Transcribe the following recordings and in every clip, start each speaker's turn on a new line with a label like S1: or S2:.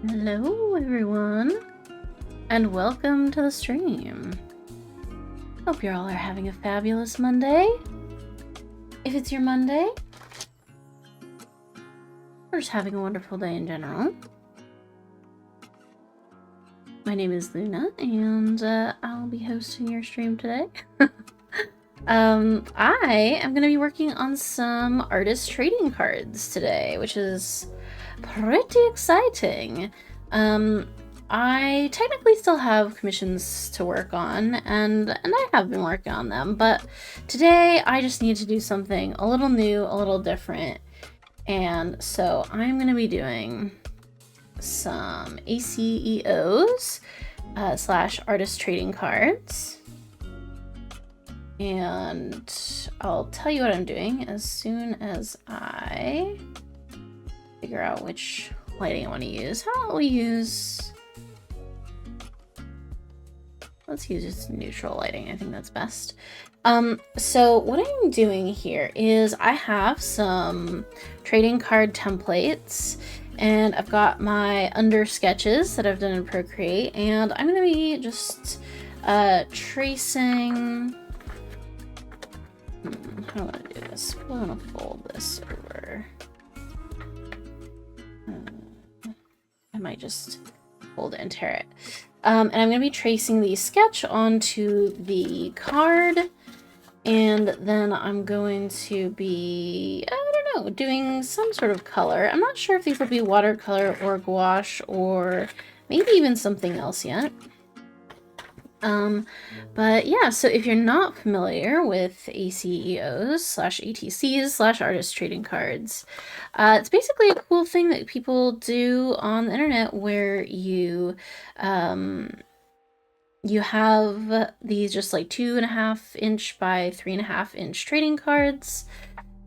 S1: Hello everyone, and welcome to the stream. Hope you all are having a fabulous Monday. If it's your Monday, or just having a wonderful day in general. My name is Luna, and I'll be hosting your stream today. I am going to be working on some artist trading cards today, which is pretty exciting. I technically still have commissions to work on, and I have been working on them, but today I just need to do something a little new, a little different, and so I'm going to be doing some ACEOs slash artist trading cards. And I'll tell you what I'm doing as soon as I figure out which lighting I want to use. How about we use... Let's use just neutral lighting. I think that's best. So what I'm doing here is I have some trading card templates, and I've got my under sketches that I've done in Procreate, and I'm going to be just tracing... How do I want to do this? I'm going to fold this over. I might just fold it and tear it. And I'm going to be tracing the sketch onto the card, and then I'm going to be, I don't know, doing some sort of color. I'm not sure if these will be watercolor or gouache or maybe even something else yet. But yeah, so if you're not familiar with ACEOs slash ATCs slash artist trading cards, it's basically a cool thing that people do on the internet where you have these just like 2.5-inch by 3.5-inch trading cards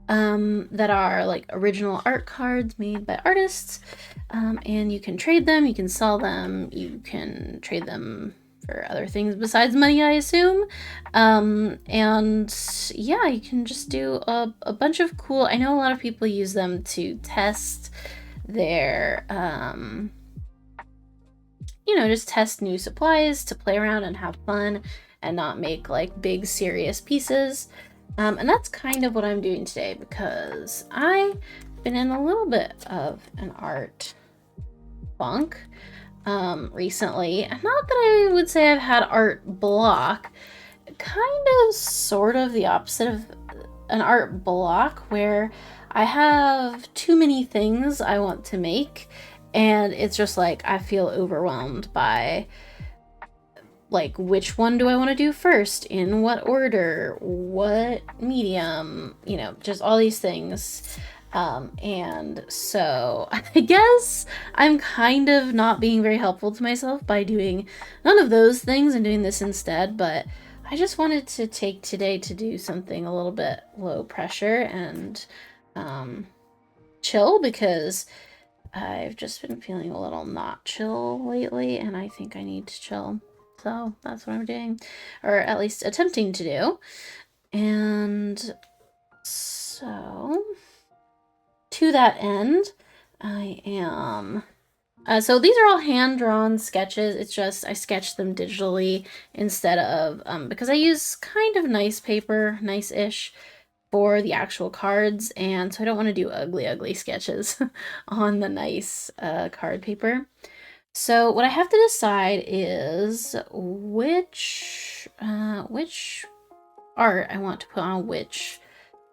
S1: that are like original art cards made by artists, and you can trade them, you can sell them, you can trade them for other things besides money, I assume. And yeah, you can just do a bunch of cool... I know a lot of people use them to test their, you know, just test new supplies, to play around and have fun and not make like big serious pieces. And that's kind of what I'm doing today, because I've been in a little bit of an art funk recently. Not that I would say I've had art block, kind of sort of the opposite of an art block, where I have too many things I want to make, and it's just like I feel overwhelmed by like which one do I want to do first, in what order, what medium, you know, just all these things. And so I guess I'm kind of not being very helpful to myself by doing none of those things and doing this instead, but I just wanted to take today to do something a little bit low pressure and chill, because I've just been feeling a little not chill lately, and I think I need to chill. So that's what I'm doing, or at least attempting to do. And so to that end, I am... so these are all hand-drawn sketches. It's just I sketched them digitally instead of... because I use kind of nice paper, nice-ish, for the actual cards, and so I don't want to do ugly sketches on the nice card paper. So what I have to decide is which art I want to put on which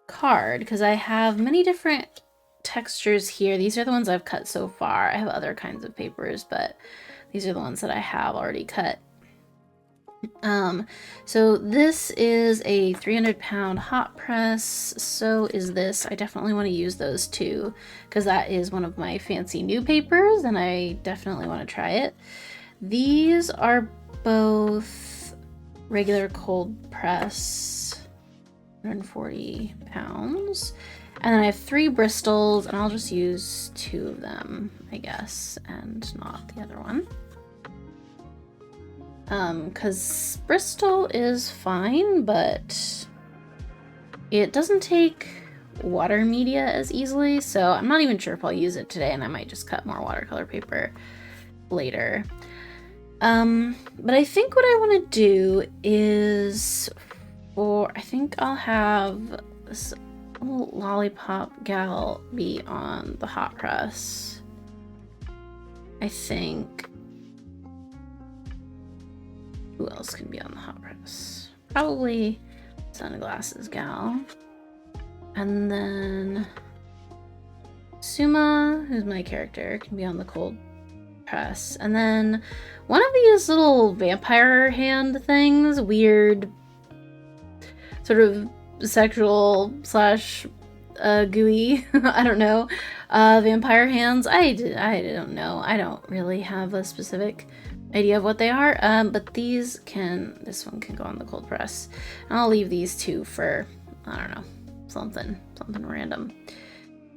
S1: card, because I have many different textures here. These are the ones I've cut so far. I have other kinds of papers, but these are the ones that I have already cut. So this is a 300-pound hot press. So is this. I definitely want to use those too, because that is one of my fancy new papers, and I definitely want to try it. These are both regular cold press, 140 pounds. And then I have 3 Bristols, and I'll just use 2 of them, I guess, and not the other one. Because Bristol is fine, but it doesn't take water media as easily, so I'm not even sure if I'll use it today, and I might just cut more watercolor paper. later. But I think what I want to do is, I think I'll have this little lollipop gal be on the hot press. I think. Who else can be on the hot press? Probably sunglasses gal. And then Suma, who's my character, can be on the cold press. And then one of these little vampire hand things, weird sort of sexual slash gooey, I don't know, vampire hands. I don't know. I don't really have a specific idea of what they are, but this one can go on the cold press. And I'll leave these two for, I don't know, something random.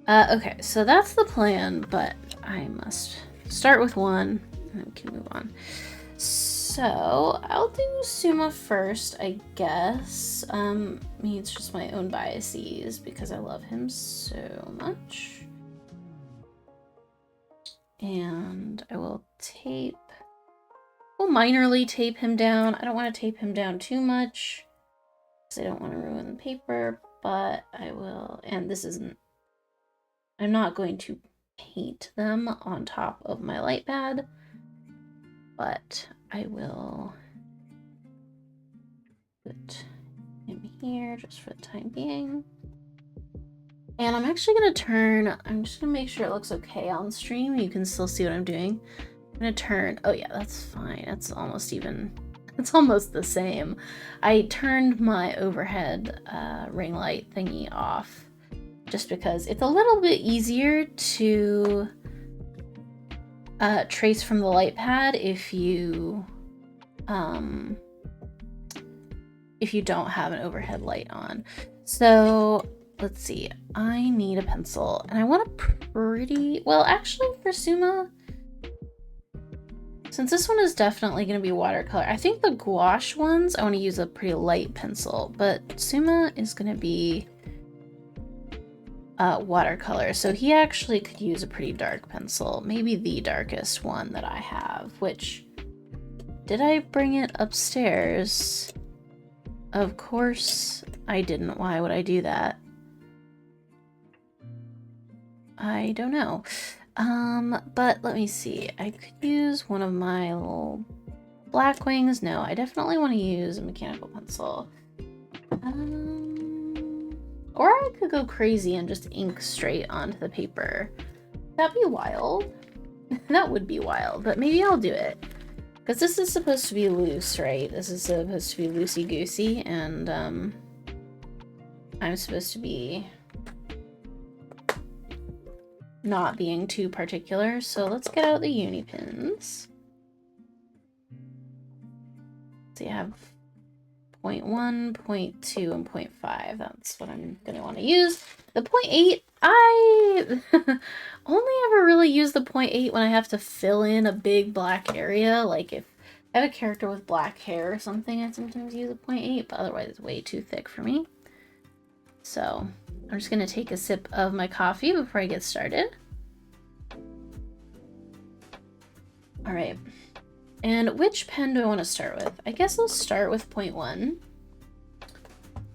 S1: Okay, so that's the plan, but I must start with one and then we can move on. So I'll do Suma first, I guess. It's just my own biases because I love him so much. And I will minorly tape him down. I don't want to tape him down too much because I don't want to ruin the paper, but I will. And I'm not going to paint them on top of my light pad, but I will put him here just for the time being. And I'm actually going to I'm just going to make sure it looks okay on stream. You can still see what I'm doing. I'm going to turn, oh yeah, that's fine. It's almost the same. I turned my overhead ring light thingy off just because it's a little bit easier to trace from the light pad if you don't have an overhead light on. So let's see, I need a pencil and I want actually for Suma, since this one is definitely going to be watercolor, I think the gouache ones, I want to use a pretty light pencil, but Suma is going to be watercolor. So he actually could use a pretty dark pencil, maybe the darkest one that I have, which, did I bring it upstairs? Of course I didn't. Why would I do that? I don't know. But let me see. I could use one of my little black wings. No, I definitely want to use a mechanical pencil. Or I could go crazy and just ink straight onto the paper. That'd be wild. That would be wild, but maybe I'll do it. Because this is supposed to be loose, right? This is supposed to be loosey-goosey, and I'm supposed to be not being too particular. So let's get out the uni pins. So you have 0.1, 0.2, and 0.5. That's what I'm going to want to use. The 0.8, I only ever really use the 0.8 when I have to fill in a big black area. Like if I have a character with black hair or something, I sometimes use a 0.8, but otherwise it's way too thick for me. So I'm just going to take a sip of my coffee before I get started. All right. And which pen do I want to start with? I guess I'll start with 0.1.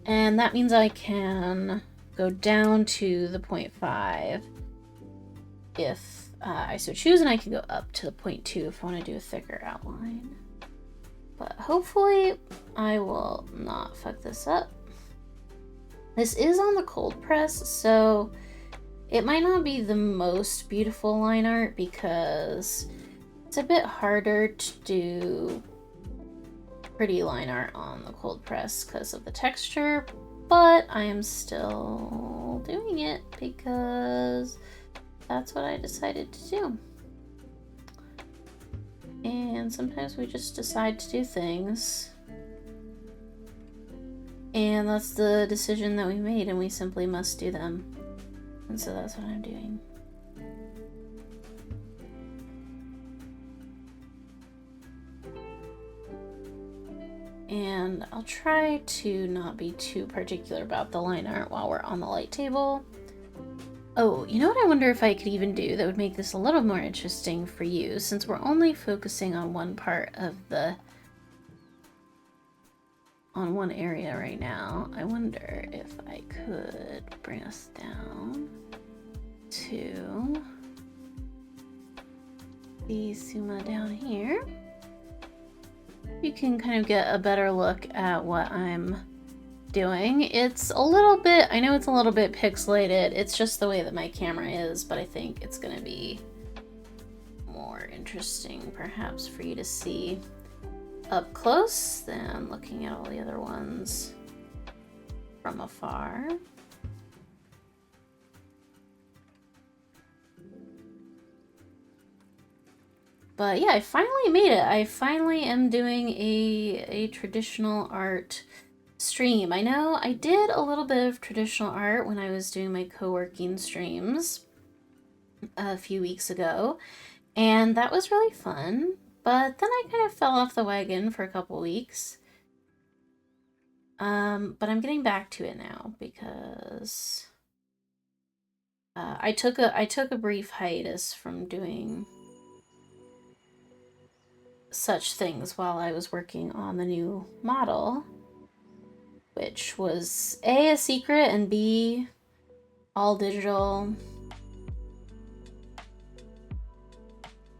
S1: And that means I can go down to the 0.5 if I so choose, and I can go up to the 0.2 if I want to do a thicker outline. But hopefully I will not fuck this up. This is on the cold press, so it might not be the most beautiful line art because it's a bit harder to do pretty line art on the cold press because of the texture, but I am still doing it because that's what I decided to do. And sometimes we just decide to do things, and that's the decision that we made, and we simply must do them. And so that's what I'm doing. And I'll try to not be too particular about the line art while we're on the light table. Oh, you know what I wonder if I could even do that would make this a little more interesting for you, since we're only focusing on one part of the... on one area right now. I wonder if I could bring us down to the Suma down here. You can kind of get a better look at what I'm doing. It's a little bit, I know it's a little bit pixelated. It's just the way that my camera is, but I think it's going to be more interesting perhaps for you to see up close than looking at all the other ones from afar. But yeah, I finally made it. I finally am doing a traditional art stream. I know I did a little bit of traditional art when I was doing my co-working streams a few weeks ago, and that was really fun. But then I kind of fell off the wagon for a couple weeks. But I'm getting back to it now because I took a brief hiatus from doing such things while I was working on the new model, which was A, a secret, and B, all digital.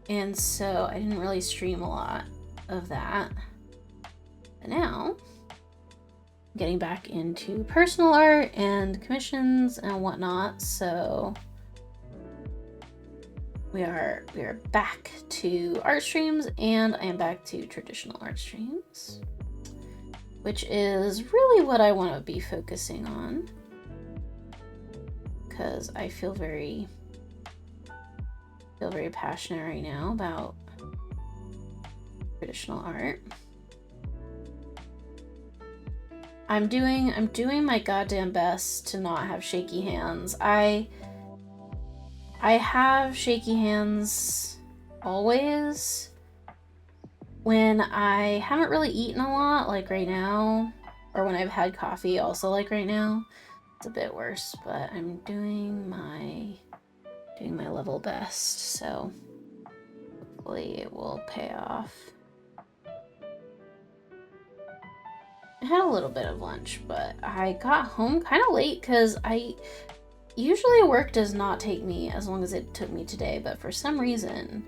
S1: And so I didn't really stream a lot of that. But now, getting back into personal art and commissions and whatnot, so we are back to art streams, and I am back to traditional art streams, which is really what I want to be focusing on, because I feel very passionate right now about traditional art. I'm doing my goddamn best to not have shaky hands. I have shaky hands always when I haven't really eaten a lot, like right now, or when I've had coffee also, like right now. It's a bit worse, but I'm doing my level best, so hopefully it will pay off. I had a little bit of lunch, but I got home kind of late because usually work does not take me as long as it took me today, but for some reason,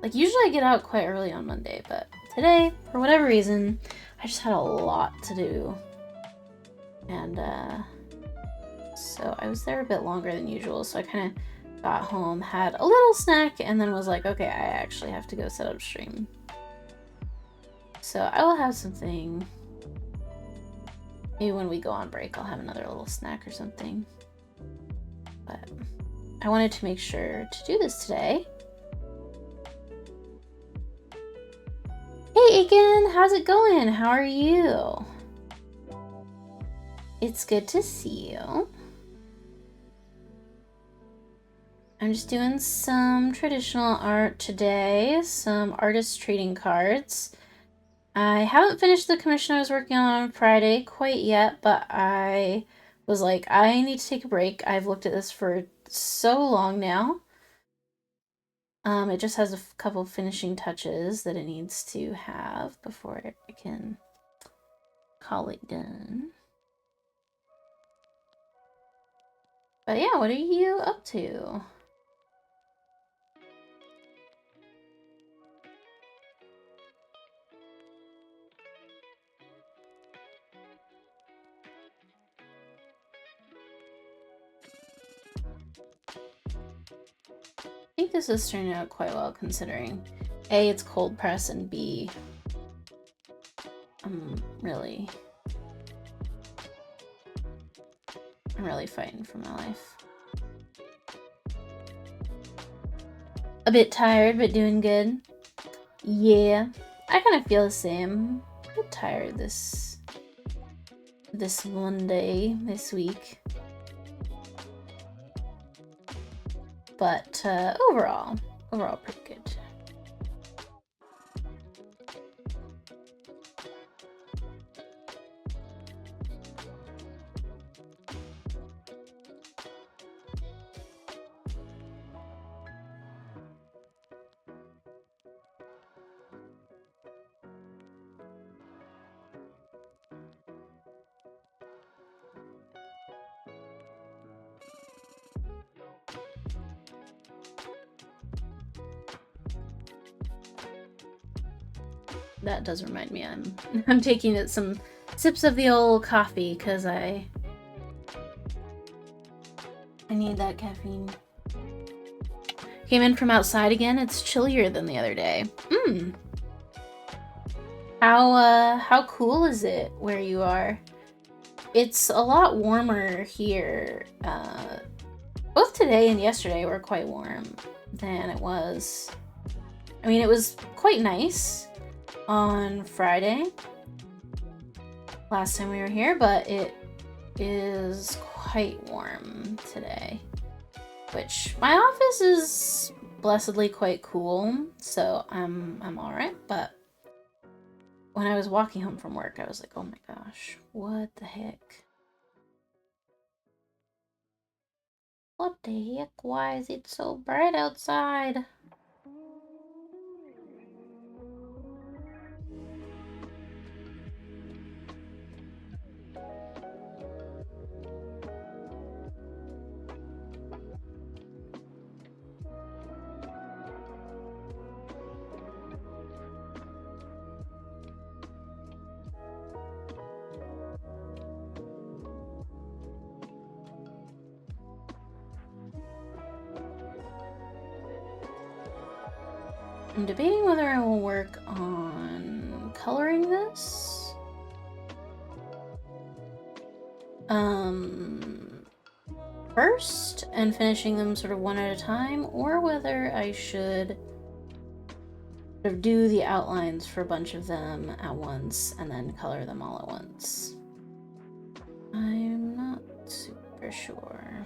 S1: like usually I get out quite early on Monday, but today, for whatever reason, I just had a lot to do. And so I was there a bit longer than usual, so I kind of got home, had a little snack, and then was like, okay, I actually have to go set up stream. So I will have something. Maybe when we go on break, I'll have another little snack or something. But I wanted to make sure to do this today. Hey, Aiken, how's it going? How are you? It's good to see you. I'm just doing some traditional art today, some artist trading cards. I haven't finished the commission I was working on Friday quite yet, but I was like, I need to take a break. I've looked at this for so long now. It just has a couple finishing touches that it needs to have before I can call it done. But yeah, what are you up to? I think this is turning out quite well considering A, it's cold press, and B, I'm really fighting for my life. A bit tired, but doing good. Yeah, I kind of feel the same. I'm a bit tired this Monday, this week. But overall pretty good. That does remind me, I'm taking some sips of the old coffee because I need that caffeine. Came in from outside again. It's chillier than the other day. How cool is it where you are? It's a lot warmer here. Both today and yesterday were quite warm than it was. I mean, it was quite nice on Friday, last time we were here, but it is quite warm today. Which, my office is blessedly quite cool, so I'm alright, but when I was walking home from work, I was like, oh my gosh, what the heck? What the heck? Why is it so bright outside? I'm debating whether I will work on coloring this. First, and finishing them sort of one at a time, or whether I should sort of do the outlines for a bunch of them at once and then color them all at once. I'm not super sure.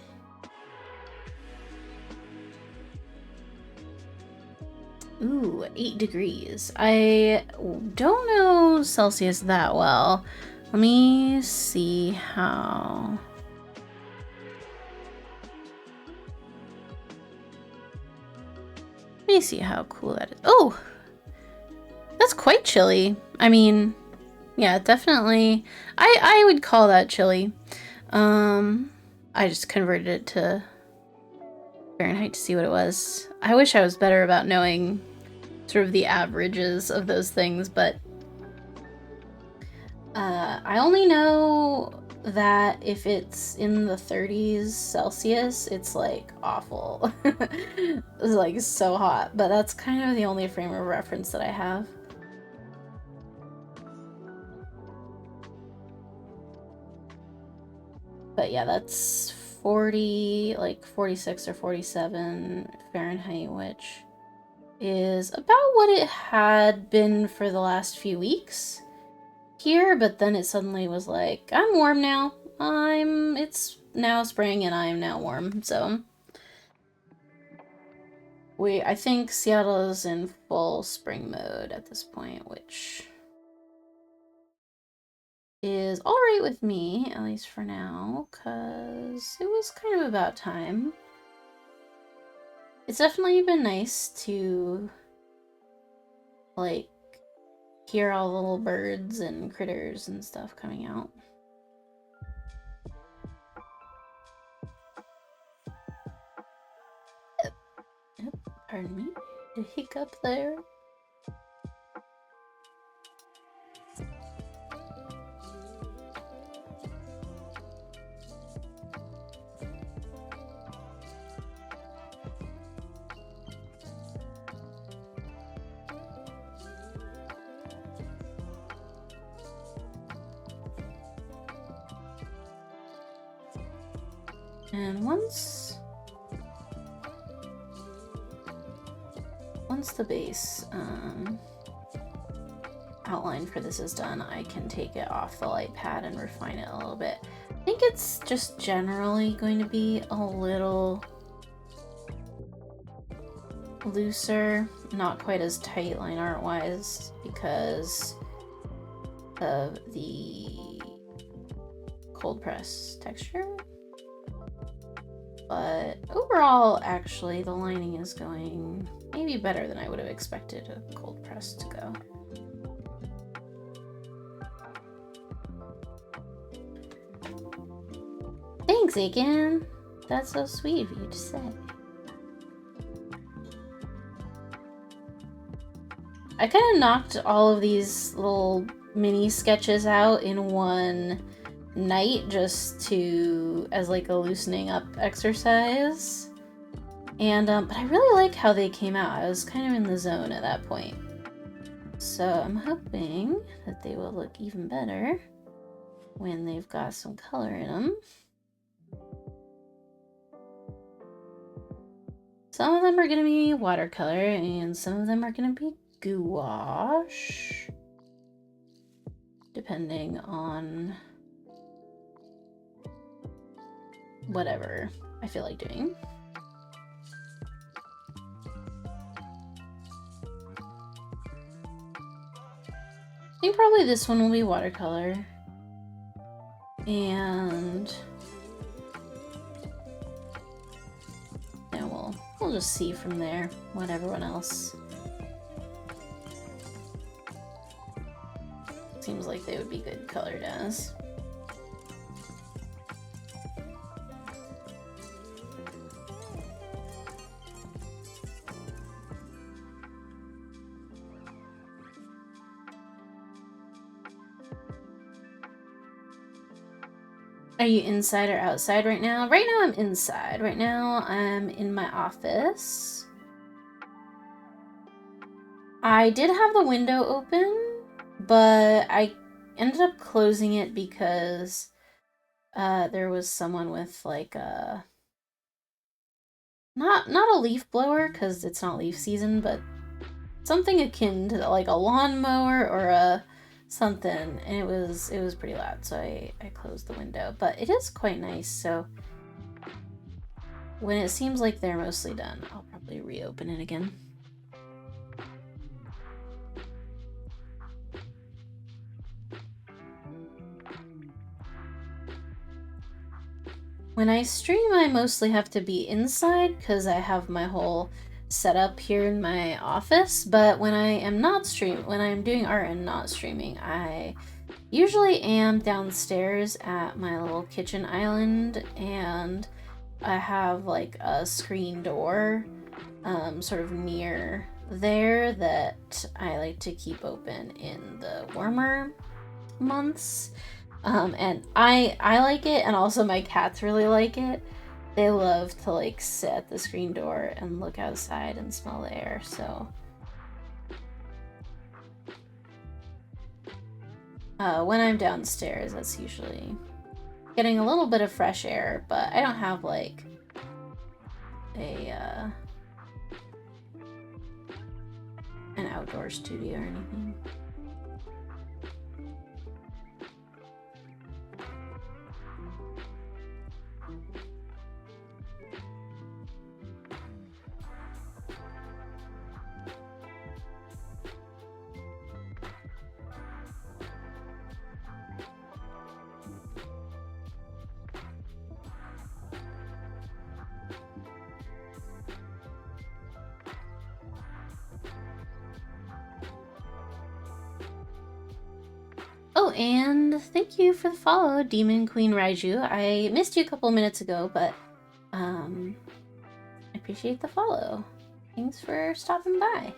S1: Ooh, 8 degrees. I don't know Celsius that well. Let me see how... Let me see how cool that is. Oh! That's quite chilly. I mean, yeah, definitely. I would call that chilly. I just converted it to Fahrenheit to see what it was. I wish I was better about knowing sort of the averages of those things, but I only know that if it's in the 30s Celsius, it's like awful. It's like so hot, but that's kind of the only frame of reference that I have. But yeah, that's 40, like 46 or 47 Fahrenheit, which is about what it had been for the last few weeks here, but then it suddenly was like, I'm warm now. It's now spring and I am now warm, so. I think Seattle is in full spring mode at this point, which is alright with me, at least for now, because it was kind of about time. It's definitely been nice to, like, hear all the little birds and critters and stuff coming out. Yep, pardon me, the hiccup there. And once the base outline for this is done, I can take it off the light pad and refine it a little bit. I think it's just generally going to be a little looser, not quite as tight line art wise because of the cold press texture. But overall, actually, the lining is going maybe better than I would have expected a cold press to go. Thanks, Aiken! That's so sweet of you to say. I kind of knocked all of these little mini sketches out in one night just to, as like a loosening up exercise. And, but I really like how they came out. I was kind of in the zone at that point. So I'm hoping that they will look even better when they've got some color in them. Some of them are going to be watercolor and some of them are going to be gouache, depending on whatever I feel like doing. I think probably this one will be watercolor, and then we'll just see from there what everyone else seems like they would be good colored as. Are you inside or outside right now? Right now I'm inside. Right now I'm in my office. I did have the window open, but I ended up closing it because there was someone with like a not a leaf blower, because it's not leaf season, but something akin to like a lawnmower or a something, and it was pretty loud, so I closed the window. But it is quite nice, so when it seems like they're mostly done, I'll probably reopen it again. When I stream, I mostly have to be inside because I have my whole setup here in my office, but when I am not when I'm doing art and not streaming, I usually am downstairs at my little kitchen island, and I have like a screen door sort of near there that I like to keep open in the warmer months. And I like it, and also my cats really like it. They love to like sit at the screen door and look outside and smell the air, so when I'm downstairs, that's usually getting a little bit of fresh air, but I don't have like an outdoor studio or anything. Oh, and thank you for the follow, Demon Queen Raiju. I missed you a couple minutes ago, but I appreciate the follow. Thanks for stopping by.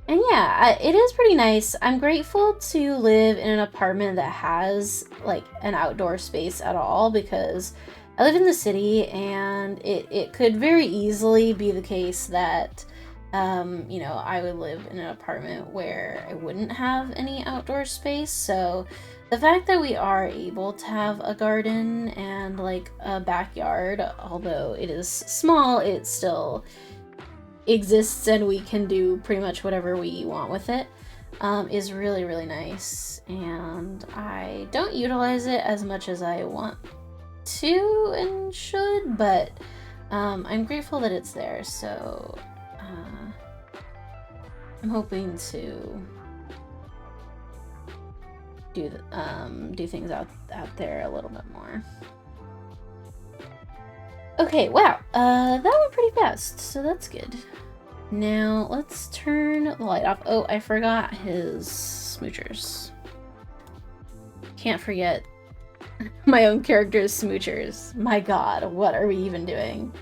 S1: And yeah, it is pretty nice. I'm grateful to live in an apartment that has like an outdoor space at all, because I live in the city, and it could very easily be the case that you know, I would live in an apartment where I wouldn't have any outdoor space. So the fact that we are able to have a garden and like a backyard, although it is small, it still exists and we can do pretty much whatever we want with it, is really, really nice. And I don't utilize it as much as I want to and should, but I'm grateful that it's there. So I'm hoping to do things out there a little bit more. Okay, wow, that went pretty fast, so that's good. Now let's turn the light off. Oh, I forgot his smoochers. Can't forget my own character's smoochers. My god, what are we even doing?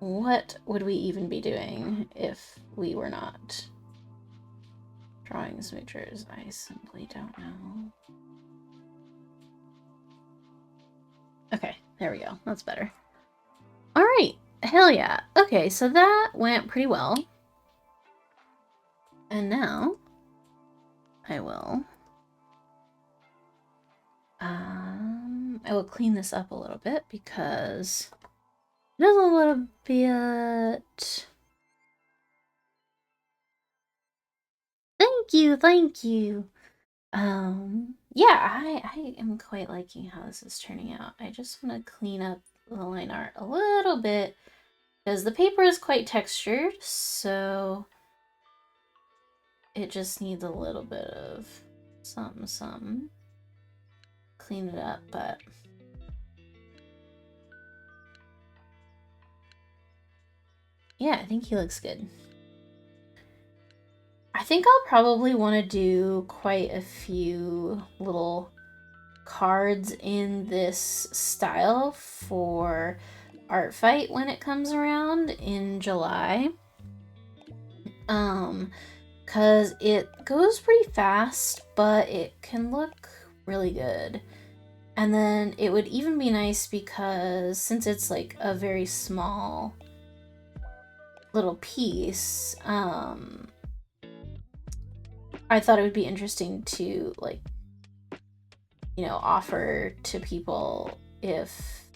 S1: what would we even be doing if we were not drawing smoochers? I simply don't know. Okay, there we go. That's better. All right, hell yeah. Okay, so that went pretty well. And now I will clean this up a little bit because it is a little bit. Thank you. Yeah, I am quite liking how this is turning out. I just want to clean up the line art a little bit because the paper is quite textured, so it just needs a little bit of some. Clean it up, but yeah, I think he looks good. I think I'll probably want to do quite a few little cards in this style for Art Fight when it comes around in July. Because it goes pretty fast, but it can look really good. And then it would even be nice because since it's like a very small little piece, I thought it would be interesting to, like, you know, offer to people if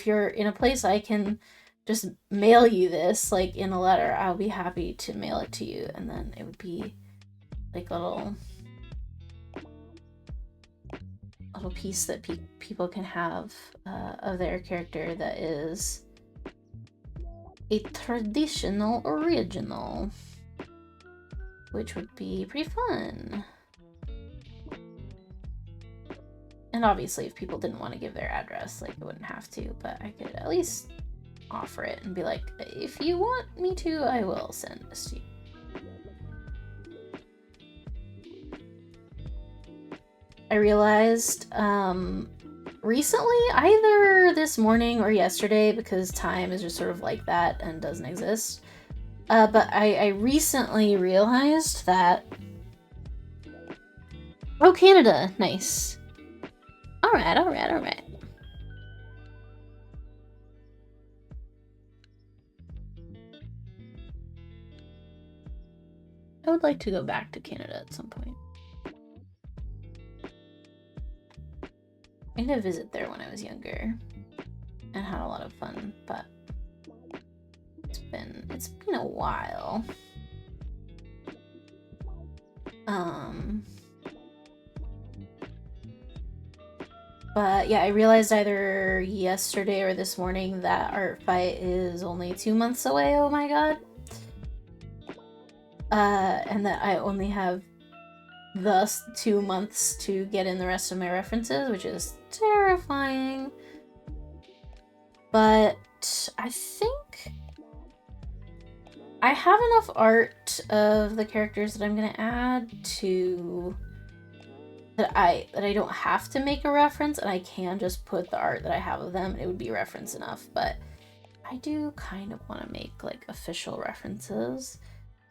S1: you're in a place I can just mail you this, like, in a letter, I'll be happy to mail it to you, and then it would be like a little piece that people can have of their character that is a traditional original, which would be pretty fun. And obviously, if people didn't want to give their address, like, I wouldn't have to, but I could at least offer it and be like, if you want me to, I will send this to you. I realized recently, either this morning or yesterday, because time is just sort of like that and doesn't exist, but I recently realized that... Oh, Canada! Nice. Alright. I would like to go back to Canada at some point. I need to visit there when I was younger and had a lot of fun, but it's been a while. But yeah, I realized either yesterday or this morning that Art Fight is only 2 months away. Oh my god. And that I only have thus 2 months to get in the rest of my references, which is terrifying. But I think I have enough art of the characters that I'm gonna add to that I don't have to make a reference, and I can just put the art that I have of them and it would be reference enough. But I do kind of want to make like official references.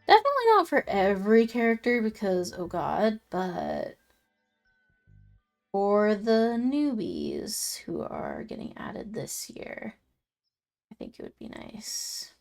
S1: Definitely not for every character because, oh god, but for the newbies who are getting added this year, I think it would be nice.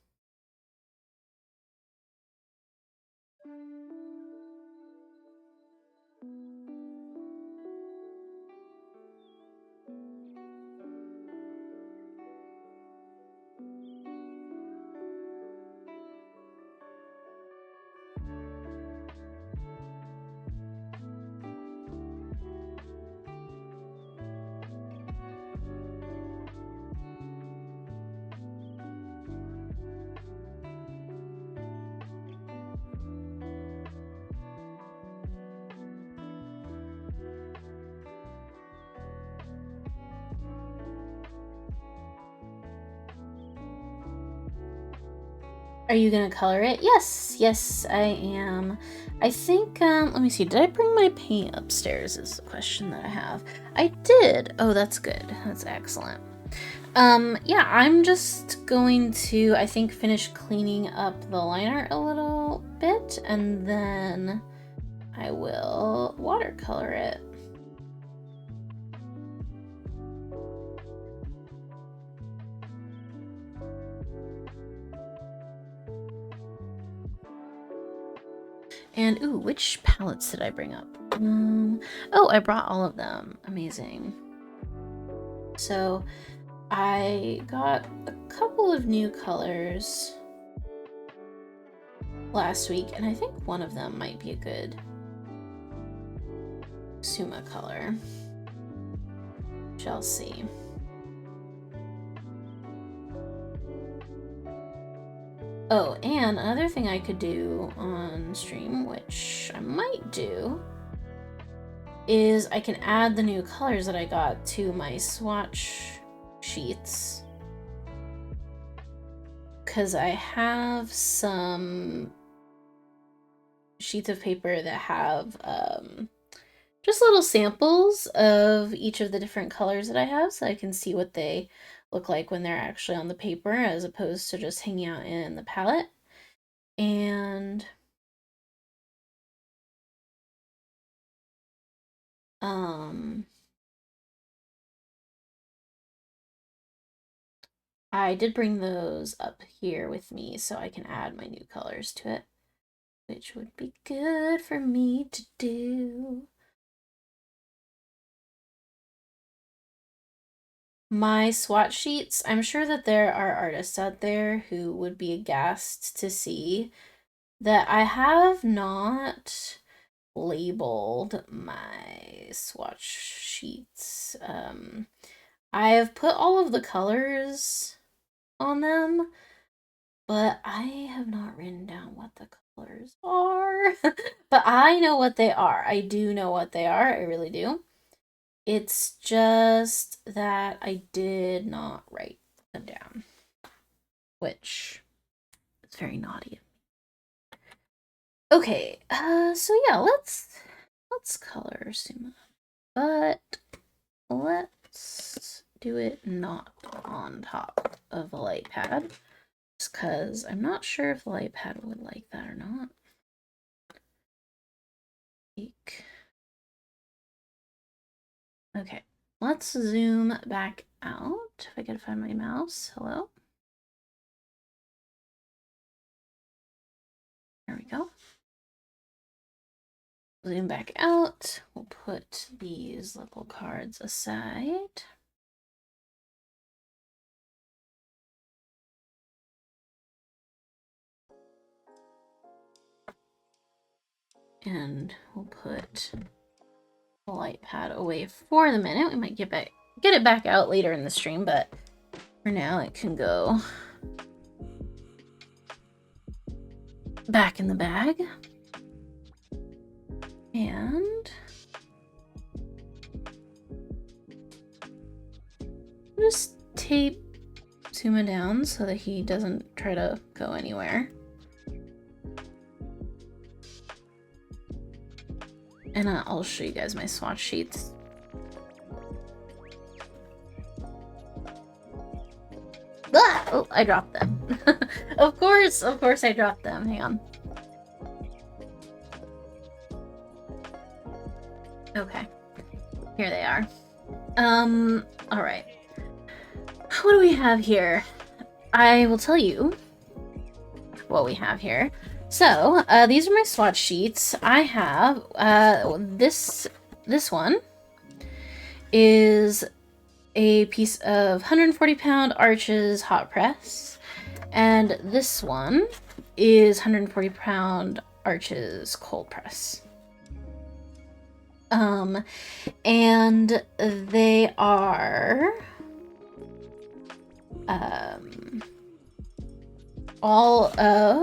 S1: Are you gonna color it? Yes, I am. I think, let me see, did I bring my paint upstairs is the question that I have. I did. Oh, that's good. That's excellent. Yeah, I'm just going to, I think, finish cleaning up the liner a little bit, and then I will watercolor it. And, ooh, which palettes did I bring up? Oh, I brought all of them. Amazing. So, I got a couple of new colors last week, and I think one of them might be a good Suma color. Shall see. Oh, and another thing I could do on stream, which I might do, is I can add the new colors that I got to my swatch sheets. Because I have some sheets of paper that have just little samples of each of the different colors that I have, so I can see what they look like when they're actually on the paper as opposed to just hanging out in the palette. And I did bring those up here with me so I can add my new colors to it, which would be good for me to do. My swatch sheets, I'm sure that there are artists out there who would be aghast to see that I have not labeled my swatch sheets. I have put all of the colors on them, but I have not written down what the colors are. But I know what they are. I do know what they are. I really do. It's just that I did not write them down, which is very naughty. Okay, so yeah, let's color Suma, but let's do it not on top of the light pad, just because I'm not sure if the light pad would like that or not. Okay, let's zoom back out. If I can find my mouse. Hello? There we go. Zoom back out. We'll put these little cards aside. And we'll put the light pad away for the minute. We might get it back out later in the stream, but for now it can go back in the bag. And just tape Suma down so that he doesn't try to go anywhere. And I'll show you guys my swatch sheets. Ah! Oh, I dropped them. Of course I dropped them. Hang on. Okay. Here they are. All right. What do we have here? I will tell you what we have here. So, these are my swatch sheets. I have, this one is a piece of 140-pound Arches hot press, and this one is 140-pound Arches cold press. And they are, all of, I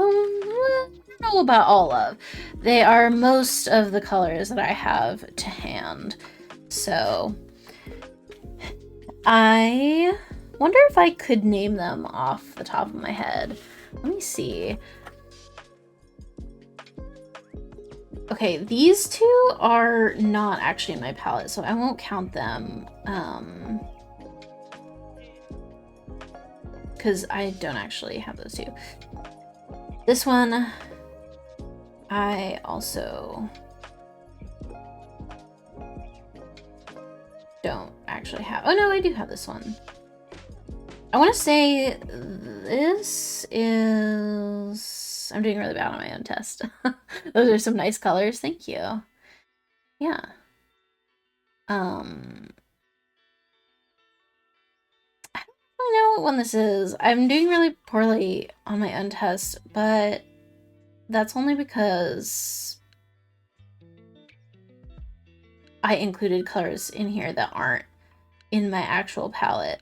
S1: don't know about all of, they are most of the colors that I have to hand. So I wonder if I could name them off the top of my head. Let me see. Okay, these two are not actually in my palette, so I won't count them. because I don't actually have those two. This one, I also don't actually have. Oh no, I do have this one. I want to say this is... I'm doing really bad on my own test. Those are some nice colors. Thank you. Yeah. I don't really know what one this is. I'm doing really poorly on my own test, but that's only because I included colors in here that aren't in my actual palette.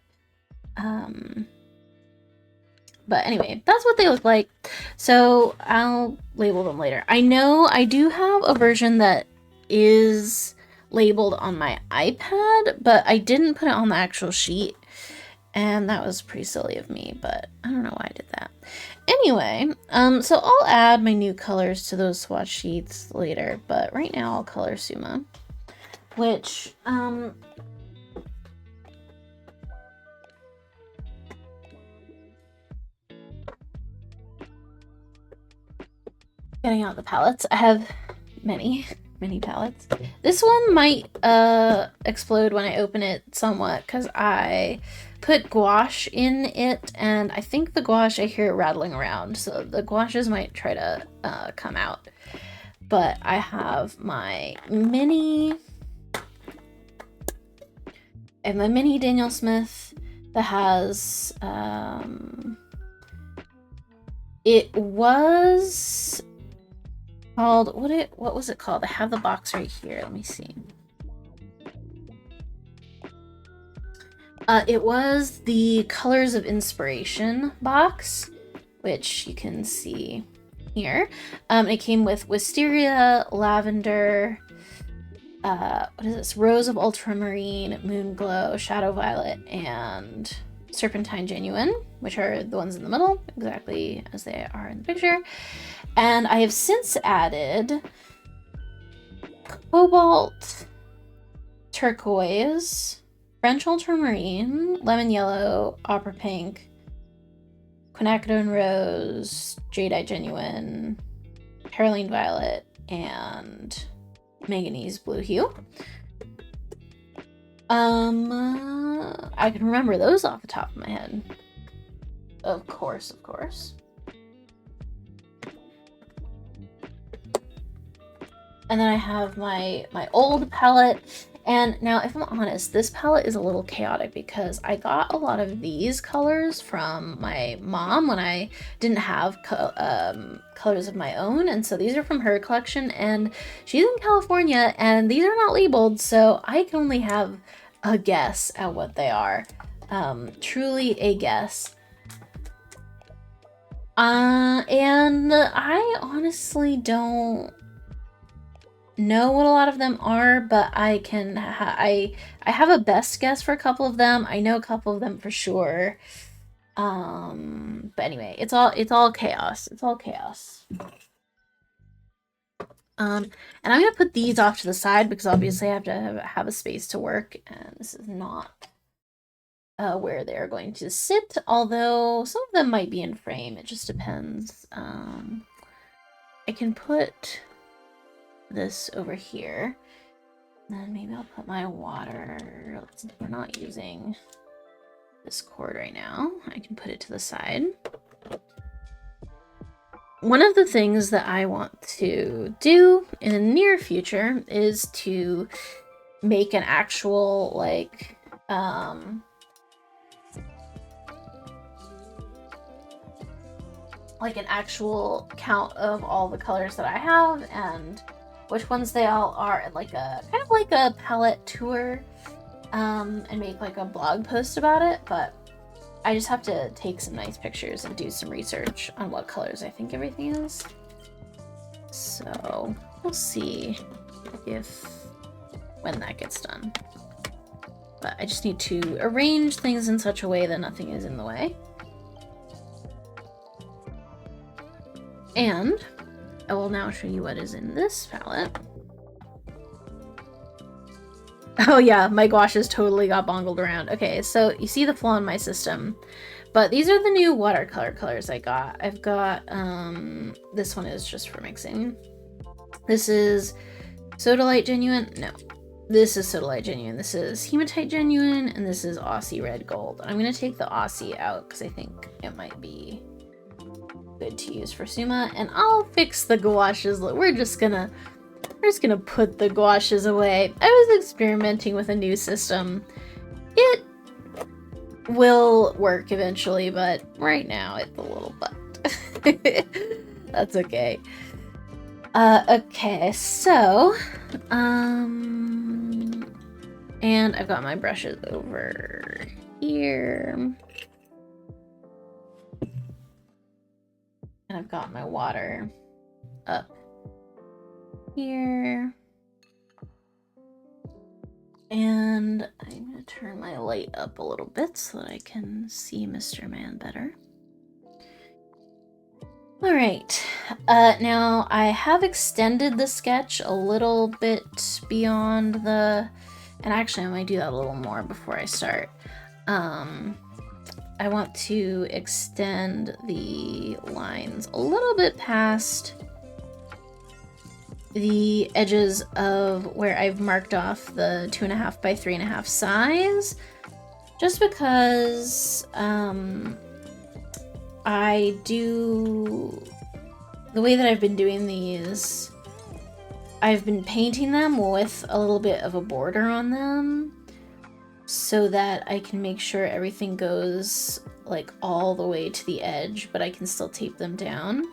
S1: But anyway, that's what they look like. So I'll label them later. I know I do have a version that is labeled on my iPad, but I didn't put it on the actual sheet. And that was pretty silly of me, but I don't know why I did that. Anyway, so I'll add my new colors to those swatch sheets later, but right now I'll color Suma, which, getting out the palettes. I have many palettes. This one might explode when I open it somewhat because I put gouache in it, and I think the gouache, I hear it rattling around, so the gouaches might try to come out. But I have my mini Daniel Smith that has it was called, what was it called? I have the box right here. Let me see. It was the Colors of Inspiration box, which you can see here. It came with wisteria, lavender, what is this? Rose of Ultramarine, Moon Glow, Shadow Violet, and Serpentine Genuine, which are the ones in the middle, exactly as they are in the picture. And I have since added Cobalt, Turquoise, French Ultramarine, Lemon Yellow, Opera Pink, Quinacridone Rose, Jadeite Genuine, Perylene Violet, and Manganese Blue Hue. I can remember those off the top of my head. Of course. And then I have my old palette. And now, if I'm honest, this palette is a little chaotic because I got a lot of these colors from my mom when I didn't have colors of my own. And so these are from her collection, and she's in California, and these are not labeled, so I can only have a guess at what they are. Truly a guess. And I honestly don't know what a lot of them are, but I can I have a best guess for a couple of them. I know a couple of them for sure. But anyway, it's all chaos. It's all chaos. And I'm gonna put these off to the side because obviously I have to have a space to work, and this is not where they're going to sit, although some of them might be in frame. It just depends. I can put this over here, and then maybe I'll put my water, since we're not using this cord right now, I can put it to the side. One of the things that I want to do in the near future is to make an actual like an actual count of all the colors that I have and which ones they all are, and like a kind of like a palette tour, and make like a blog post about it. But I just have to take some nice pictures and do some research on what colors I think everything is. So we'll see when that gets done. But I just need to arrange things in such a way that nothing is in the way. And I will now show you what is in this palette. Oh yeah, my gouaches totally got bongled around. Okay, so you see the flaw in my system, But these are the new watercolor colors I got. I've got, this one is just for mixing. This is Sodalite Genuine. No, this is Sodalite Genuine. This is Hematite Genuine, and this is Aussie Red Gold. I'm going to take the Aussie out because I think it might be good to use for Suma, and I'll fix the gouaches. We're just gonna put the gouaches away. I was experimenting with a new system. It will work eventually, but right now it's a little butt. That's okay. Okay, so, and I've got my brushes over here. And I've got my water up here. And I'm going to turn my light up a little bit so that I can see Mr. Man better. All right, now I have extended the sketch a little bit beyond the, and actually I might do that a little more before I start. I want to extend the lines a little bit past the edges of where I've marked off the 2.5 by 3.5 size, just because I do, the way that I've been doing these, I've been painting them with a little bit of a border on them so that I can make sure everything goes like all the way to the edge, but I can still tape them down.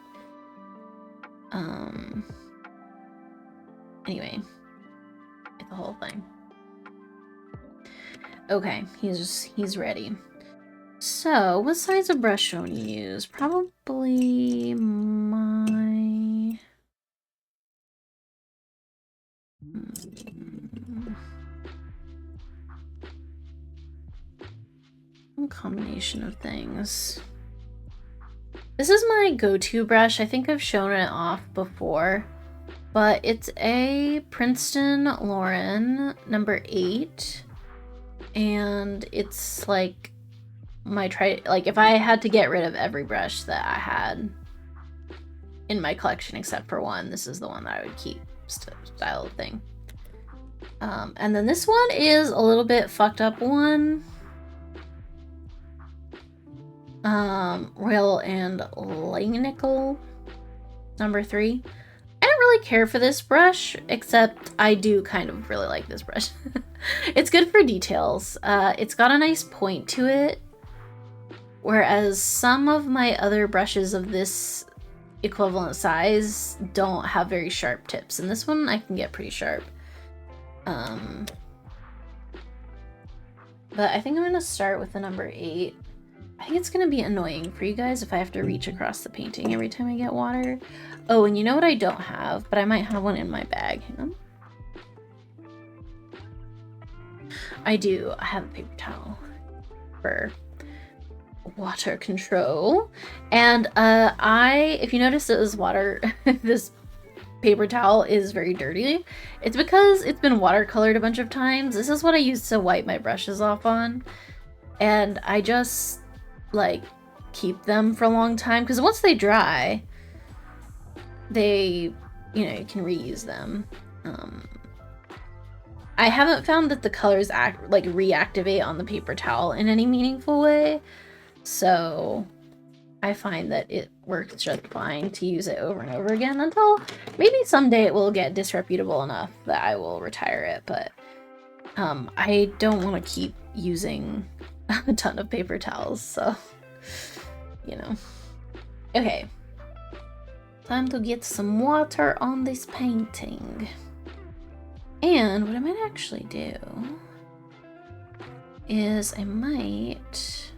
S1: Anyway, get the whole thing. Okay, he's ready. So, what size of brush do I want to use? Probably my... a combination of things. This is my go-to brush. I think I've shown it off before, but it's a Princeton Lauren number 8, and it's like my like if I had to get rid of every brush that I had in my collection except for one, this is the one that I would keep, style thing. And then this one is a little bit fucked up one. Royal and Langnickel number 3. I don't really care for this brush, except I do kind of really like this brush. It's good for details. It's got a nice point to it, whereas some of my other brushes of this equivalent size don't have very sharp tips, and this one I can get pretty sharp. But I think I'm gonna start with the number 8. I think it's gonna be annoying for you guys if I have to reach across the painting every time I get water. Oh, and you know what I don't have, but I might have one in my bag. Hang on. I do. I have a paper towel for water control. And if you notice it was water, this paper towel is very dirty. It's because it's been watercolored a bunch of times. This is what I used to wipe my brushes off on. And I just like keep them for a long time because once they dry, they, you know, you can reuse them. I haven't found that the colors reactivate on the paper towel in any meaningful way, so I find that it works just fine to use it over and over again until maybe someday it will get disreputable enough that I will retire it, but I don't want to keep using a ton of paper towels, so, you know. Okay. Time to get some water on this painting. And what I might actually do is I might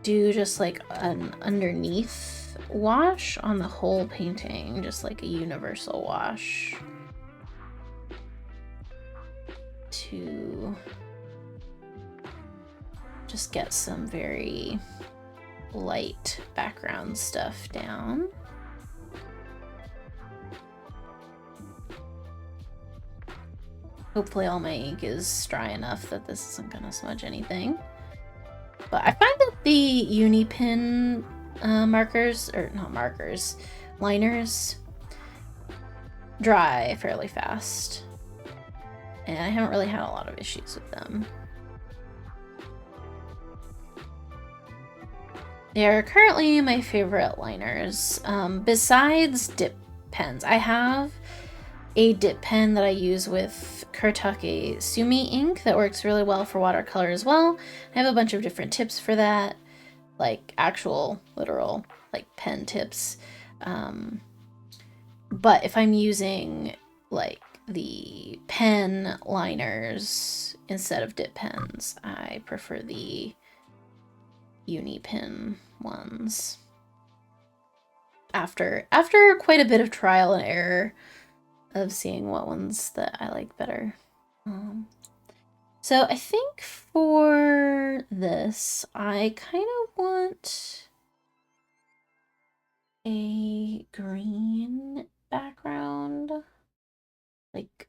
S1: do just like an underneath wash on the whole painting, just like a universal wash to just get some very light background stuff down. Hopefully all my ink is dry enough that this isn't gonna smudge anything. But I find that the uni pen markers, or not markers, liners, dry fairly fast. And I haven't really had a lot of issues with them. They are currently my favorite liners, besides dip pens. I have a dip pen that I use with Kurtake Sumi ink that works really well for watercolor as well. I have a bunch of different tips for that, like actual, literal, like pen tips. But if I'm using like the pen liners instead of dip pens, I prefer the uni pen ones. After quite a bit of trial and error of seeing what ones that I like better. So I think for this, I kind of want a green background, like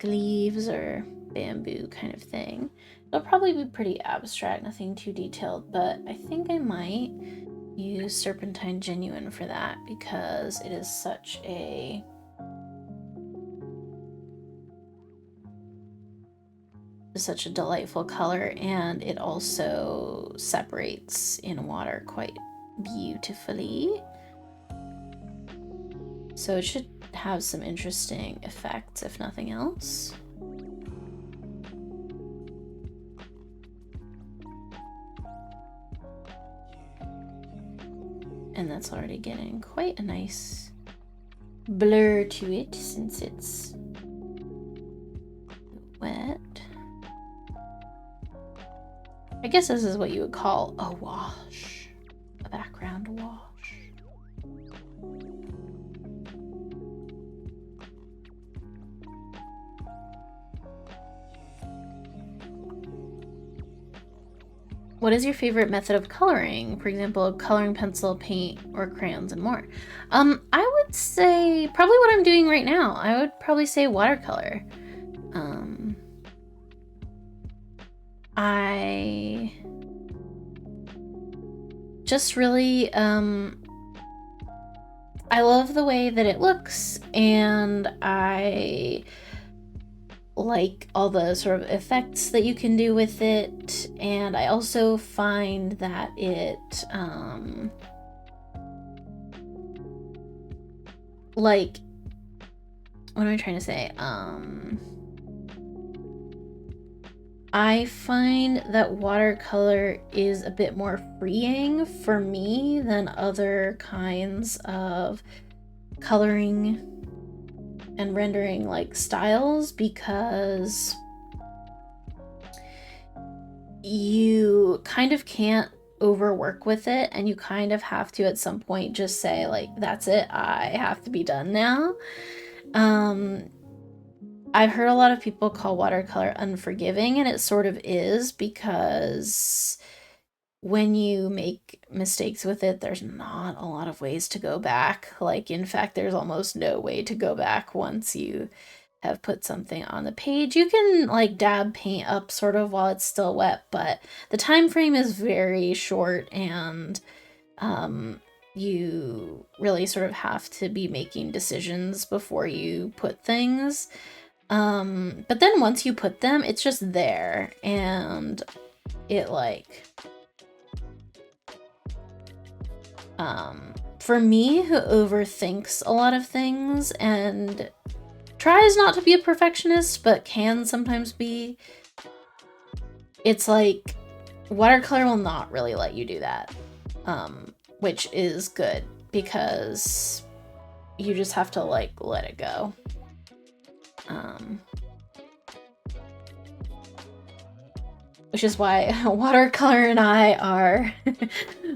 S1: leaves or bamboo kind of thing. It'll probably be pretty abstract, nothing too detailed, but I think I might use Serpentine Genuine for that because it is such a delightful color, and it also separates in water quite beautifully. So it should have some interesting effects, if nothing else. And that's already getting quite a nice blur to it since it's wet. I guess this is what you would call a wash, a background wash. What is your favorite method of coloring? For example, coloring pencil, paint, or crayons and more. I would say probably what I'm doing right now. I would probably say watercolor. I just really, I love the way that it looks, and I like all the sort of effects that you can do with it, and I also find that it, like, what am I trying to say? I find that watercolor is a bit more freeing for me than other kinds of coloring and rendering like styles, because you kind of can't overwork with it, and you kind of have to at some point just say like, that's it, I have to be done now. I've heard a lot of people call watercolor unforgiving, and it sort of is, because when you make mistakes with it, there's not a lot of ways to go back. Like, in fact, there's almost no way to go back once you have put something on the page. You can like dab paint up sort of while it's still wet, but the time frame is very short, and you really sort of have to be making decisions before you put things. But then once you put them, it's just there, and it like, for me, who overthinks a lot of things and tries not to be a perfectionist, but can sometimes be, it's like, watercolor will not really let you do that, which is good, because you just have to like let it go. Which is why watercolor and I are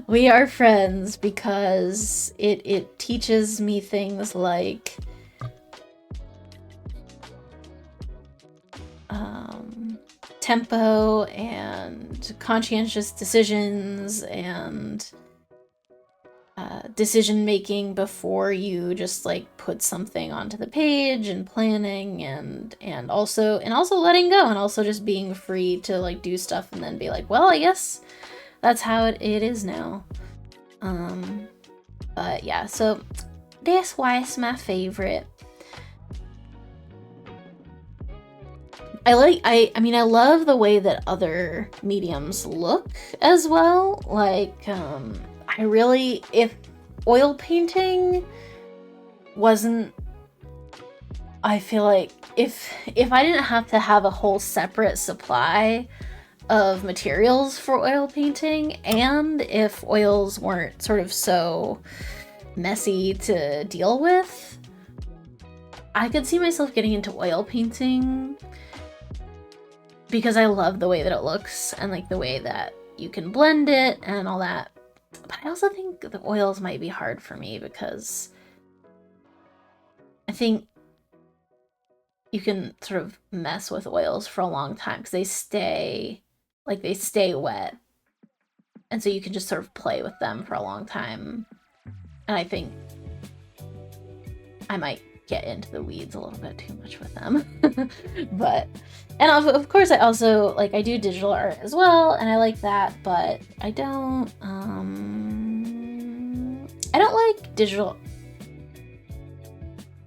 S1: we are friends, because it teaches me things like tempo and conscientious decisions and decision making before you just like put something onto the page, and planning, and also letting go, and also just being free to like do stuff and then be like, well, I guess that's how it is now. But yeah, so that's why it's my favorite. I mean, I love the way that other mediums look as well. Like, I really, if oil painting wasn't, I feel like if I didn't have to have a whole separate supply of materials for oil painting, and if oils weren't sort of so messy to deal with, I could see myself getting into oil painting because I love the way that it looks and like the way that you can blend it and all that. But I also think the oils might be hard for me because I think you can sort of mess with oils for a long time because they stay wet. And so you can just sort of play with them for a long time. And I think I might get into the weeds a little bit too much with them. But, and of course I also, like, I do digital art as well, and I like that, but I don't like digital.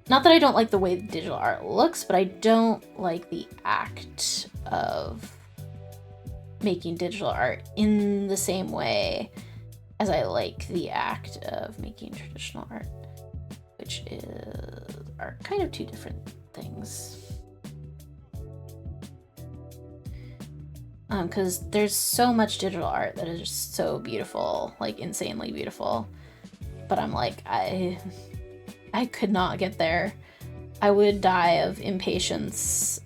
S1: Not that I don't like the way digital art looks, but I don't like the act of making digital art in the same way as I like the act of making traditional art, which are kind of two different things. Because there's so much digital art that is just so beautiful, like insanely beautiful. But I'm like, I could not get there. I would die of impatience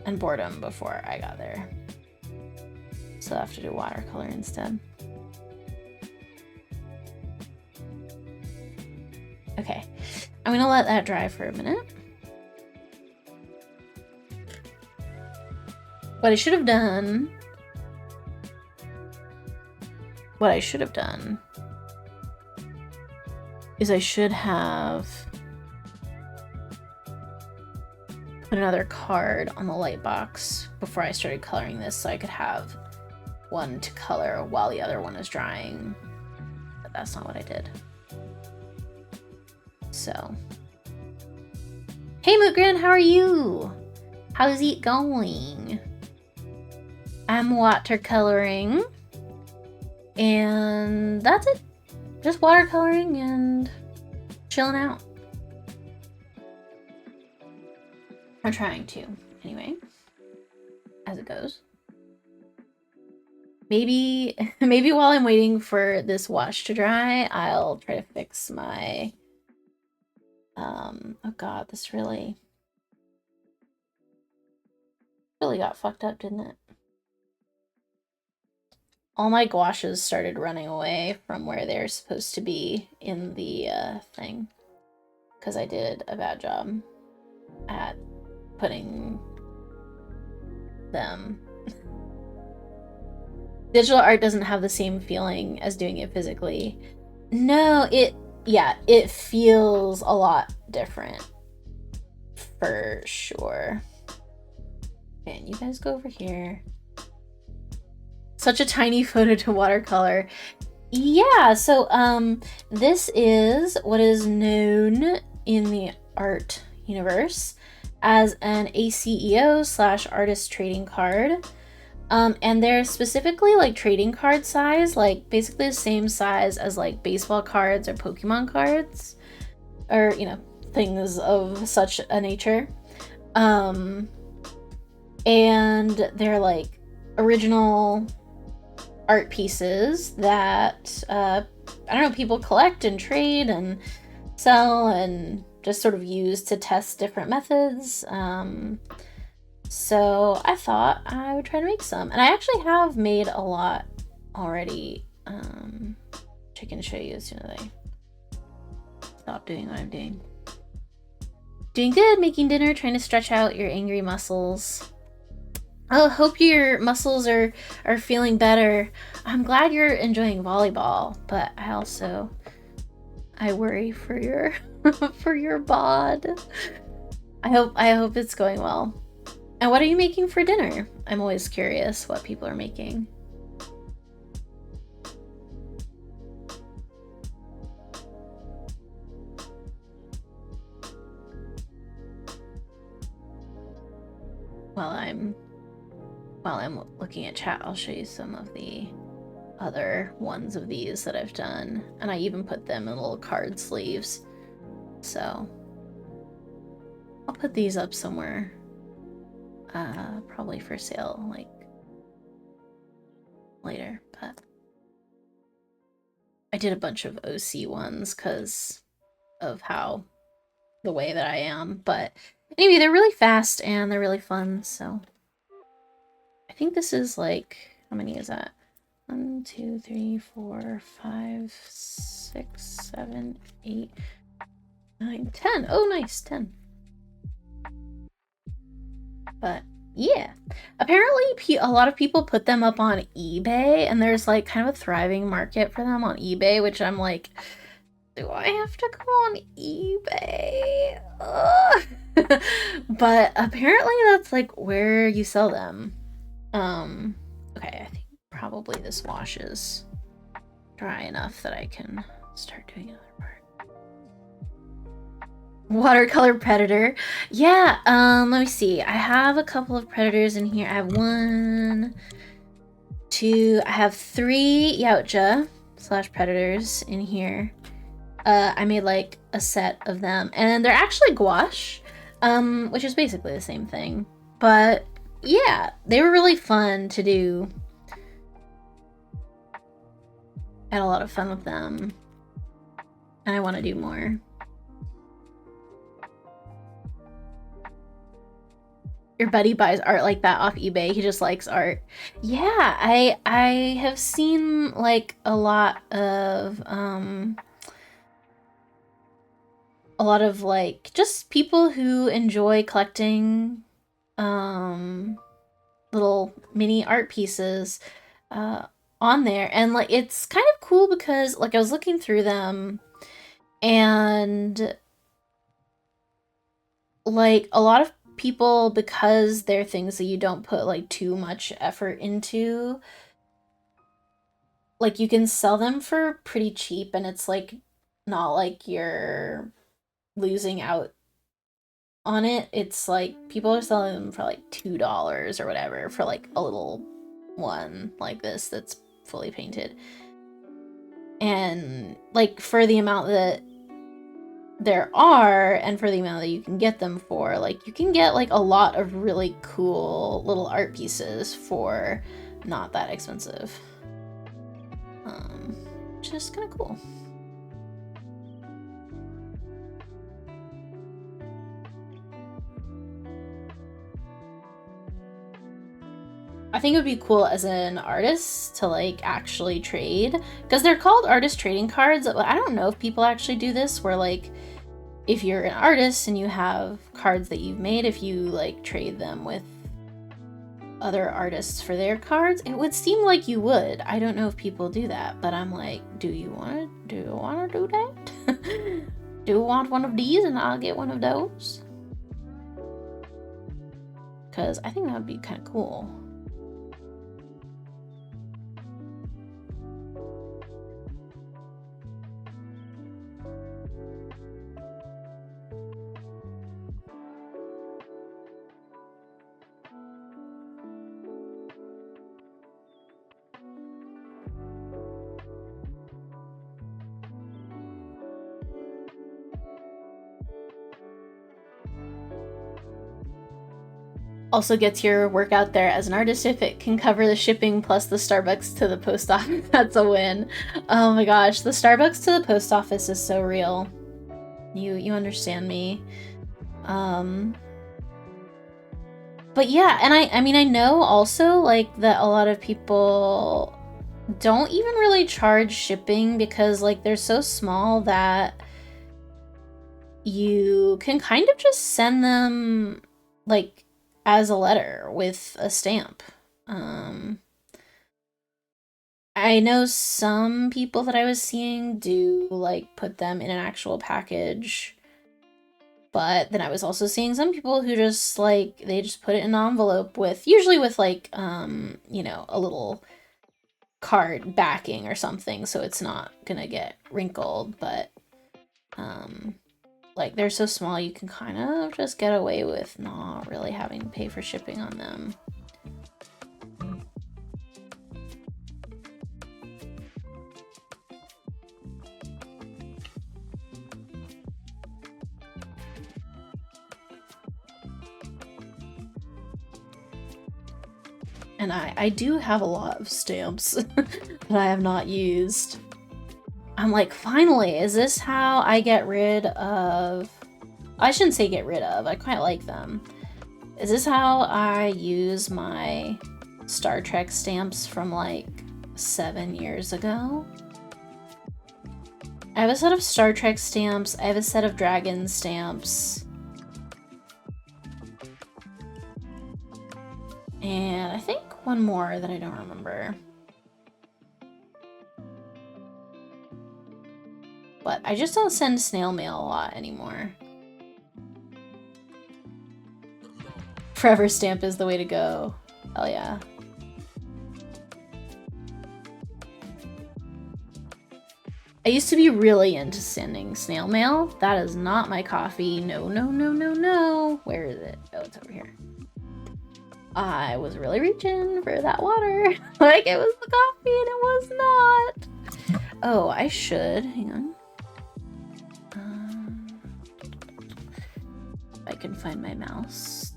S1: and boredom before I got there. So I have to do watercolor instead. Okay, I'm gonna let that dry for a minute. What I should have done is I should have put another card on the light box before I started coloring this so I could have one to color while the other one is drying. But that's not what I did. So, hey Mootgrin, how are you? How's it going? I'm watercoloring, and that's it. Just watercoloring and chilling out. I'm trying to, anyway, as it goes. Maybe while I'm waiting for this wash to dry, I'll try to fix my, oh god, this really got fucked up, didn't it? All my gouaches started running away from where they're supposed to be in the thing, because I did a bad job at putting them. Digital art doesn't have the same feeling as doing it physically. No, it feels a lot different for sure. Okay, and you guys go over here. Such a tiny photo to watercolor. Yeah, so this is what is known in the art universe as an ACEO / artist trading card. And they're specifically like trading card size, like basically the same size as like baseball cards or Pokemon cards, or, you know, things of such a nature. And they're like original art pieces that, I don't know, people collect and trade and sell and just sort of use to test different methods. So I thought I would try to make some, and I actually have made a lot already, which I can show you as soon as I stop doing what I'm doing. Doing good, making dinner, trying to stretch out your angry muscles. Oh, hope your muscles are feeling better. I'm glad you're enjoying volleyball, but I worry for your for your bod. I hope it's going well. And what are you making for dinner? I'm always curious what people are making. while I'm looking at chat, I'll show you some of the other ones of these that I've done, and I even put them in little card sleeves. So I'll put these up somewhere, probably for sale, like later. But I did a bunch of OC ones because of how the way that I am. But anyway, they're really fast and they're really fun. So I think this is like, how many is that? 1, 2, 3, 4, 5, 6, 7, 8, 9, 10. Oh, nice, 10. But yeah, apparently a lot of people put them up on eBay, and there's like kind of a thriving market for them on eBay, which I'm like, do I have to go on eBay? But apparently that's like where you sell them. Okay, I think probably this wash is dry enough that I can start doing another part. Watercolor predator. Yeah, let me see. I have a couple of predators in here. I have 1, 2, I have 3 Yautja / predators in here. I made like a set of them, and they're actually gouache, which is basically the same thing. But yeah, they were really fun to do. I had a lot of fun with them, and I want to do more. Your buddy buys art like that off eBay. He just likes art. Yeah, I have seen like a lot of like just people who enjoy collecting little mini art pieces on there, and like it's kind of cool because like I was looking through them, and like a lot of people, because they're things that you don't put like too much effort into, like you can sell them for pretty cheap, and it's like not like you're losing out on it. It's like people are selling them for like $2 or whatever for like a little one like this that's fully painted, and like for the amount that there are and for the amount that you can get them for, like you can get like a lot of really cool little art pieces for not that expensive, which is kind of cool. I think it would be cool as an artist to like actually trade, because they're called artist trading cards. I don't know if people actually do this, where like if you're an artist and you have cards that you've made, if you like trade them with other artists for their cards, it would seem like you would. I don't know if people do that, but I'm like, do you want to do that? Do you want one of these and I'll get one of those? Because I think that would be kind of cool. Also gets your work out there as an artist if it can cover the shipping plus the Starbucks to the post office. That's a win. Oh my gosh, the Starbucks to the post office is so real. You understand me. But yeah, and I mean, I know also like that a lot of people don't even really charge shipping because like they're so small that you can kind of just send them like as a letter with a stamp. I know some people that I was seeing do like put them in an actual package, but then I was also seeing some people who just like they just put it in an envelope with, usually with like you know, a little card backing or something so it's not gonna get wrinkled. But like they're so small you can kind of just get away with not really having to pay for shipping on them. And I do have a lot of stamps that I have not used. I'm like, finally, is this how I get rid of... I shouldn't say get rid of, I quite like them. Is this how I use my Star Trek stamps from like 7 years ago? I have a set of Star Trek stamps, I have a set of Dragon stamps. And I think one more that I don't remember. But I just don't send snail mail a lot anymore. Forever stamp is the way to go. Hell yeah. I used to be really into sending snail mail. That is not my coffee. No, no, no, no, no. Where is it? Oh, it's over here. I was really reaching for that water. Like it was the coffee and it was not. Oh, I should. Hang on. If I can find my mouse.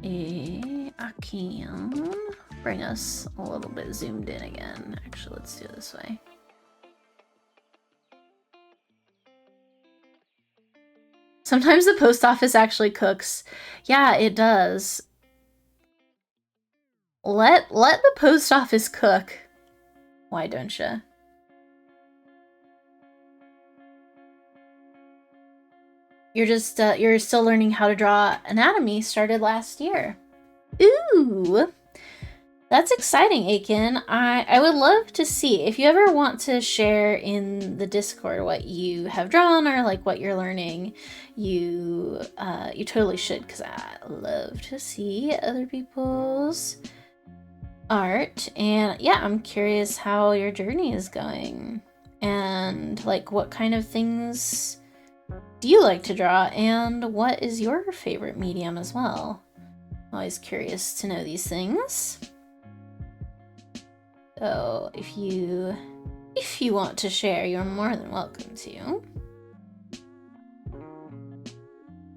S1: I can bring us a little bit zoomed in again. Actually, let's do it this way. Sometimes the post office actually cooks. Yeah, it does. Let the post office cook. Why don't you? You're just you're still learning how to draw anatomy. Started last year. Ooh, that's exciting, Aiken. I would love to see if you ever want to share in the Discord what you have drawn or like what you're learning. You totally should, because I love to see other people's art. And yeah, I'm curious how your journey is going and like what kind of things do you like to draw and what is your favorite medium as well. I'm always curious to know these things. So if you want to share, you're more than welcome to,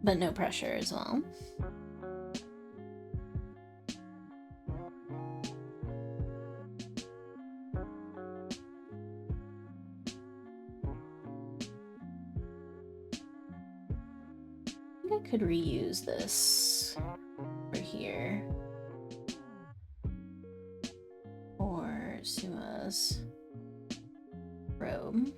S1: but no pressure as well. I could reuse this over here for Suma's robe.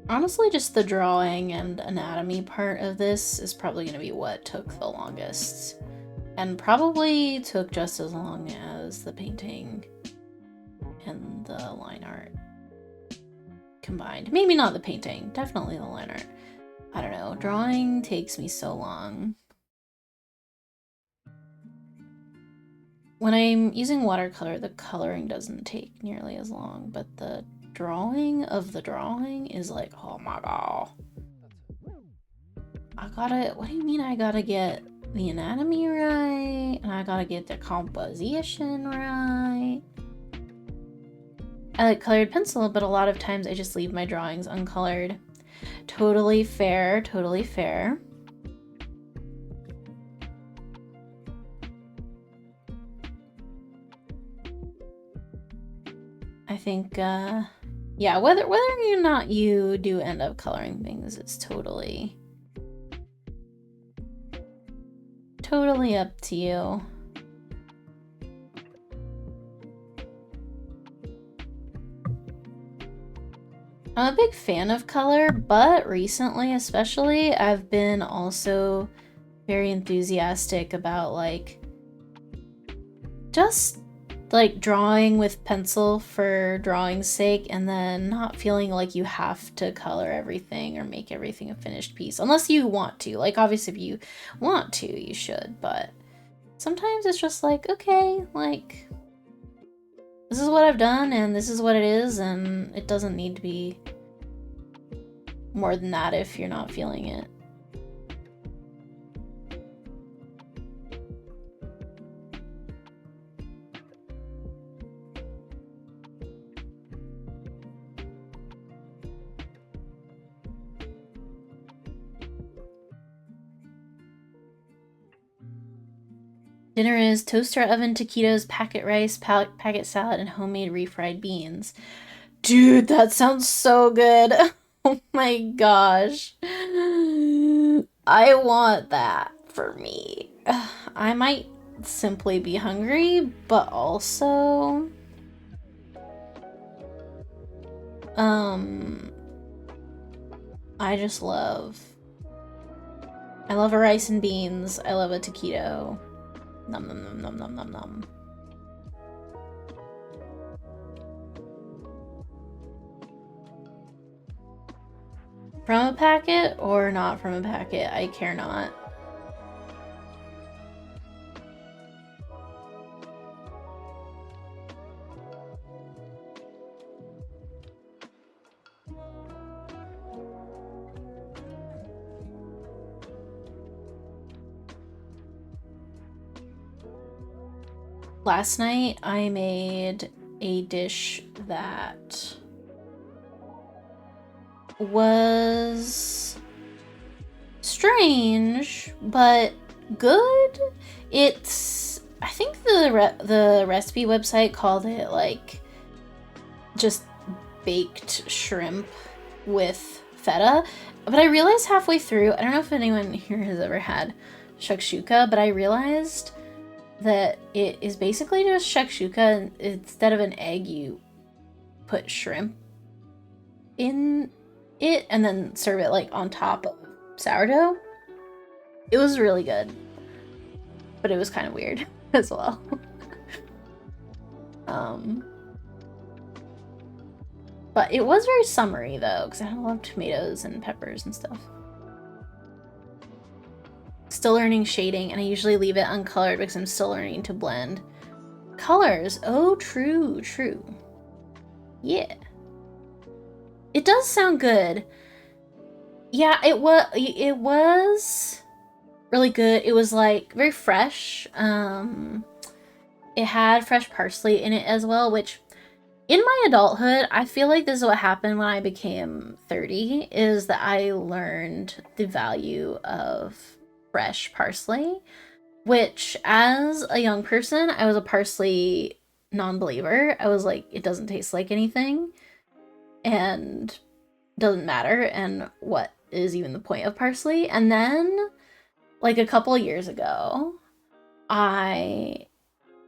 S1: Honestly, just the drawing and anatomy part of this is probably going to be what took the longest. And probably took just as long as the painting and the line art combined. Maybe not the painting, definitely the line art. I don't know, drawing takes me so long. When I'm using watercolor, the coloring doesn't take nearly as long, but the drawing of the drawing is like, oh my god. What do you mean I gotta get the anatomy right? And I gotta get the composition right. I like colored pencil, but a lot of times I just leave my drawings uncolored. Totally fair, totally fair. I think, yeah, whether or not you do end up coloring things, it's totally up to you. I'm a big fan of color, but recently especially, I've been also very enthusiastic about like just like drawing with pencil for drawing's sake and then not feeling like you have to color everything or make everything a finished piece unless you want to. Like obviously if you want to, you should, but sometimes it's just like, okay, like this is what I've done and this is what it is, and it doesn't need to be more than that if you're not feeling it. Dinner is toaster oven taquitos, packet rice, packet salad, and homemade refried beans. Dude, that sounds so good. Oh my gosh. I want that for me. I might simply be hungry, but also... I just love... I love a rice and beans. I love a taquito. Nom nom nom nom nom nom nom. From a packet or not from a packet? I care not. Last night I made a dish that was strange but good. It's, I think the recipe website called it like just baked shrimp with feta, but I realized halfway through, I don't know if anyone here has ever had shakshuka, but I realized that it is basically just shakshuka, and instead of an egg you put shrimp in it and then serve it like on top of sourdough. It was really good, but it was kind of weird as well. But it was very summery though, because I love tomatoes and peppers and stuff. Still learning shading, and I usually leave it uncolored because I'm still learning to blend colors. Oh, true, true. Yeah. It does sound good. Yeah, it was really good. It was like very fresh. It had fresh parsley in it as well, which in my adulthood, I feel like this is what happened when I became 30, is that I learned the value of fresh parsley, which as a young person, I was a parsley non-believer. I was like, it doesn't taste like anything and doesn't matter, and what is even the point of parsley? And then like a couple of years ago, I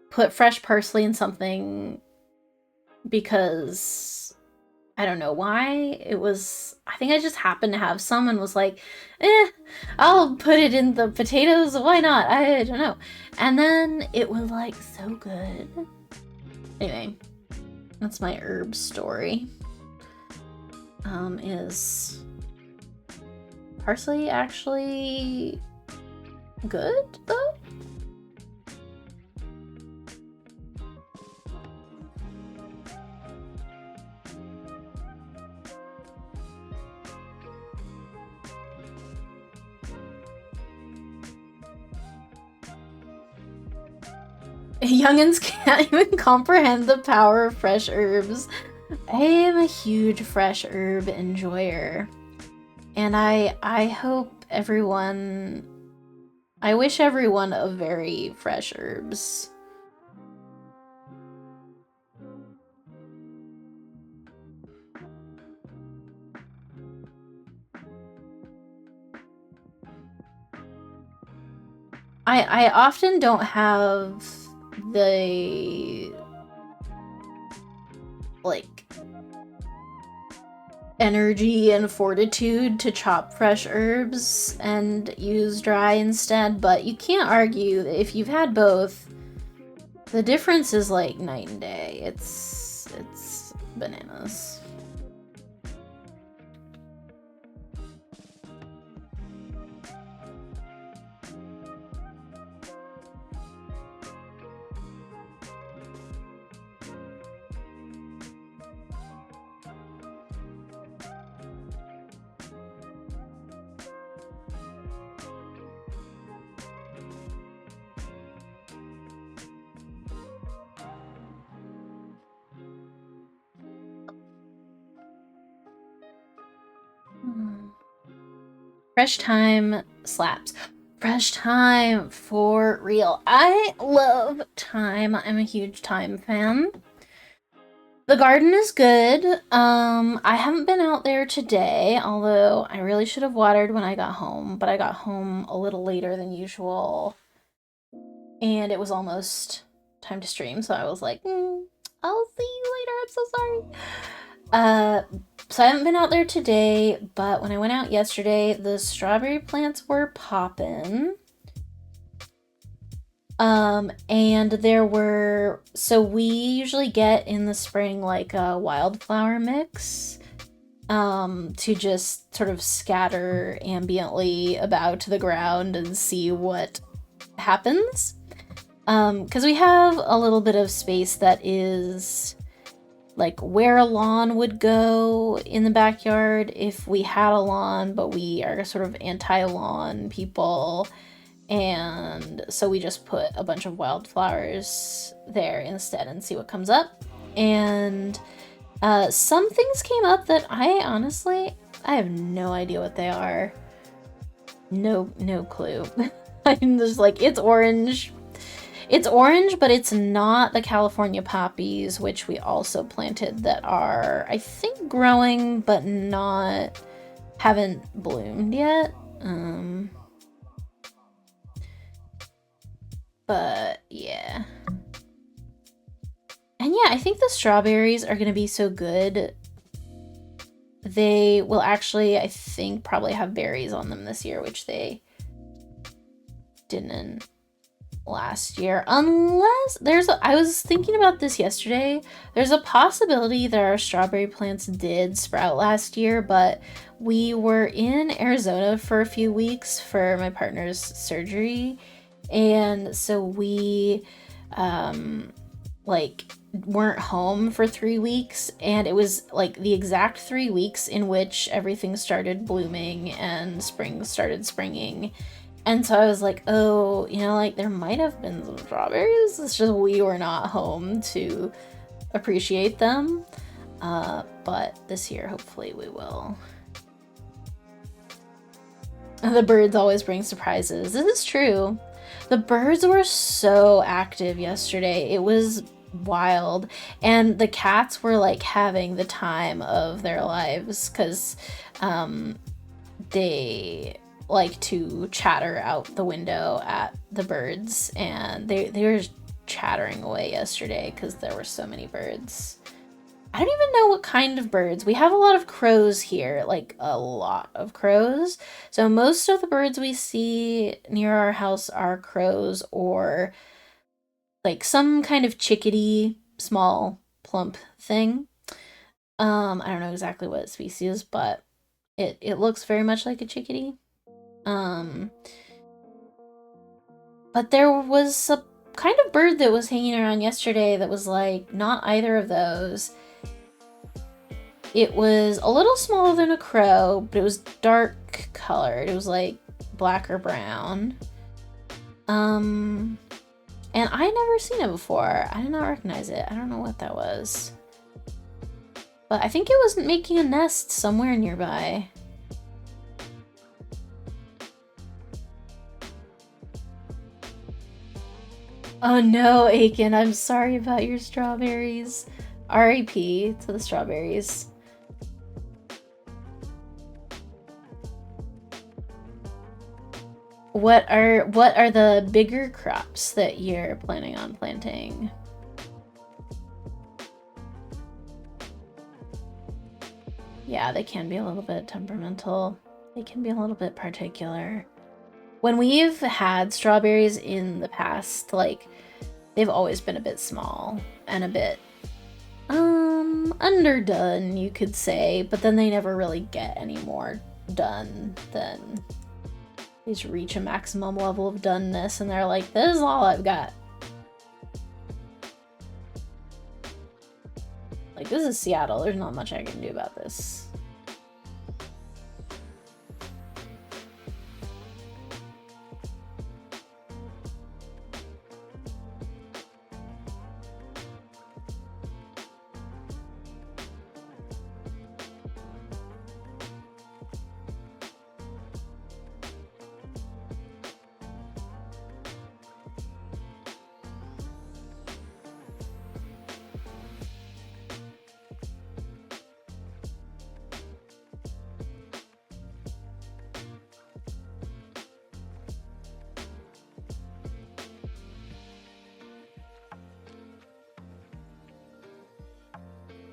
S1: put fresh parsley in something because I don't know why. It was, I think I just happened to have some and was like, I'll put it in the potatoes, why not? I don't know. And then it was like so good. Anyway, that's my herb story. Is parsley actually good though? Youngins can't even comprehend the power of fresh herbs. I am a huge fresh herb enjoyer, and I hope everyone, I wish everyone of very fresh herbs. I often don't have the like energy and fortitude to chop fresh herbs and use dry instead, but you can't argue that if you've had both, The difference is like night and day. It's bananas. Fresh thyme slaps. Fresh thyme for real. I love thyme. I'm a huge thyme fan. The garden is good. I haven't been out there today, although I really should have watered when I got home, but I got home a little later than usual, and it was almost time to stream, so I was like, I'll see you later, I'm so sorry. So I haven't been out there today, but when I went out yesterday, the strawberry plants were poppin'. And there were, so we usually get in the spring like a wildflower mix, to just sort of scatter ambiently about the ground and see what happens. Because we have a little bit of space that is like where a lawn would go in the backyard if we had a lawn, but we are sort of anti-lawn people. And so we just put a bunch of wildflowers there instead and see what comes up. And some things came up that I have no idea what they are. No clue. I'm just like, it's orange. It's orange, but it's not the California poppies, which we also planted, that are, I think, growing, but haven't bloomed yet. But yeah. And yeah, I think the strawberries are going to be so good. They will actually, I think, probably have berries on them this year, which they didn't last year. Unless I was thinking about this yesterday. There's a possibility that our strawberry plants did sprout last year, but we were in Arizona for a few weeks for my partner's surgery. And so we, like, weren't home for 3 weeks, and it was like the exact 3 weeks in which everything started blooming and spring started springing. And so I was like, oh, like there might have been some strawberries. It's just we were not home to appreciate them. But this year, hopefully we will. The birds always bring surprises. This is true. The birds were so active yesterday. It was wild. And the cats were like having the time of their lives because they like to chatter out the window at the birds, and they were chattering away yesterday because there were so many birds. I don't even know what kind of birds. We have a lot of crows here, like a lot of crows. So most of the birds we see near our house are crows or like some kind of chickadee, small, plump thing. I don't know exactly what species, but it looks very much like a chickadee. But there was a kind of bird that was hanging around yesterday that was like not either of those. It was a little smaller than a crow, but it was dark colored. It was like black or brown. And I never seen it before. I did not recognize it. I don't know what that was. But I think it was making a nest somewhere nearby. Oh no, Aiken, I'm sorry about your strawberries. R.I.P. to the strawberries. What are the bigger crops that you're planning on planting? Yeah, they can be a little bit temperamental. They can be a little bit particular. When we've had strawberries in the past, like they've always been a bit small and a bit underdone, you could say, but then they never really get any more done than they just reach a maximum level of doneness and they're like, this is all I've got. Like, this is Seattle, there's not much I can do about this.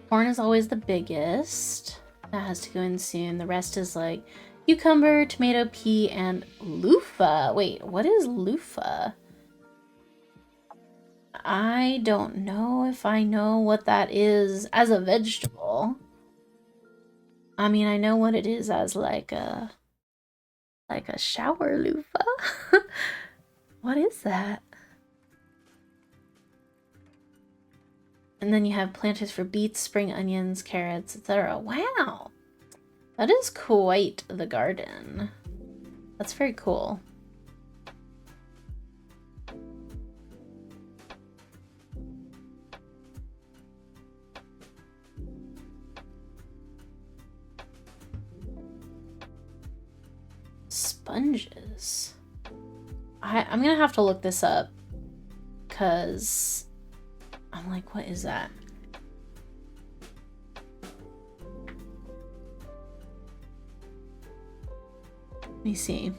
S1: Corn is always the biggest. That has to go in soon. The rest is like cucumber, tomato, pea, and loofah. Wait, what is loofah? I don't know if I know what that is as a vegetable. I mean, I know what it is as like a shower loofah. What is that? And then you have planters for beets, spring onions, carrots, etc. Wow! That is quite the garden. That's very cool. Sponges. I'm gonna have to look this up because I'm like, what is that? Let me see.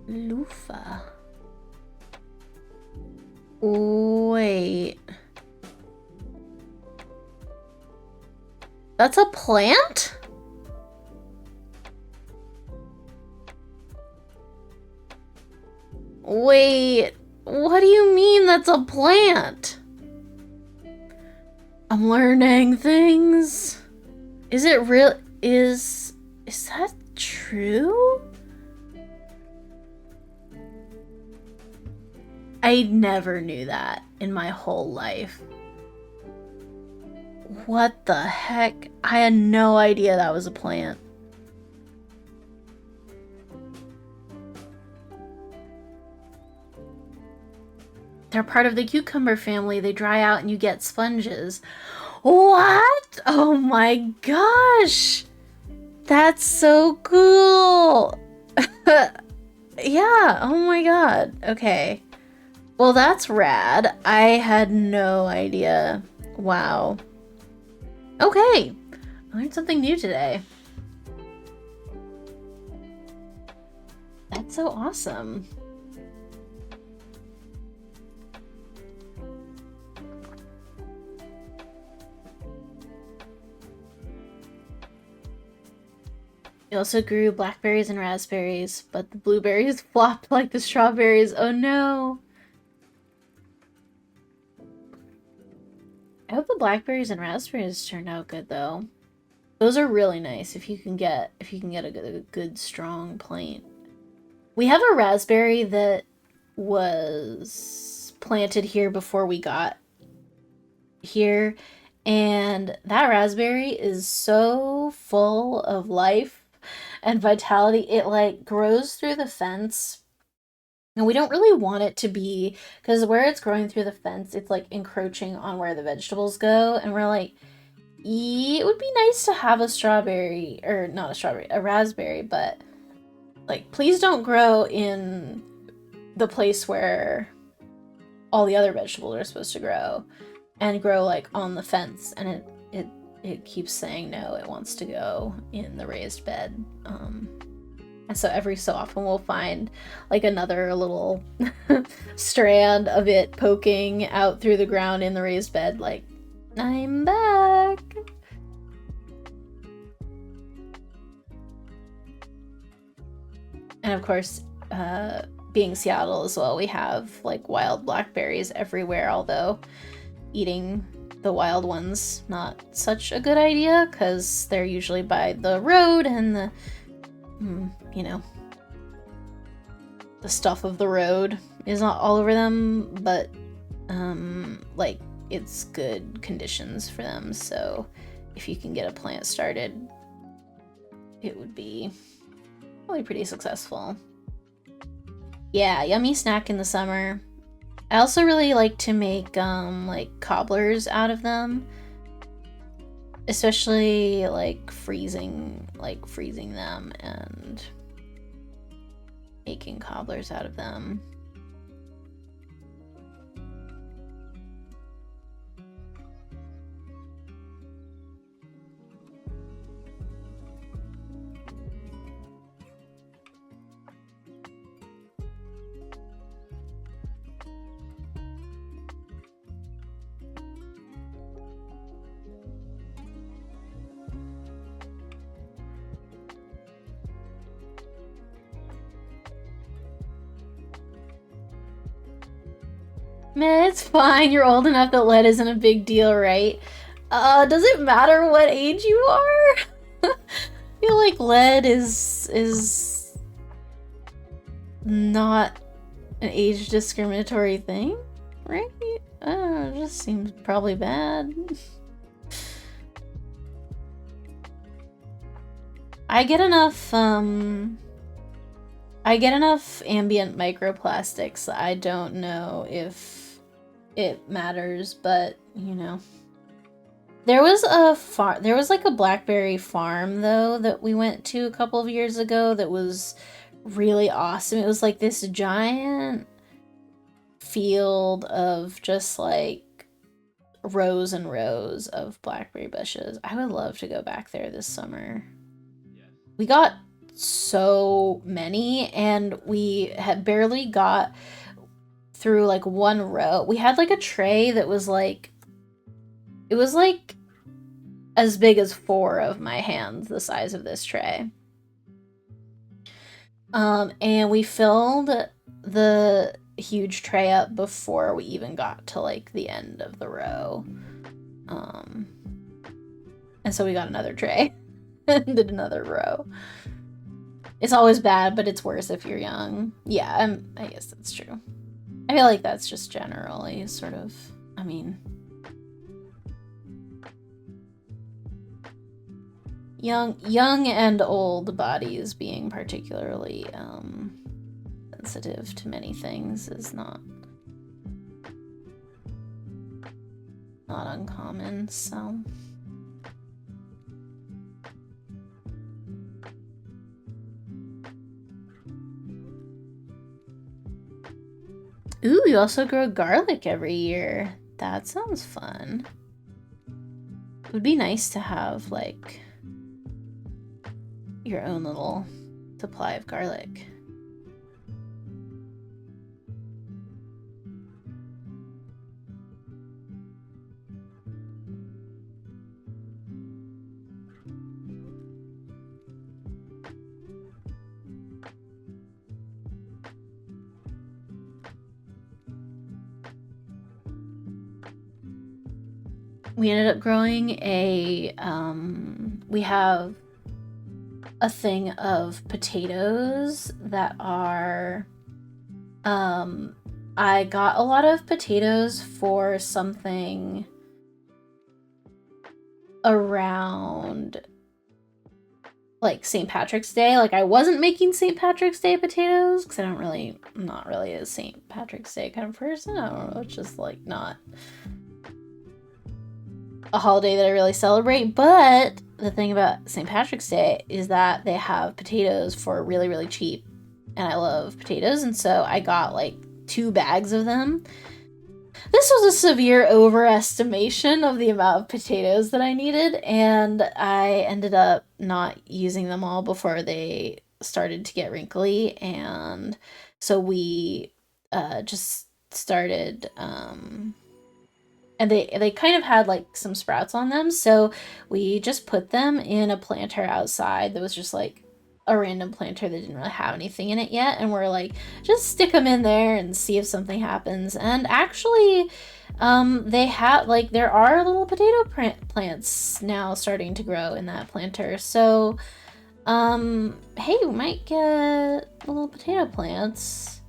S1: Loofah. Wait. That's a plant? Wait. What do you mean that's a plant? I'm learning things. Is it real? Is that true? I never knew that in my whole life. What the heck? I had no idea that was a plant. They're part of the cucumber family. They dry out and you get sponges. What? Oh my gosh! That's so cool! Yeah, oh my god. Okay. Well, that's rad. I had no idea. Wow. Okay. I learned something new today. That's so awesome. He also grew blackberries and raspberries, but the blueberries flopped like the strawberries. Oh no! I hope the blackberries and raspberries turned out good though. Those are really nice if you can get a good strong plant. We have a raspberry that was planted here before we got here, and that raspberry is so full of life and vitality. It like grows through the fence, and we don't really want it to be, because where it's growing through the fence, it's like encroaching on where the vegetables go, and we're like, it would be nice to have a strawberry, or not a strawberry, a raspberry, but like, please don't grow in the place where all the other vegetables are supposed to grow, and grow like on the fence. And it keeps saying no, it wants to go in the raised bed. And so every so often we'll find like another little strand of it poking out through the ground in the raised bed, like, I'm back. And of course, being Seattle as well, we have like wild blackberries everywhere, although eating the wild ones not such a good idea because they're usually by the road and the you know, the stuff of the road is not all over them, but like it's good conditions for them, so if you can get a plant started, it would be probably pretty successful. Yeah, yummy snack in the summer. I also really like to make like cobblers out of them, especially like freezing them and making cobblers out of them. Man, it's fine. You're old enough that lead isn't a big deal, right? Does it matter what age you are? I feel like lead is not an age discriminatory thing, right? It just seems probably bad. I get enough ambient microplastics that I don't know if it matters, but you know. There was like a blackberry farm though that we went to a couple of years ago that was really awesome. It was like this giant field of just like rows and rows of blackberry bushes. I would love to go back there this summer. We got so many and we had barely got through like one row. We had like a tray that was like, it was like as big as 4 of my hands, the size of this tray. And we filled the huge tray up before we even got to like the end of the row. And so we got another tray and did another row. It's always bad, but it's worse if you're young. Yeah, I guess that's true. I feel like that's just generally sort of, I mean, young and old bodies being particularly sensitive to many things is not uncommon, so. Ooh, you also grow garlic every year. That sounds fun. It would be nice to have, like, your own little supply of garlic. We ended up growing we have a thing of potatoes that are, I got a lot of potatoes for something around like St. Patrick's Day. Like I wasn't making St. Patrick's Day potatoes because I'm not really a St. Patrick's Day kind of person. I don't know, it's just like not a holiday that I really celebrate, but the thing about St. Patrick's Day is that they have potatoes for really, really cheap, and I love potatoes, and so I got like 2 bags of them. This was a severe overestimation of the amount of potatoes that I needed, and I ended up not using them all before they started to get wrinkly, and so we just started and they kind of had like some sprouts on them, so we just put them in a planter outside that was just like a random planter that didn't really have anything in it yet, and we're like, just stick them in there and see if something happens. And actually, they have, like, there are little potato plants now starting to grow in that planter. So, hey, we might get little potato plants,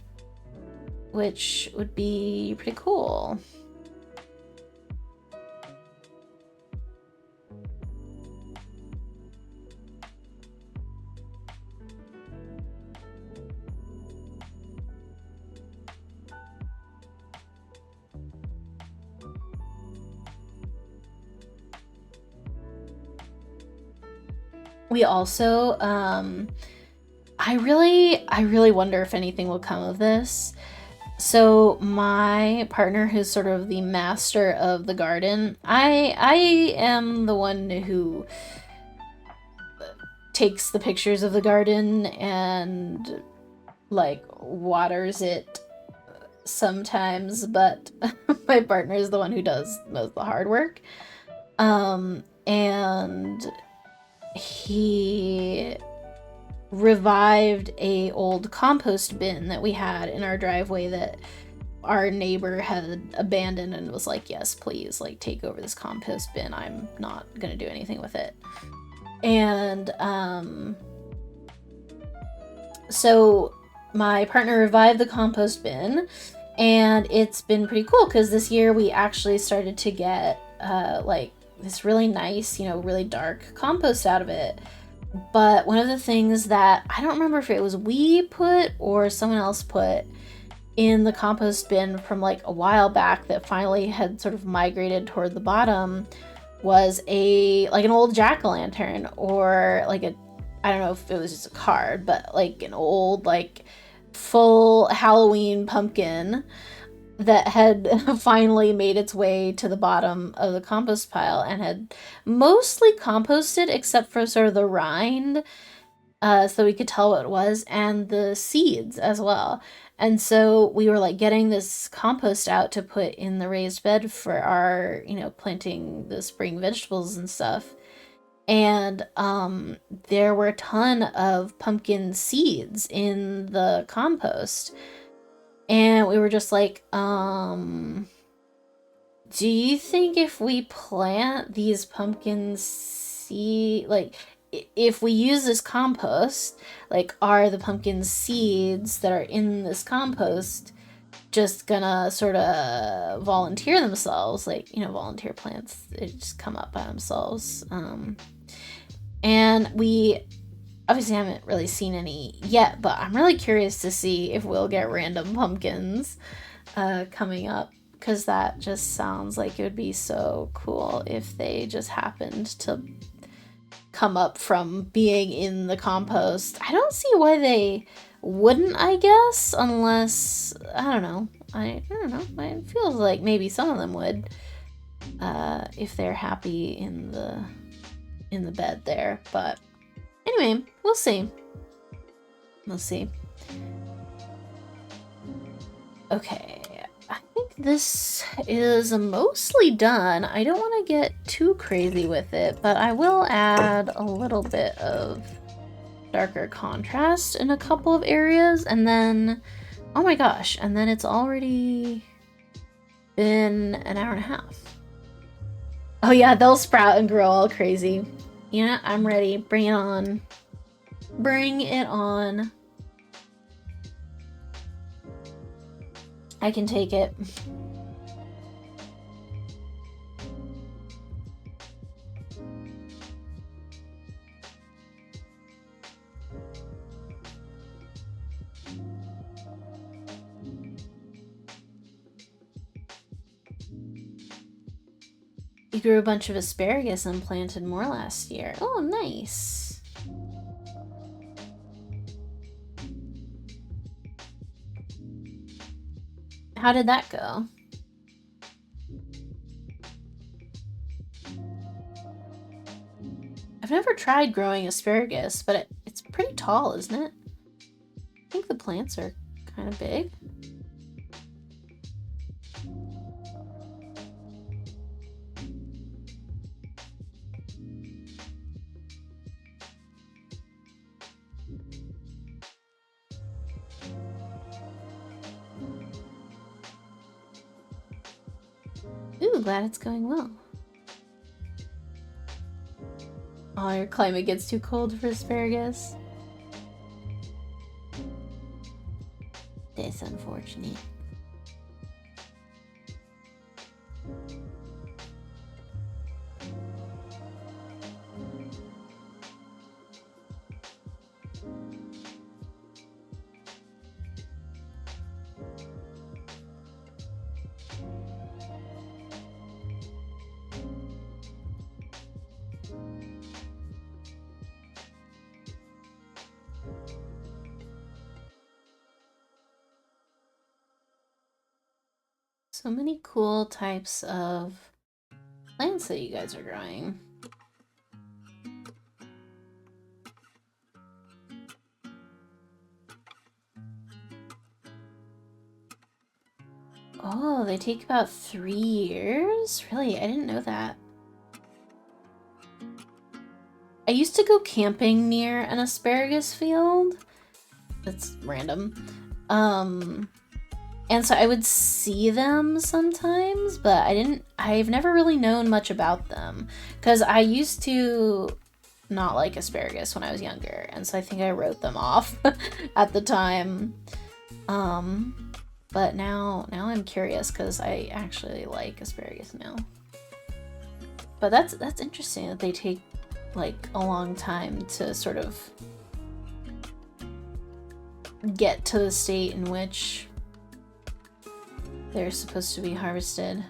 S1: which would be pretty cool. We also, I really wonder if anything will come of this. So my partner, who's sort of the master of the garden, I am the one who takes the pictures of the garden and like waters it sometimes, but my partner is the one who does most of the hard work. And he revived a old compost bin that we had in our driveway that our neighbor had abandoned, and was like, yes, please, like, take over this compost bin. I'm not gonna do anything with it. And so my partner revived the compost bin, and it's been pretty cool because this year we actually started to get like this really nice, you know, really dark compost out of it. But one of the things that I don't remember if it was we put or someone else put in the compost bin from like a while back that finally had sort of migrated toward the bottom was an old jack-o'-lantern, or like I don't know if it was just a card, but like an old, like, full Halloween pumpkin that had finally made its way to the bottom of the compost pile and had mostly composted except for sort of the rind, so we could tell what it was, and the seeds as well. And so we were like getting this compost out to put in the raised bed for our, you know, planting the spring vegetables and stuff. And there were a ton of pumpkin seeds in the compost. And we were just like, do you think if we plant these pumpkin like, if we use this compost, like, are the pumpkin seeds that are in this compost just gonna sort of volunteer themselves? Like, you know, volunteer plants, they just come up by themselves. And we obviously haven't really seen any yet, but I'm really curious to see if we'll get random pumpkins coming up, because that just sounds like it would be so cool if they just happened to come up from being in the compost. I don't see why they wouldn't, I guess, unless, I don't know. I don't know. It feels like maybe some of them would, if they're happy in the bed there. But anyway, we'll see. We'll see. Okay, I think this is mostly done. I don't want to get too crazy with it, but I will add a little bit of darker contrast in a couple of areas, and then, oh my gosh, and then it's already been an hour and a half. Oh yeah, they'll sprout and grow all crazy. Yeah, I'm ready. Bring it on. Bring it on. I can take it. You grew a bunch of asparagus and planted more last year. Oh, nice. How did that go? I've never tried growing asparagus, but it's pretty tall, isn't it? I think the plants are kind of big. Ooh, glad it's going well. Oh, your climate gets too cold for asparagus. That's unfortunate. So many cool types of plants that you guys are growing. Oh, they take about 3 years? Really? I didn't know that. I used to go camping near an asparagus field. That's random. And so I would see them sometimes, but I've never really known much about them. Because I used to not like asparagus when I was younger, and so I think I wrote them off at the time. But now I'm curious because I actually like asparagus now. But that's interesting that they take like a long time to sort of get to the state in which they're supposed to be harvested.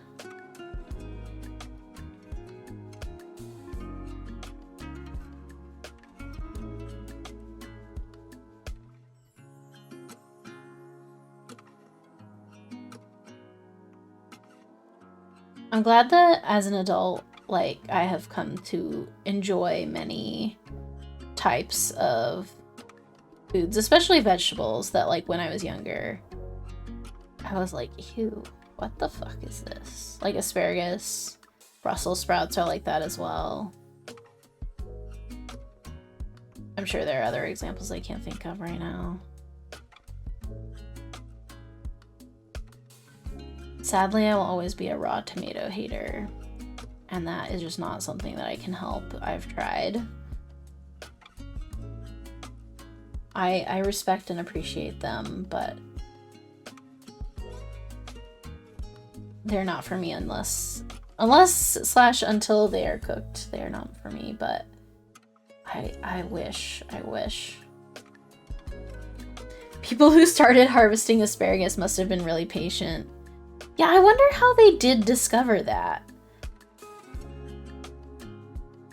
S1: I'm glad that as an adult, like, I have come to enjoy many types of foods, especially vegetables, that, like, when I was younger, I was like, ew, what the fuck is this? Like, asparagus, Brussels sprouts are like that as well. I'm sure there are other examples I can't think of right now. Sadly, I will always be a raw tomato hater, and that is just not something that I can help. I've tried. I respect and appreciate them, but they're not for me unless / until they are cooked. They are not for me, but I wish. People who started harvesting asparagus must have been really patient. Yeah, I wonder how they did discover that.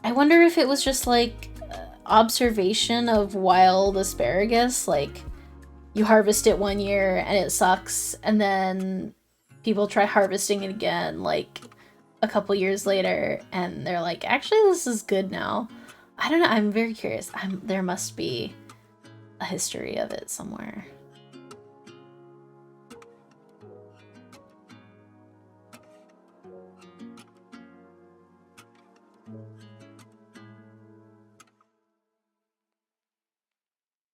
S1: I wonder if it was just like observation of wild asparagus, like you harvest it one year and it sucks, and then people try harvesting it again like a couple years later and they're like, actually this is good now. I don't know, I'm very curious. There must be a history of it somewhere.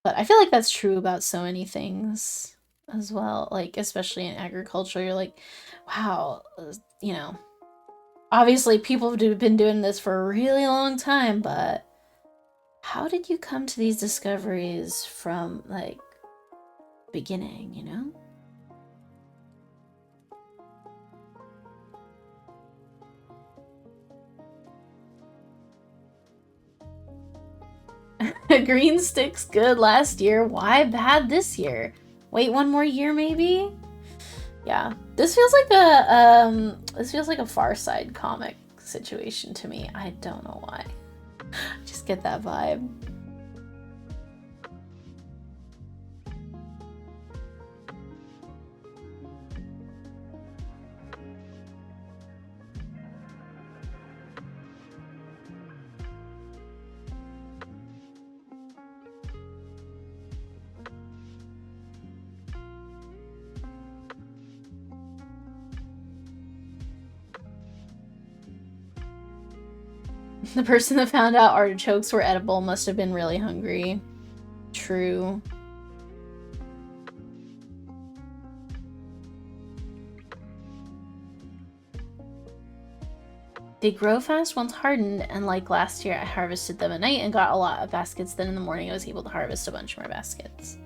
S1: But I feel like that's true about so many things as well. Like, especially in agriculture, you're like, wow, you know, obviously people have been doing this for a really long time, but how did you come to these discoveries from, like, beginning, you know? Green sticks good last year. Why bad this year? Wait one more year, maybe? Yeah, this feels like a Far Side comic situation to me. I don't know why. Just get that vibe. The person that found out artichokes were edible must have been really hungry. True. They grow fast once hardened, and like last year I harvested them at night and got a lot of baskets. Then in the morning I was able to harvest a bunch more baskets.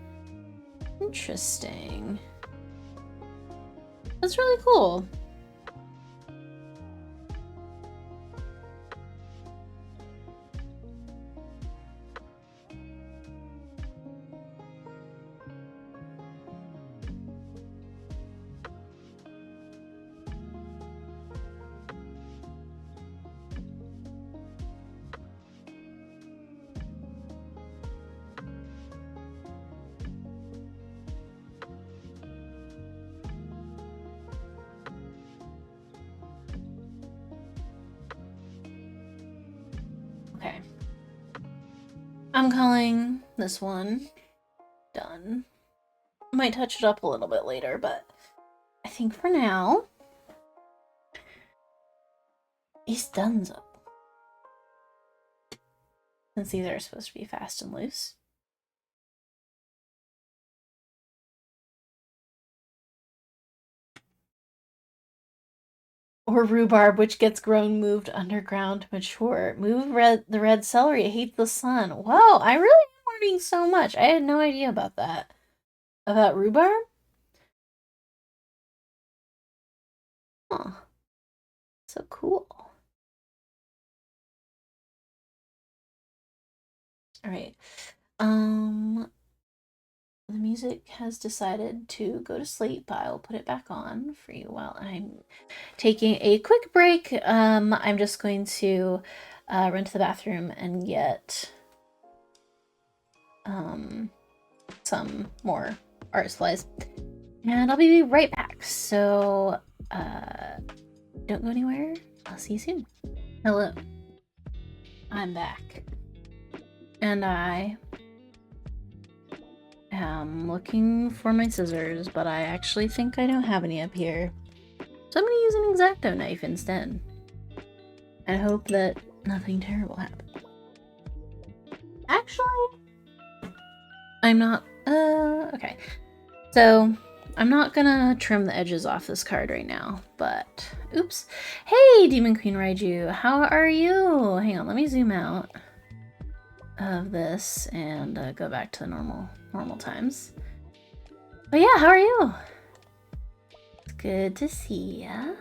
S1: Interesting. That's really cool. Okay. I'm calling this one done. Might touch it up a little bit later, but I think for now, it's donezo. Since these are supposed to be fast and loose. Or rhubarb, which gets grown, moved underground to mature. Move the red celery. It hates the sun. Whoa, I really am learning so much. I had no idea about that. About rhubarb? Huh. So cool. Alright. The music has decided to go to sleep, but I'll put it back on for you while I'm taking a quick break. I'm just going to run to the bathroom and get some more art supplies. And I'll be right back. So don't go anywhere. I'll see you soon. Hello. I'm back. And I am looking for my scissors, but I actually think I don't have any up here. So I'm going to use an X-Acto knife instead. I hope that nothing terrible happens. Actually, I'm not... okay. So, I'm not gonna trim the edges off this card right now, but... Oops. Hey, Demon Queen Raiju! How are you? Hang on, let me zoom out of this and go back to the normal times. But yeah, how are you? It's good to see ya.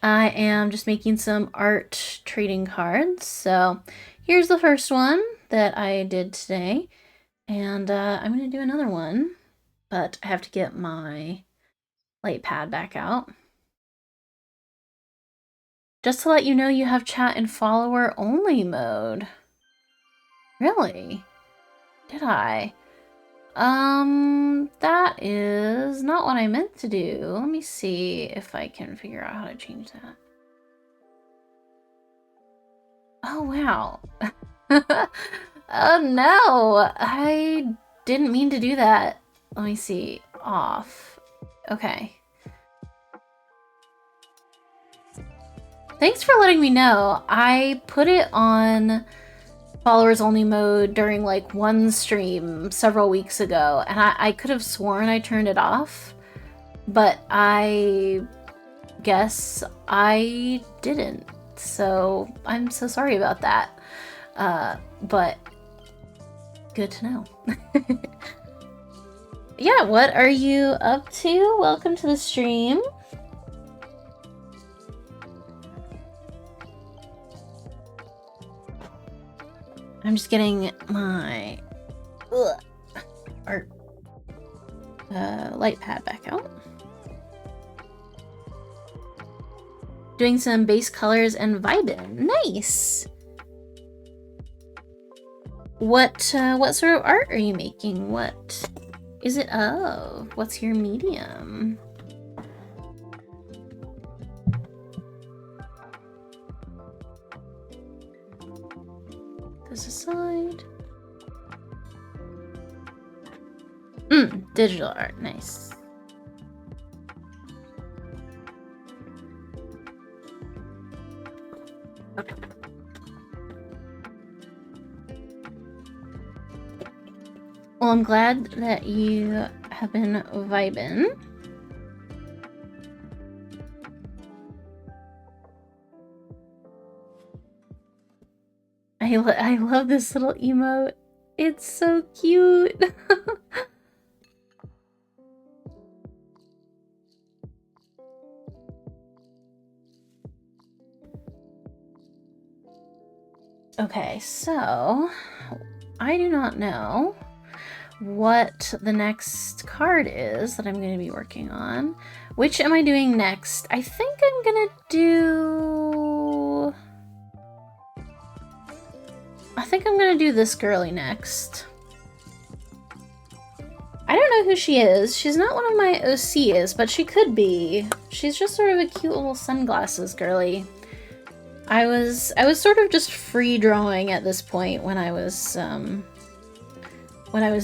S1: I am just making some art trading cards. So here's the first one that I did today. And I'm going to do another one, but I have to get my light pad back out. Just to let you know, you have chat in follower only mode. Really? Did I? That is not what I meant to do. Let me see if I can figure out how to change that. Oh, wow. Oh, no. I didn't mean to do that. Let me see. Off. Okay. Thanks for letting me know. I put it on followers only mode during like one stream several weeks ago, and I could have sworn I turned it off, but I guess I didn't. So I'm so sorry about that. But good to know. Yeah, what are you up to? Welcome to the stream. I'm just getting my art light pad back out. Doing some base colors and vibing. Nice. What sort of art are you making? What is it of? What's your medium? This aside. Digital art, nice. Okay. Well, I'm glad that you have been vibing. I love this little emote. It's so cute. Okay, so I do not know what the next card is that I'm going to be working on. Which am I doing next? I think I'm going to do... I think I'm going to do this girly next. I don't know who she is. She's not one of my ACEOs, but she could be. She's just sort of a cute little sunglasses girly. I was sort of just free drawing at this point when I was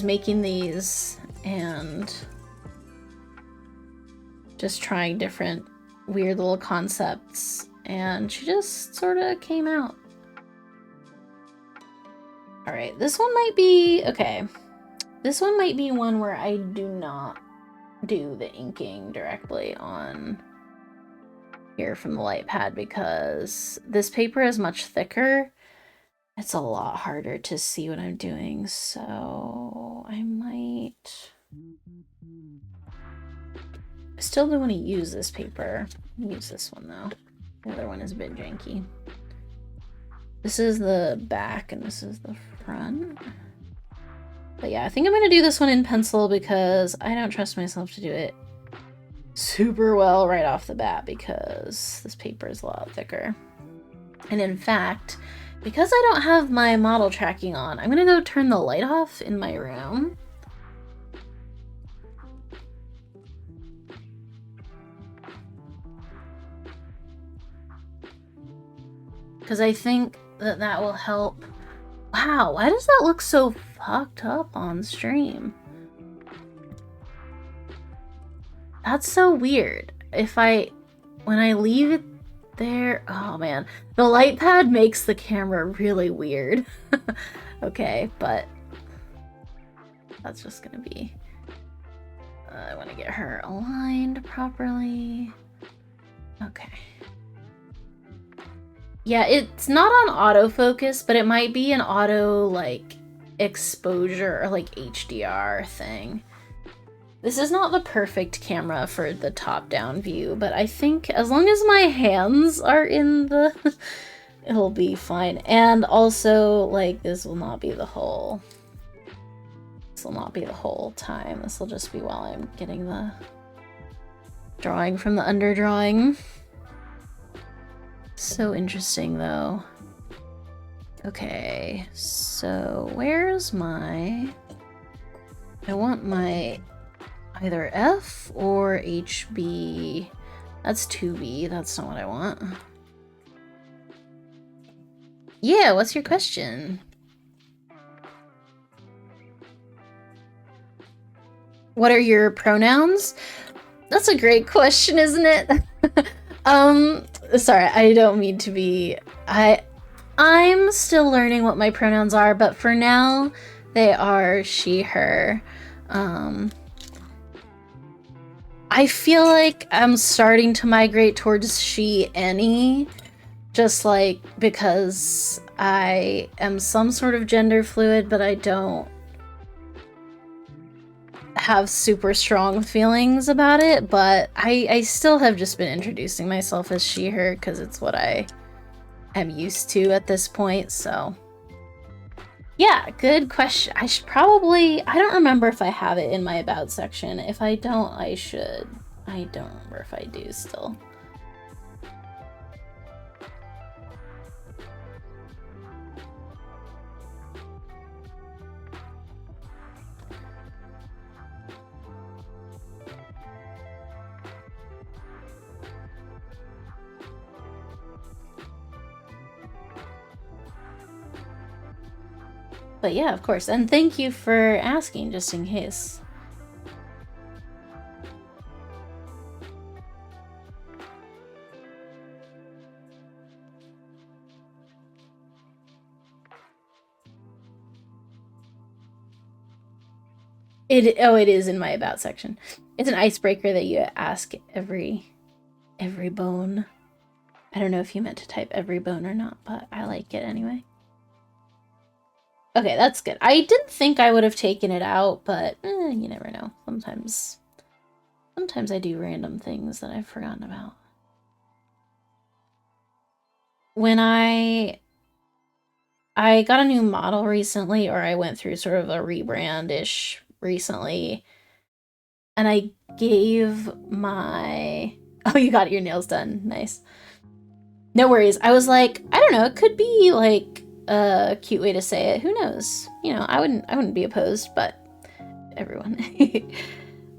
S1: making these and just trying different weird little concepts, and she just sort of came out. All right, this one might be okay. This one might be one where I do not do the inking directly on here from the light pad because this paper is much thicker. It's a lot harder to see what I'm doing, so I might... I still do want to use this paper. Use this one though. The other one is a bit janky. This is the back and this is the front. But yeah, I think I'm going to do this one in pencil because I don't trust myself to do it super well right off the bat because this paper is a lot thicker. And in fact, because I don't have my model tracking on, I'm going to go turn the light off in my room. Because I think that that will help. Wow, why does that look so fucked up on stream? That's so weird. When I leave it there, oh man, the light pad makes the camera really weird. Okay, but that's just gonna be, I want to get her aligned properly. Okay. Yeah, it's not on autofocus, but it might be an auto, like, exposure or, like, HDR thing. This is not the perfect camera for the top-down view, but I think as long as my hands are in the... it'll be fine. And also, like, this will not be the whole... This will not be the whole time. This will just be while I'm getting the drawing from the underdrawing. So interesting, though. Okay, so where's my... I want my either F or HB. That's 2B, that's not what I want. Yeah, what's your question? What are your pronouns? That's a great question, isn't it? Sorry, I don't mean to be... I'm still learning what my pronouns are, but for now, they are she, her. I feel like I'm starting to migrate towards she, any, just like because I am some sort of gender fluid, but I don't have super strong feelings about it, but I still have just been introducing myself as she, her, because it's what I am used to at this point, so. Yeah, good question. I should probably... I don't remember if I have it in my About section. If I don't, I should. I don't remember if I do still. But yeah, of course. And thank you for asking, just in case. It is in my About section. It's an icebreaker that you ask every bone. I don't know if you meant to type every bone or not, but I like it anyway. Okay, that's good. I didn't think I would have taken it out, but you never know. Sometimes I do random things that I've forgotten about. When I got a new model recently, or I went through sort of a rebrand-ish recently, and I gave my... Oh, you got your nails done. Nice. No worries. I was like, I don't know, it could be like a cute way to say it. Who knows? You know, I wouldn't be opposed, but everyone.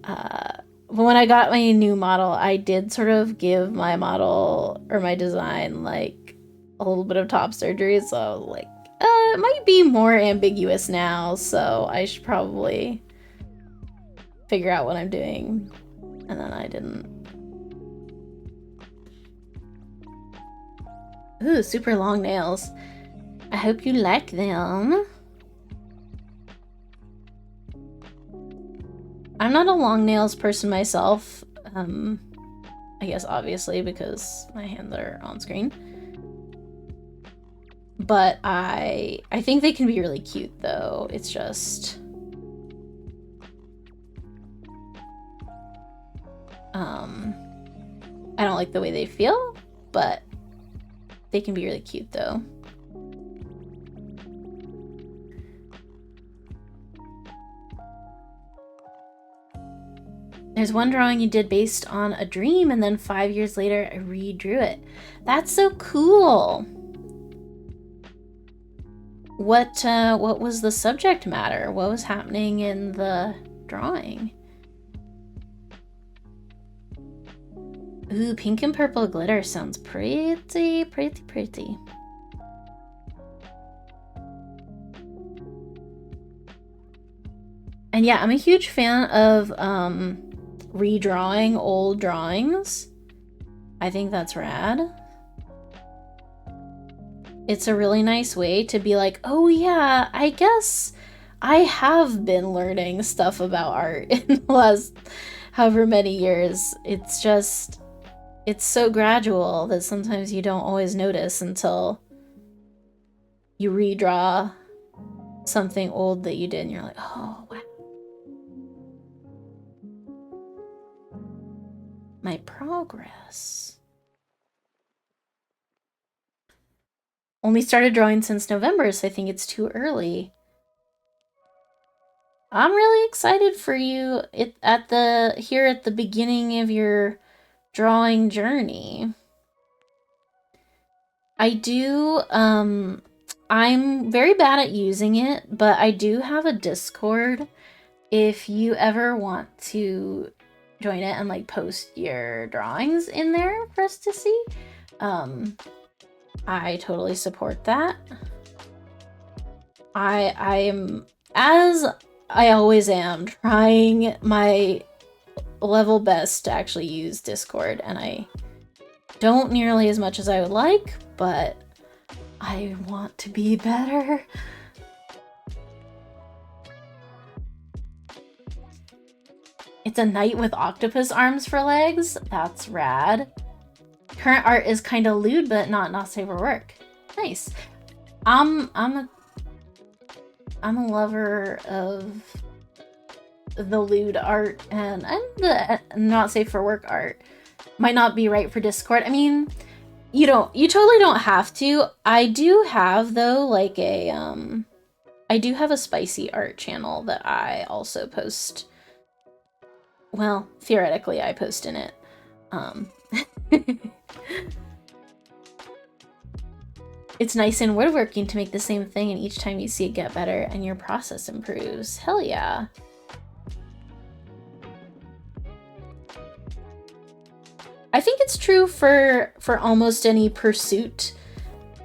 S1: But when I got my new model, I did sort of give my model or my design like a little bit of top surgery, so like it might be more ambiguous now, so I should probably figure out what I'm doing. And then I didn't. Ooh, super long nails. I hope you like them. I'm not a long nails person myself. I guess obviously because my hands are on screen. But I think they can be really cute though. It's just I don't like the way they feel, but they can be really cute though. There's one drawing you did based on a dream, and then 5 years later I redrew it. That's so cool. What was the subject matter? What was happening in the drawing? Ooh, pink and purple glitter sounds pretty, pretty, pretty. And yeah, I'm a huge fan of redrawing old drawings. I think that's rad. It's a really nice way to be like, oh yeah, I guess I have been learning stuff about art in the last however many years. It's just, it's so gradual that sometimes you don't always notice until you redraw something old that you did and you're like, oh wow. My progress. Only started drawing since November, so I think it's too early. I'm really excited for you here at the beginning of your drawing journey. I do, I'm very bad at using it, but I do have a Discord if you ever want to join it and like post your drawings in there for us to see. I totally support that. I am, as I always am, trying my level best to actually use Discord, and I don't nearly as much as I would like, but I want to be better. It's a knight with octopus arms for legs. That's rad. Current art is kind of lewd, but not safe for work. Nice. I'm a lover of the lewd art, and the not safe for work art. Might not be right for Discord. I mean, you totally don't have to. I do have though like a I do have a spicy art channel that I also post. Well, theoretically I post in it. It's nice in woodworking to make the same thing, and each time you see it get better and your process improves. Hell yeah. I think it's true for almost any pursuit,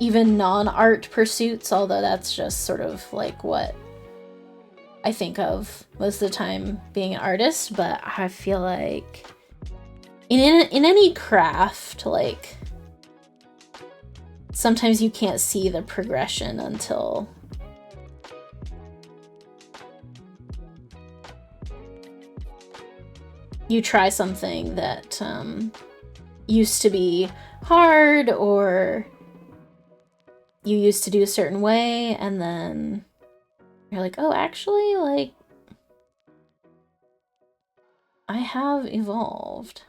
S1: even non-art pursuits, although that's just sort of like what I think of most of the time being an artist. But I feel like in any craft, like sometimes you can't see the progression until you try something that used to be hard, or you used to do a certain way, and then You're like, oh, actually, like, I have evolved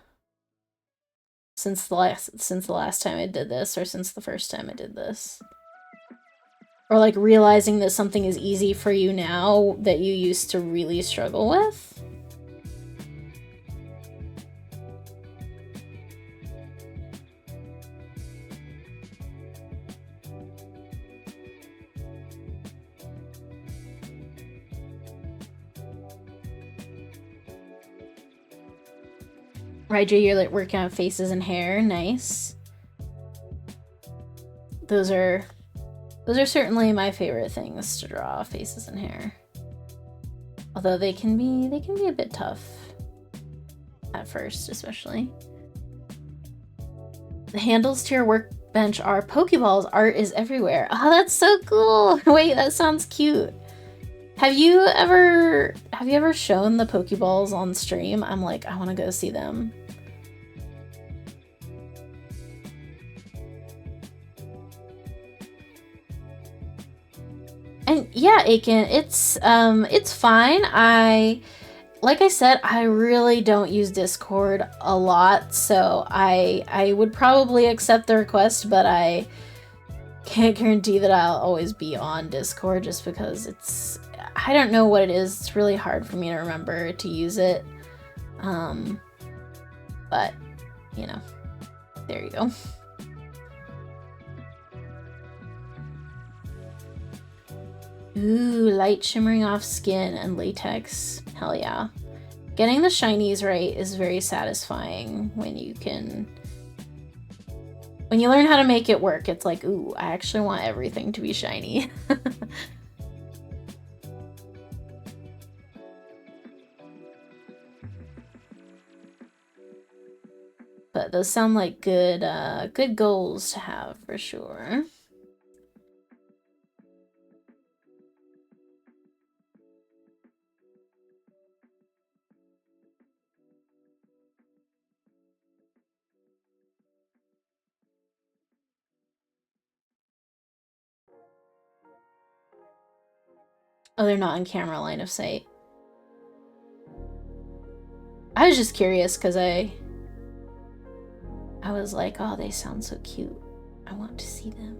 S1: since the last time I did this, or since the first time I did this. Or like realizing that something is easy for you now that you used to really struggle with. Right, you're like working on faces and hair. Nice. Those are certainly my favorite things to draw, faces and hair. Although they can be a bit tough at first, especially. The handles to your workbench are Pokeballs. Art is everywhere. Oh, that's so cool. Wait, that sounds cute. Have you ever shown the Pokeballs on stream? I'm like, I want to go see them. And yeah, Aiken, it's fine. Like I said, I really don't use Discord a lot, so I would probably accept the request, but I can't guarantee that I'll always be on Discord just because I don't know what it is. It's really hard for me to remember to use it. But, you know, there you go. Ooh, light shimmering off skin and latex. Hell yeah. Getting the shinies right is very satisfying when you learn how to make it work. It's like, ooh, I actually want everything to be shiny. But those sound like good goals to have for sure. Oh, they're not in camera line of sight. I was just curious because I was like, oh, they sound so cute. I want to see them.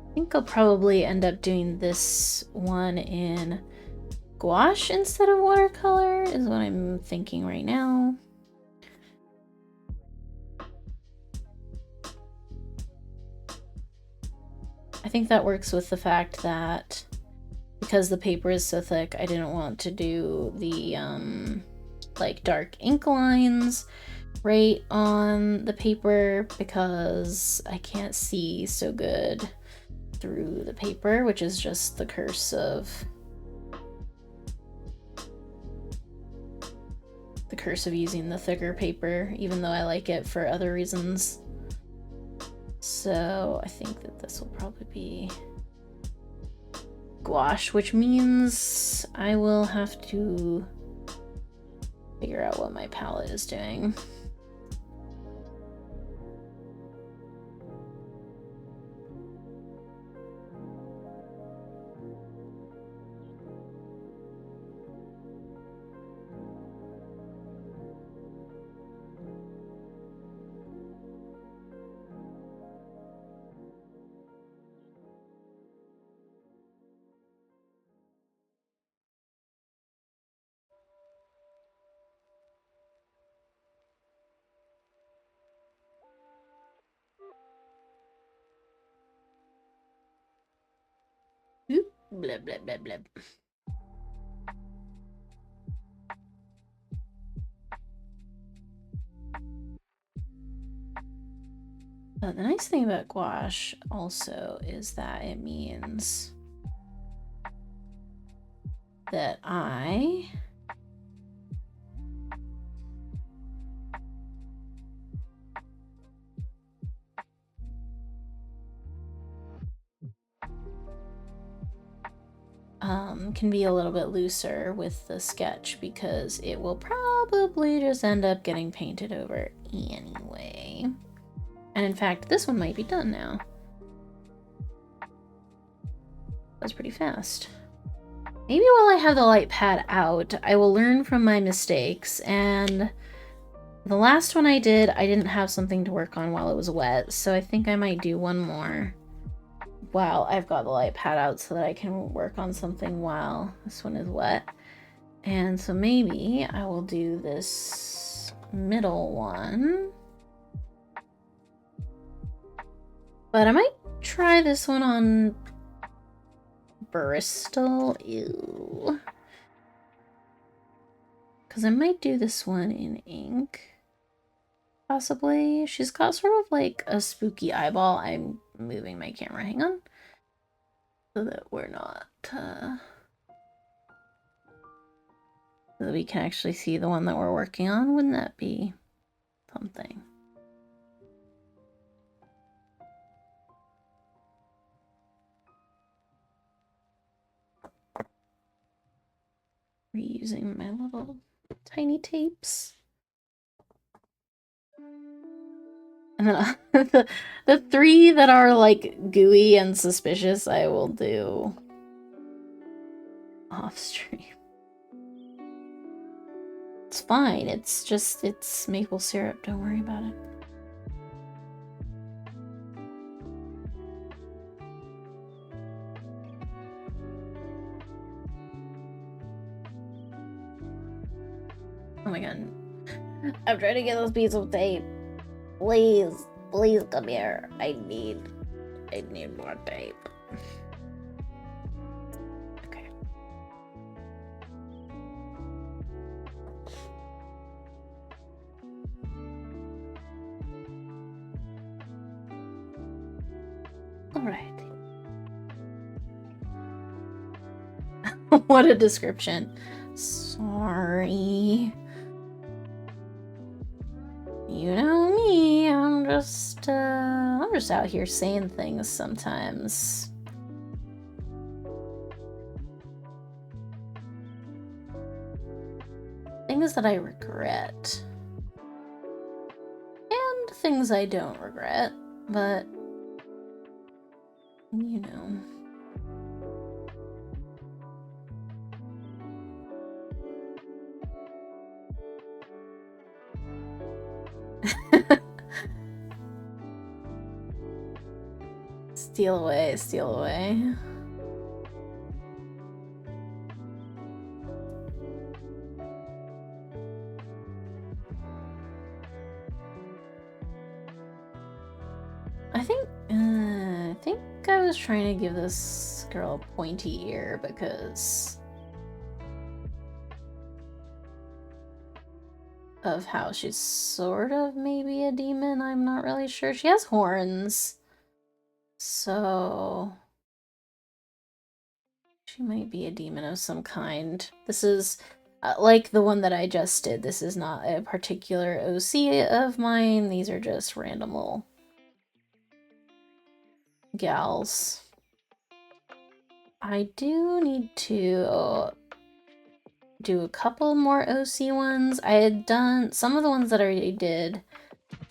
S1: I think I'll probably end up doing this one in gouache instead of watercolor is what I'm thinking right now. I think that works with the fact that because the paper is so thick, I didn't want to do the like dark ink lines right on the paper because I can't see so good through the paper, which is just the curse of using the thicker paper, even though I like it for other reasons. So I think that this will probably be gouache, which means I will have to figure out what my palette is doing. Oop, blub, blub, blub, blub. But the nice thing about gouache also is that it means that I can be a little bit looser with the sketch because it will probably just end up getting painted over anyway. And in fact, this one might be done now. That's pretty fast. Maybe while I have the light pad out, I will learn from my mistakes. And the last one I didn't have something to work on while it was wet, so I think I might do one more while I've got the light pad out so that I can work on something while this one is wet. And so maybe I will do this middle one. But I might try this one on Bristol. Ew. Because I might do this one in ink. Possibly. She's got sort of like a spooky eyeball. I'm moving my camera. Hang on. So that we're not... so that we can actually see the one that we're working on. Wouldn't that be something? Reusing my little tiny tapes. And then the three that are like gooey and suspicious, I will do off stream. It's fine. It's just, it's maple syrup. Don't worry about it. Oh my god. I'm trying to get those pieces of tape. Please, please come here. I need more tape. Okay. All right. What a description. Sorry. You know me, I'm just out here saying things sometimes. Things that I regret. And things I don't regret, but you know. Steal away, steal away. I think I was trying to give this girl a pointy ear because of how she's sort of maybe a demon. I'm not really sure. She has horns. So she might be a demon of some kind. This is like the one that I just did. This is not a particular OC of mine. These are just random little gals. I do need to do a couple more OC ones. I had done some of the ones that I already did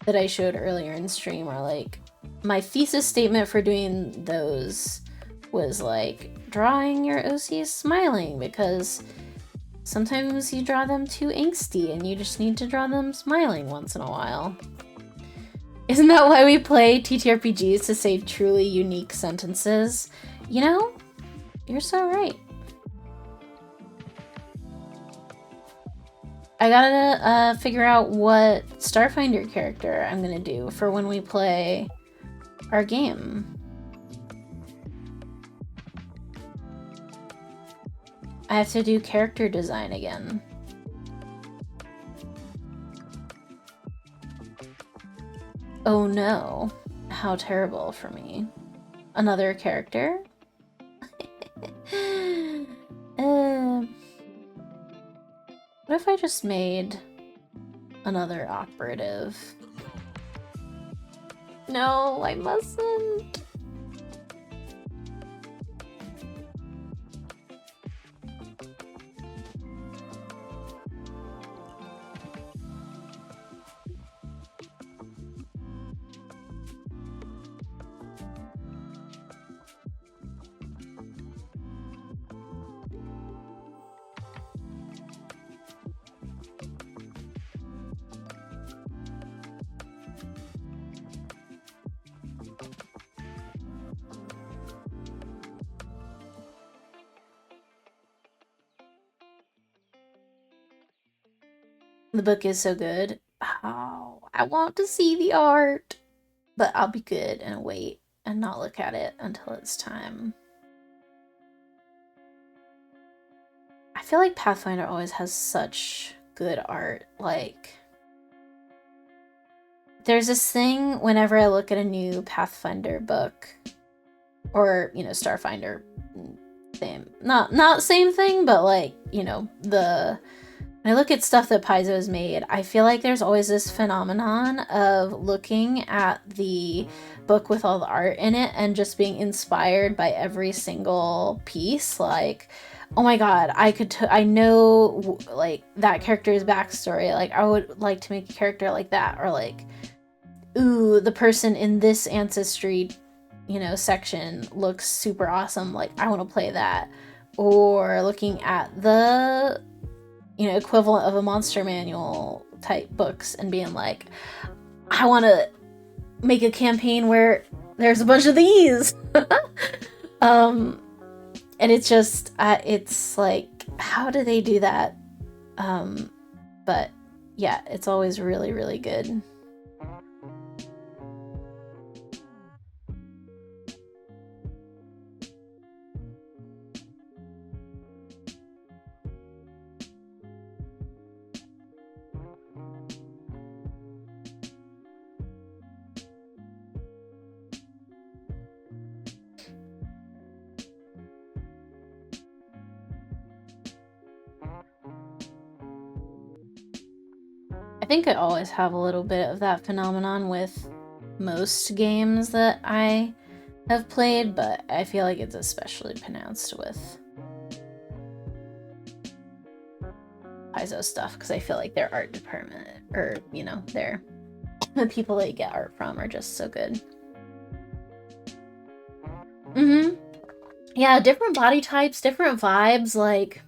S1: that I showed earlier in stream are like, my thesis statement for doing those was like drawing your OCs smiling because sometimes you draw them too angsty and you just need to draw them smiling once in a while. Isn't that why we play TTRPGs, to say truly unique sentences? You know, you're so right. I gotta figure out what Starfinder character I'm gonna do for when we play our game. I have to do character design again. Oh no. How terrible for me. Another character? What if I just made another operative? No, I mustn't. The book is so good. Oh, I want to see the art. But I'll be good and wait and not look at it until it's time. I feel like Pathfinder always has such good art. Like, there's this thing whenever I look at a new Pathfinder book, or, you know, Starfinder, same, not same thing, but like, you know, when I look at stuff that Paizo has made, I feel like there's always this phenomenon of looking at the book with all the art in it and just being inspired by every single piece. Like, oh my god, I know, like, that character's backstory. Like, I would like to make a character like that. Or like, ooh, the person in this ancestry, you know, section looks super awesome. Like, I want to play that. Or looking at the, you know, equivalent of a monster manual type books and being like, I want to make a campaign where there's a bunch of these. And it's just, it's like, how do they do that? But yeah, it's always really, really good. I think I always have a little bit of that phenomenon with most games that I have played, but I feel like it's especially pronounced with Paizo stuff, because I feel like their art department, or, you know, the people that you get art from are just so good. Yeah, different body types, different vibes, like,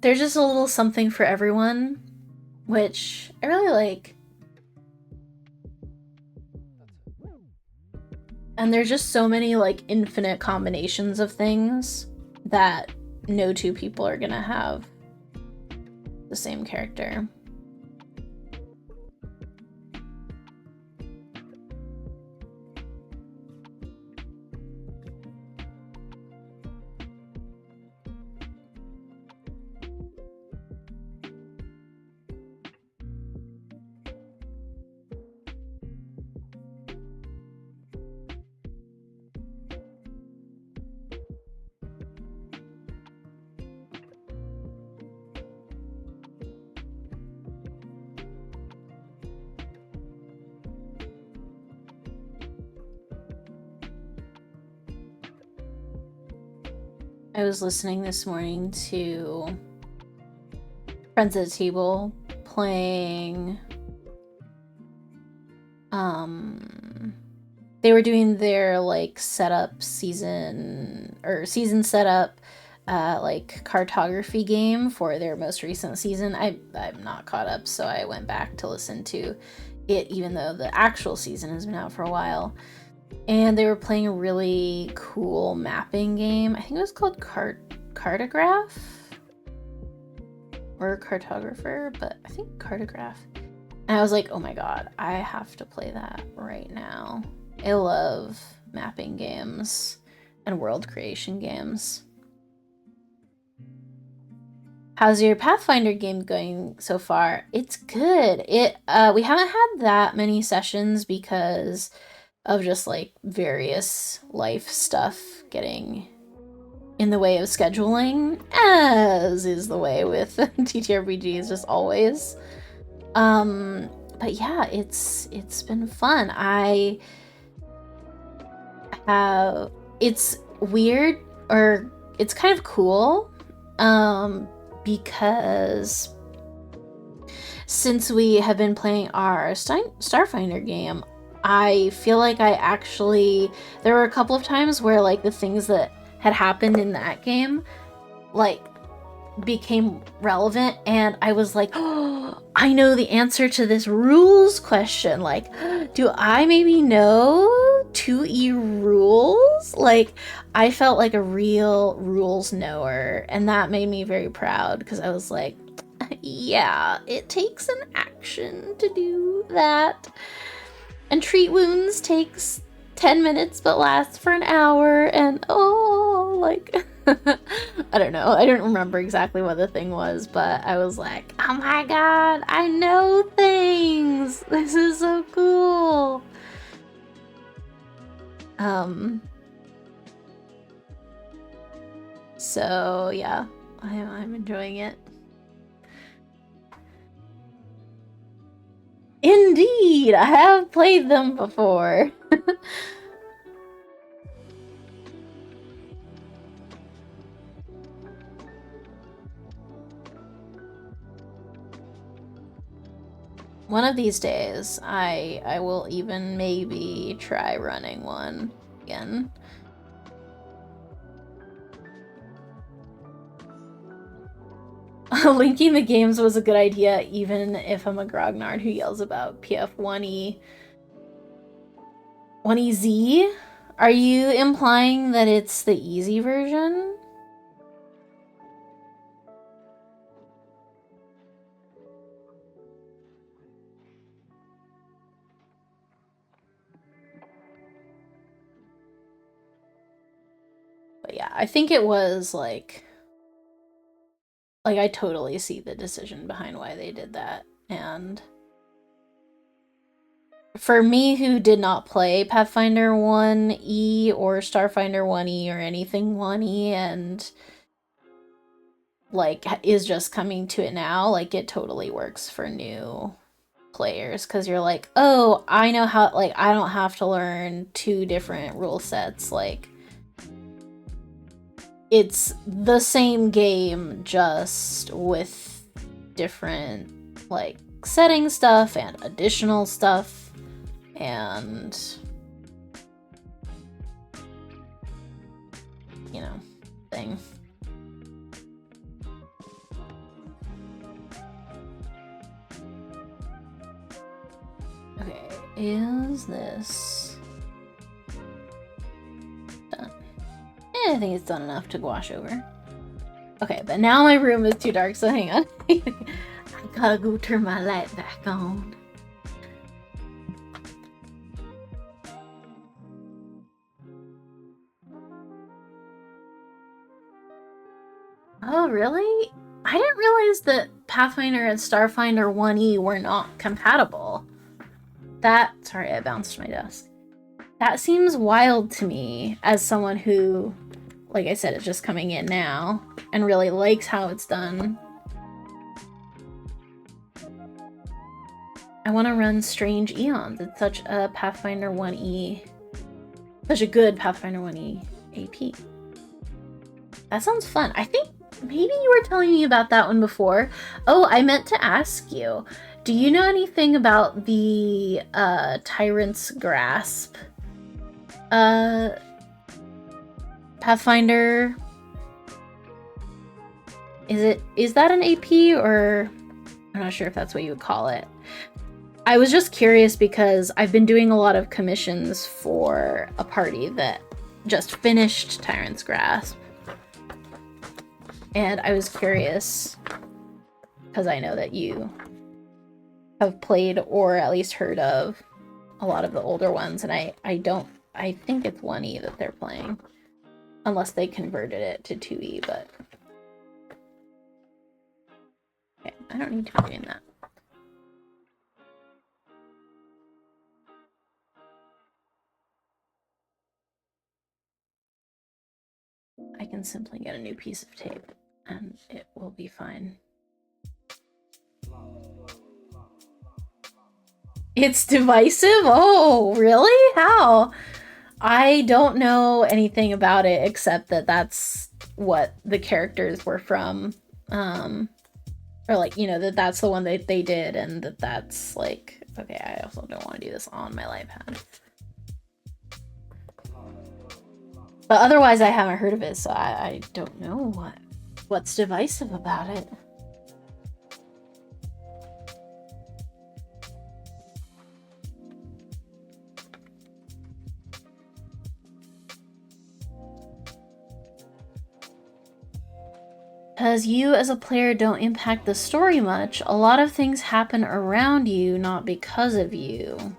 S1: there's just a little something for everyone, which I really like. And there's just so many, like, infinite combinations of things that no two people are gonna have the same character. I was listening this morning to Friends at the Table playing, they were doing their, like, season setup, like, cartography game for their most recent season. I'm not caught up, so I went back to listen to it, even though the actual season has been out for a while. And they were playing a really cool mapping game. I think it was called Cartograph? Or Cartographer, but I think Cartograph. And I was like, oh my god, I have to play that right now. I love mapping games and world creation games. How's your Pathfinder game going so far? It's good. We haven't had that many sessions because of just like various life stuff getting in the way of scheduling, as is the way with TTRPGs just always. But yeah, it's been fun. It's weird, or it's kind of cool, because since we have been playing our Starfinder game, I feel like there were a couple of times where like the things that had happened in that game like became relevant, and I was like, oh, I know the answer to this rules question. Like, do I maybe know 2E rules? Like, I felt like a real rules knower, and that made me very proud because I was like, yeah, it takes an action to do that. And treat wounds takes 10 minutes but lasts for an hour, and oh, like, I don't know. I don't remember exactly what the thing was, but I was like, oh my god, I know things! This is so cool! So yeah, I'm enjoying it. Indeed, I have played them before. One of these days, I will even maybe try running one again. Linking the games was a good idea, even if I'm a grognard who yells about PF1E. 1EZ? Are you implying that it's the easy version? But yeah, I think it was like I totally see the decision behind why they did that. And for me, who did not play Pathfinder 1E or Starfinder 1E or anything 1E, and like is just coming to it now, like it totally works for new players, because you're like, oh, I know how, like, I don't have to learn 2 different rule sets. Like, it's the same game, just with different like setting stuff and additional stuff and, you know, thing. Okay, is this done? I think it's done enough to gouache over. Okay, but now my room is too dark, so hang on. I gotta go turn my light back on. Oh, really? I didn't realize that Pathfinder and Starfinder 1E were not compatible. Sorry, I bounced my desk. That seems wild to me as someone who, like I said, is just coming in now and really likes how it's done. I want to run Strange Eons. It's such a Pathfinder 1E, such a good Pathfinder 1E AP. That sounds fun. I think maybe you were telling me about that one before. Oh, I meant to ask you, do you know anything about the Tyrant's Grasp Pathfinder? Is that an AP, or I'm not sure if that's what you would call it. I was just curious because I've been doing a lot of commissions for a party that just finished Tyrant's Grasp. And I was curious because I know that you have played or at least heard of a lot of the older ones, and I think it's 1E that they're playing, unless they converted it to 2E, but I don't need to be doing that. I can simply get a new piece of tape and it will be fine. It's divisive? Oh, really? How? I don't know anything about it except that that's what the characters were from. Or like, you know, that's the one that they did, and that's like, okay, I also don't want to do this on my live pad. But otherwise, I haven't heard of it, so I don't know what's divisive about it. Because you as a player don't impact the story much, a lot of things happen around you, not because of you.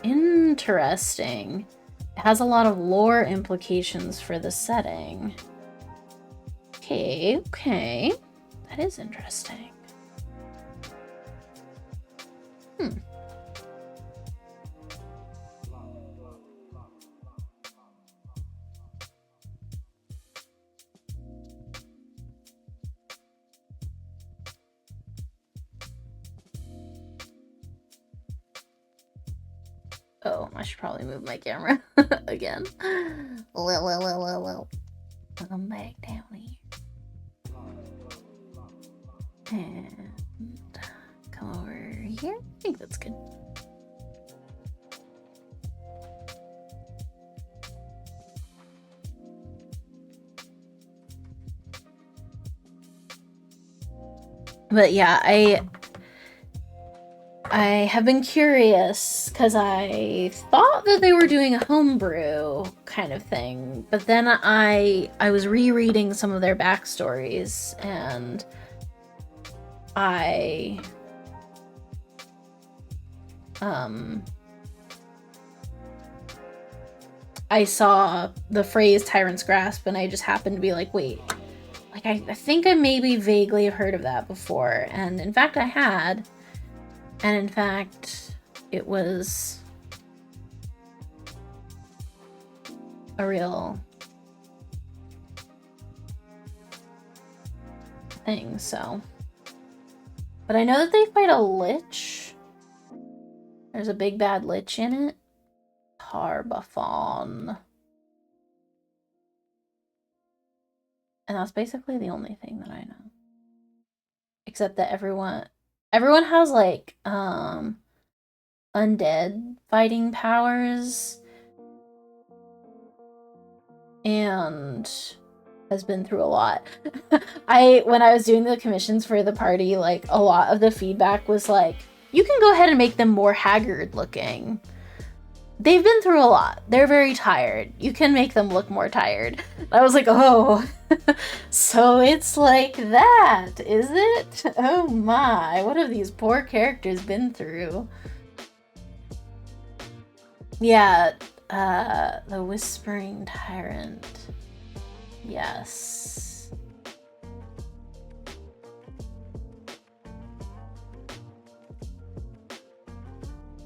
S1: Interesting. It has a lot of lore implications for the setting. Okay. That is interesting. Oh, I should probably move my camera again. Come back down here. And come over here. I think that's good. But yeah, I have been curious because I thought that they were doing a homebrew kind of thing, but then I was rereading some of their backstories, and I saw the phrase Tyrant's Grasp, and I just happened to be like, wait, like I think I maybe vaguely have heard of that before, and in fact I had. And in fact, it was a real thing, so. But I know that they fight a lich. There's a big bad lich in it. Tarbathon. And that's basically the only thing that I know. Except that everyone has like undead fighting powers and has been through a lot. When I was doing the commissions for the party, like a lot of the feedback was like, you can go ahead and make them more haggard looking. They've been through a lot. They're very tired. You can make them look more tired. I was like, oh, so it's like that, is it? Oh my, what have these poor characters been through? Yeah, the Whispering Tyrant. Yes.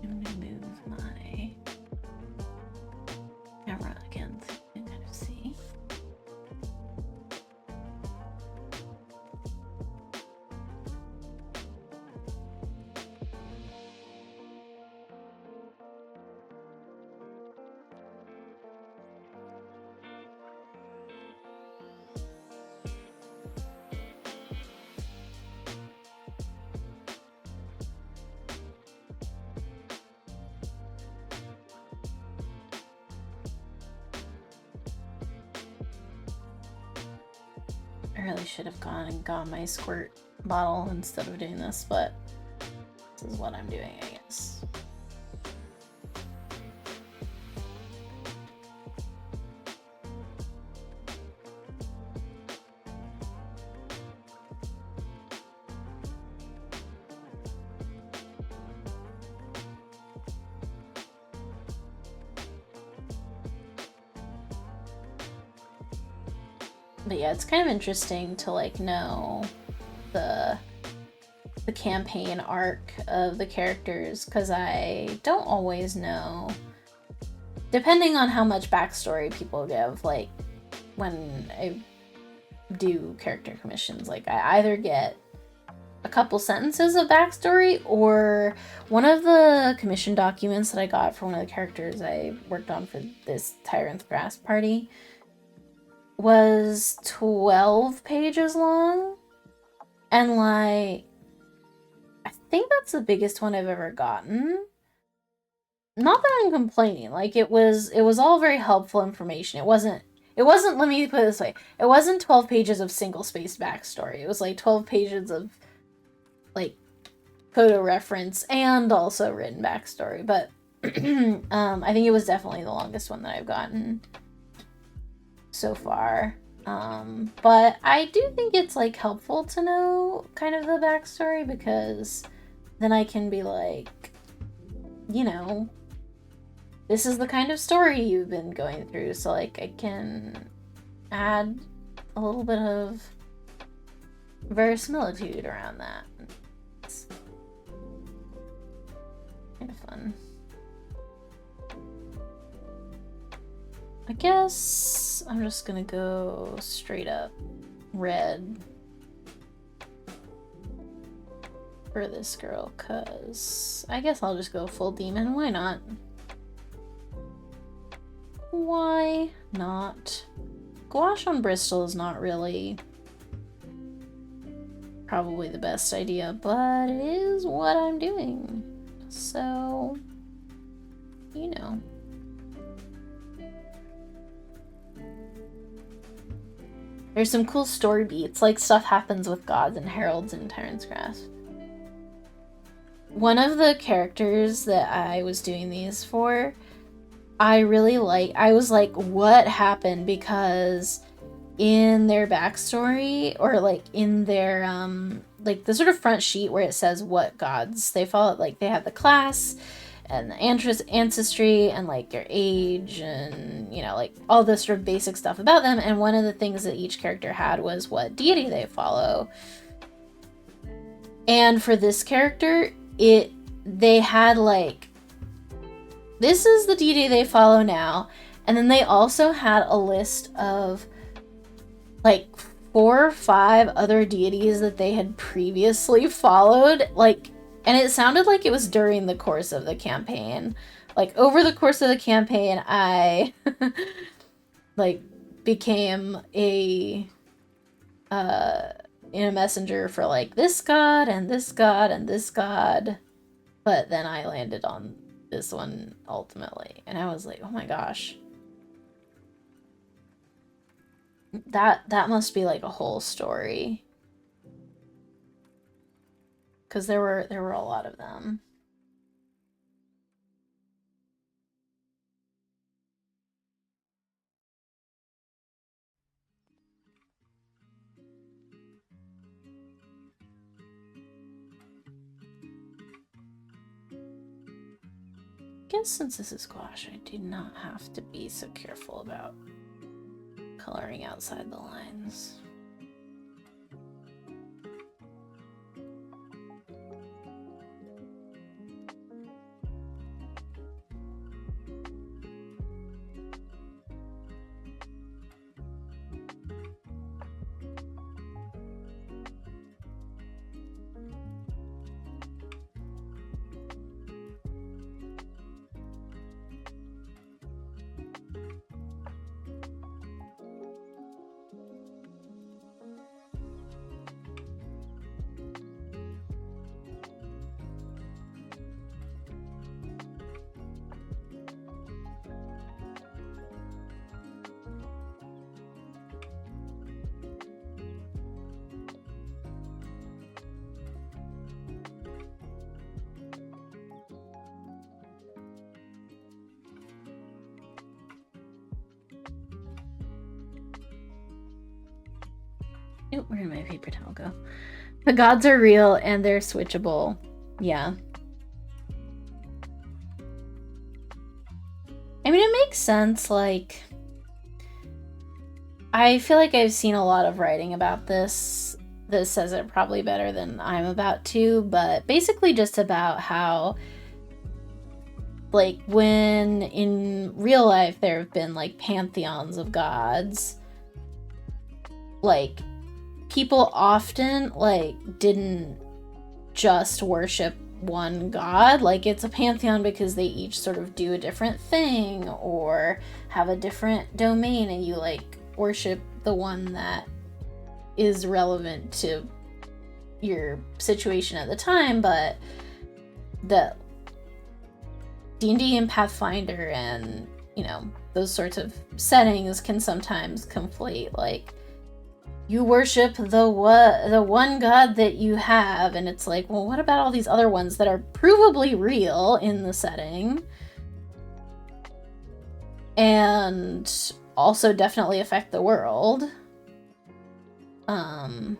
S1: I'm gonna move my camera again so you can kind of see. I really should have gone and got my squirt bottle instead of doing this, but this is what I'm doing, I guess. But yeah, it's kind of interesting to like know the campaign arc of the characters, because I don't always know, depending on how much backstory people give, like when I do character commissions, like I either get a couple sentences of backstory, or one of the commission documents that I got for one of the characters I worked on for this Tyrant's Grass party was 12 pages long, and like I think that's the biggest one I've ever gotten. Not that I'm complaining, like it was all very helpful information. It wasn't, let me put it this way, it wasn't 12 pages of single-spaced backstory. It was like 12 pages of like photo reference and also written backstory, but I think it was definitely the longest one that I've gotten so far. But I do think it's like helpful to know kind of the backstory, because then I can be like, you know, this is the kind of story you've been going through, so like I can add a little bit of verisimilitude around that. It's kind of fun. I guess I'm just gonna go straight up red for this girl, cause I guess I'll just go full demon. Why not? Why not? Gouache on Bristol is not really probably the best idea, but it is what I'm doing. So, you know. There's some cool story beats, like stuff happens with gods and heralds in Tyrant's Grasp. One of the characters that I was doing these for, I was like, what happened? Because in their backstory, or like in their like the sort of front sheet where it says what gods they follow, like they have the class and the ancestry and like your age and, you know, like all this sort of basic stuff about them, and one of the things that each character had was what deity they follow. And for this character, they had like, this is the deity they follow now, and then they also had a list of like 4 or 5 other deities that they had previously followed, like, and it sounded like it was during the course of the campaign. Like over the course of the campaign, I like became a messenger for like this god and this god and this god, but then I landed on this one ultimately, and I was like, oh my gosh, that must be like a whole story, because there were a lot of them. I guess since this is gouache, I do not have to be so careful about coloring outside the lines. Oh, where did my paper towel go? The gods are real and they're switchable. Yeah. I mean, it makes sense, like, I feel like I've seen a lot of writing about this this says it probably better than I'm about to, but basically just about how, like, when in real life there have been, like, pantheons of gods, like, people often, like, didn't just worship one god. Like, it's a pantheon because they each sort of do a different thing or have a different domain, and you, like, worship the one that is relevant to your situation at the time. But the D&D and Pathfinder and, you know, those sorts of settings can sometimes conflate, like, you worship the one god that you have, and it's like, well, what about all these other ones that are provably real in the setting and also definitely affect the world? And,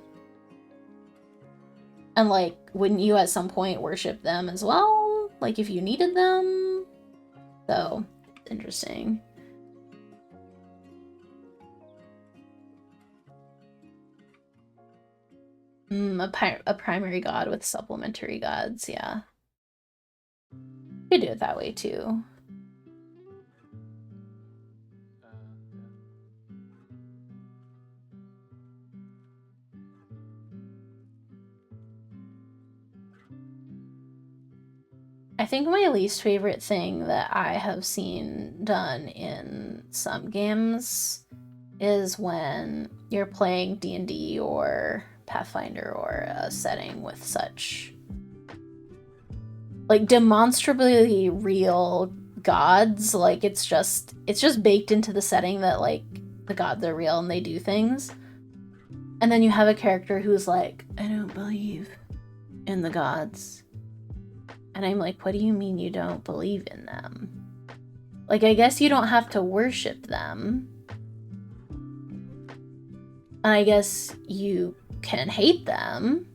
S1: like, wouldn't you at some point worship them as well? Like, if you needed them? So, interesting. A primary god with supplementary gods, yeah. You could do it that way, too. I think my least favorite thing that I have seen done in some games is when you're playing D&D or Pathfinder or a setting with such, like, demonstrably real gods. Like, it's just baked into the setting that, like, the gods are real and they do things. And then you have a character who's like, I don't believe in the gods. And I'm like, what do you mean you don't believe in them? Like, I guess you don't have to worship them. And I guess you can hate them.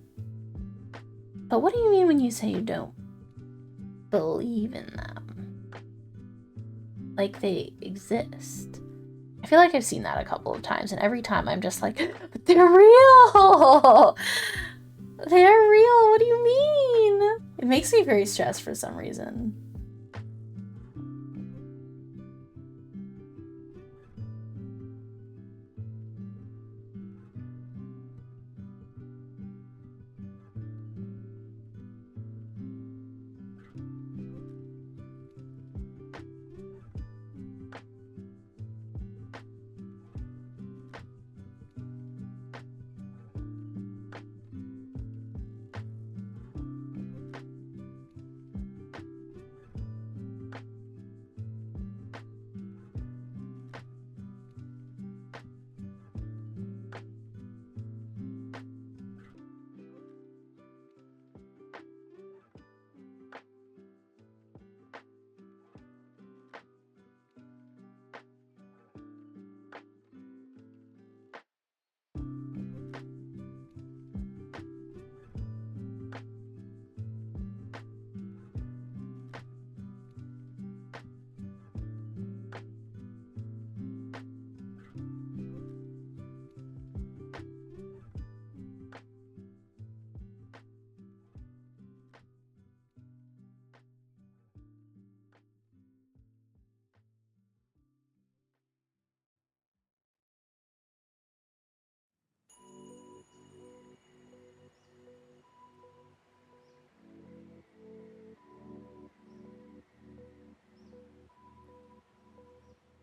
S1: But what do you mean when you say you don't believe in them? Like, they exist. I feel like I've seen that a couple of times, and every time I'm just like, but they're real! They're real, what do you mean? It makes me very stressed for some reason.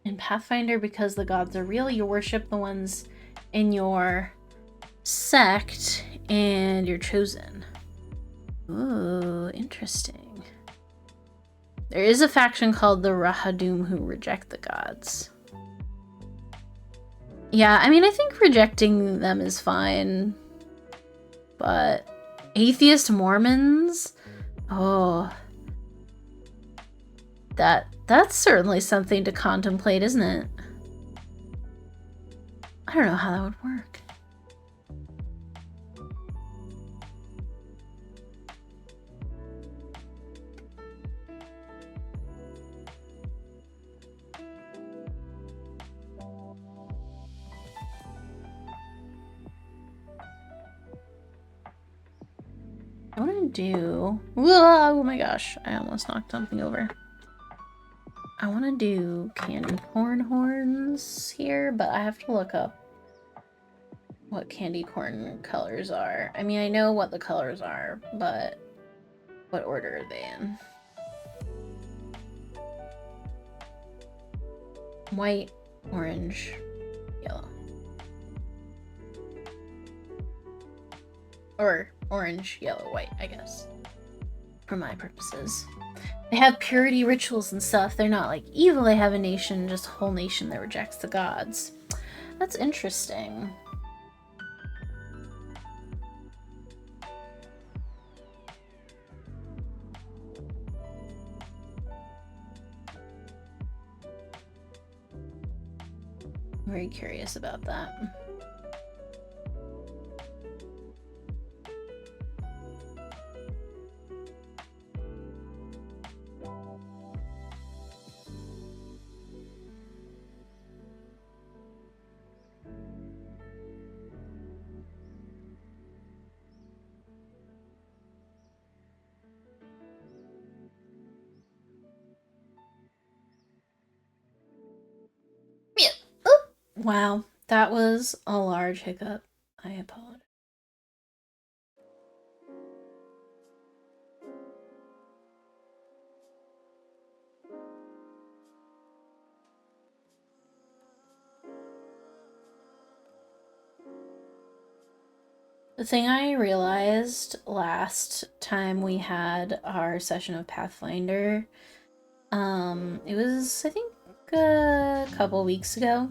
S1: In Pathfinder, because the gods are real, you worship the ones in your sect, and you're chosen. Ooh, interesting. There is a faction called the Rahadum who reject the gods. Yeah, I mean, I think rejecting them is fine. But atheist Mormons? Oh. That's certainly something to contemplate, isn't it? I don't know how that would work. I want to do... Oh my gosh, I almost knocked something over. I want to do candy corn horns here, but I have to look up what candy corn colors are. I mean, I know what the colors are, but what order are they in? White, orange, yellow. Or orange, yellow, white, I guess. For my purposes. They have purity rituals and stuff. They're not like evil. They have a nation, just a whole nation that rejects the gods. That's interesting. I'm very curious about that. Wow, that was a large hiccup. I apologize. The thing I realized last time we had our session of Pathfinder, it was, I think, a couple weeks ago.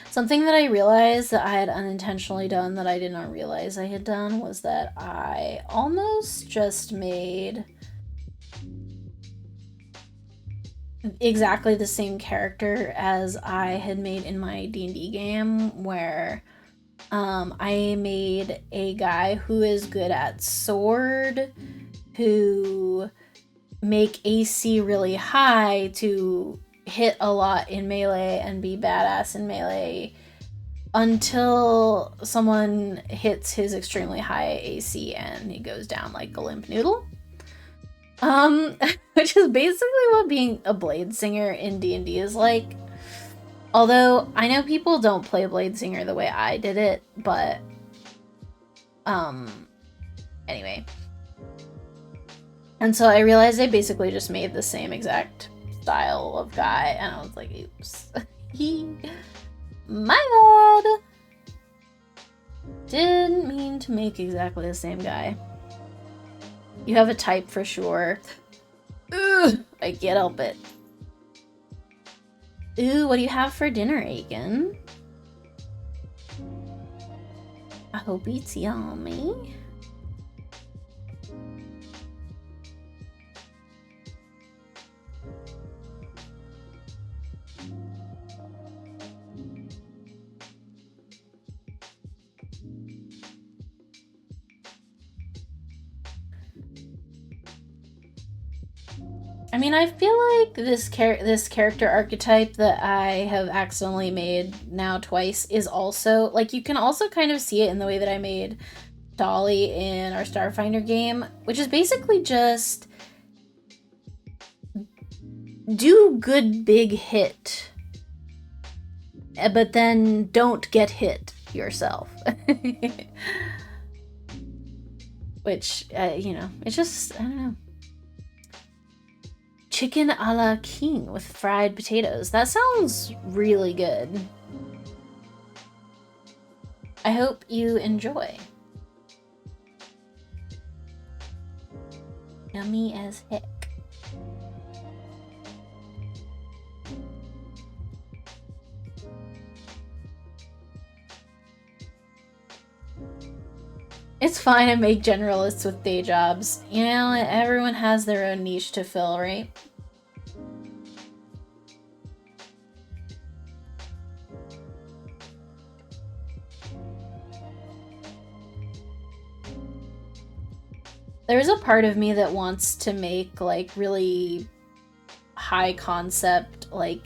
S1: Something that I realized that I had unintentionally done that I did not realize I had done was that I almost just made exactly the same character as I had made in my D&D game, where I made a guy who is good at sword, who make AC really high to hit a lot in melee and be badass in melee until someone hits his extremely high AC and he goes down like a limp noodle. Which is basically what being a blade singer in D&D is like. Although I know people don't play blade singer the way I did it, but anyway. And so I realized I basically just made the same exact style of guy, and I was like, oops. My bad! Didn't mean to make exactly the same guy. You have a type for sure. Ugh, I can't help it. Ooh, what do you have for dinner, Aiken? I hope it's yummy. I mean, I feel like this character archetype that I have accidentally made now twice is also, like, you can also kind of see it in the way that I made Dolly in our Starfinder game, which is basically just do good big hit, but then don't get hit yourself. Which, you know, it's just, I don't know. Chicken a la king with fried potatoes. That sounds really good. I hope you enjoy. Yummy as heck. It's fine to make generalists with day jobs. You know, everyone has their own niche to fill, right? There's a part of me that wants to make, like, really high concept, like,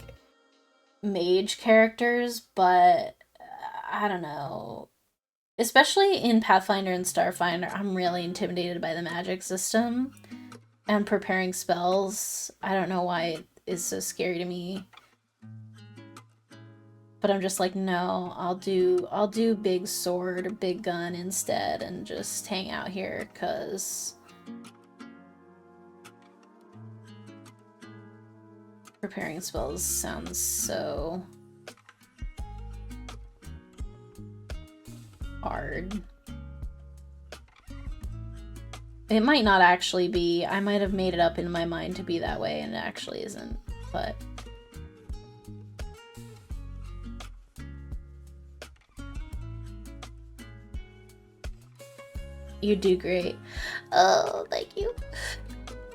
S1: mage characters, but I don't know. especially in Pathfinder and Starfinder, I'm really intimidated by the magic system and preparing spells. I don't know why it is so scary to me. But I'm just like, no, I'll do big sword or big gun instead and just hang out here, cause preparing spells sounds so hard. It might not actually be. I might have made it up in my mind to be that way and it actually isn't, but you do great. Oh, thank you.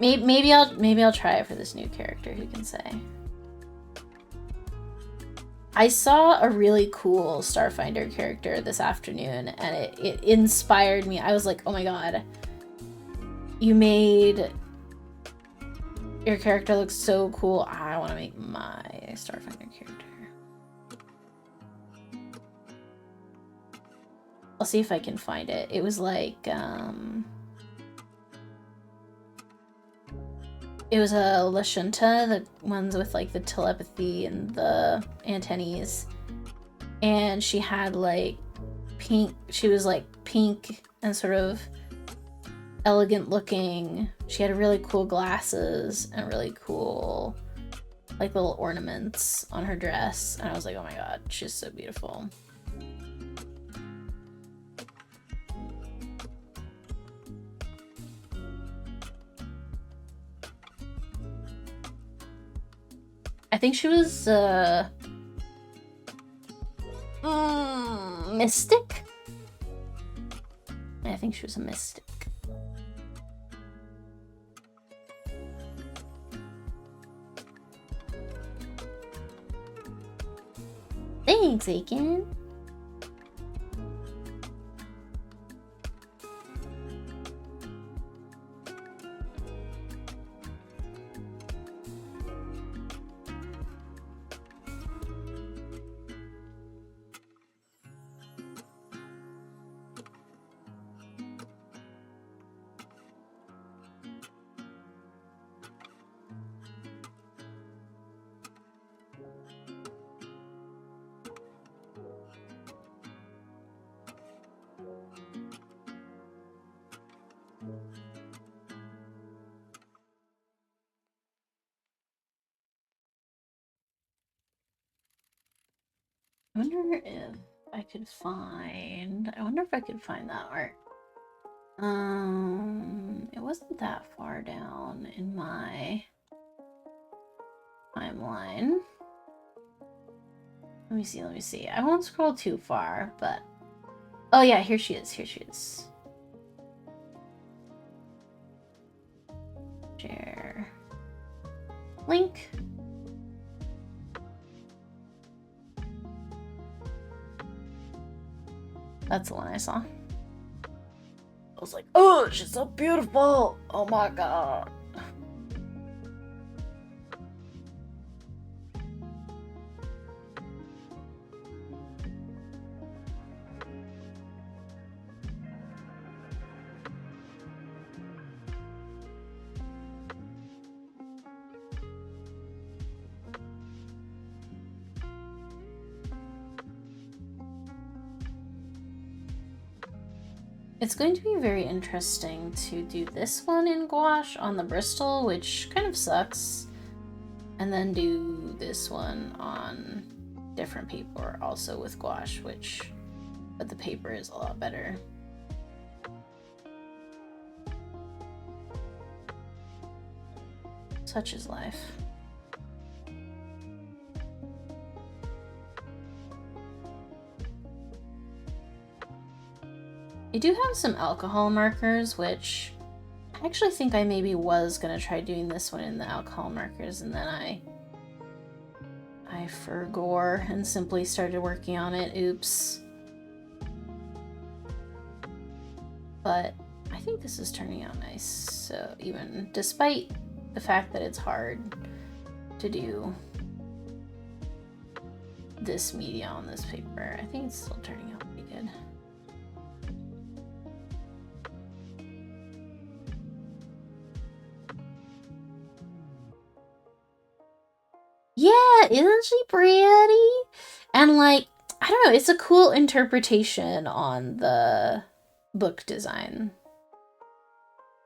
S1: Maybe I'll try it for this new character, who can say. I saw a really cool Starfinder character this afternoon and it inspired me. I was like, oh my god. You made your character look so cool. I want to make my Starfinder character. I'll see if I can find it. It was like, it was a Lashunta, the ones with like the telepathy and the antennaes. And she had like pink, she was like pink and sort of elegant looking. She had really cool glasses and really cool like little ornaments on her dress. And I was like, oh my god, she's so beautiful. I think she was mystic. I think she was a mystic. Thanks, Aiken. I wonder if I could find that art. It wasn't that far down in my timeline. Let me see. I won't scroll too far, but oh yeah, here she is. Share link. That's the one I saw. I was like, oh, she's so beautiful. Oh my god. It's going to be very interesting to do this one in gouache on the Bristol, which kind of sucks, and then do this one on different paper also with gouache, but the paper is a lot better. Such is life. I do have some alcohol markers, which I actually think I maybe was gonna try doing this one in the alcohol markers, and then I forgore and simply started working on it. Oops. But I think this is turning out nice. So even despite the fact that it's hard to do this media on this paper, I think it's still turning out pretty good. Yeah, isn't she pretty? And like, I don't know, it's a cool interpretation on the book design.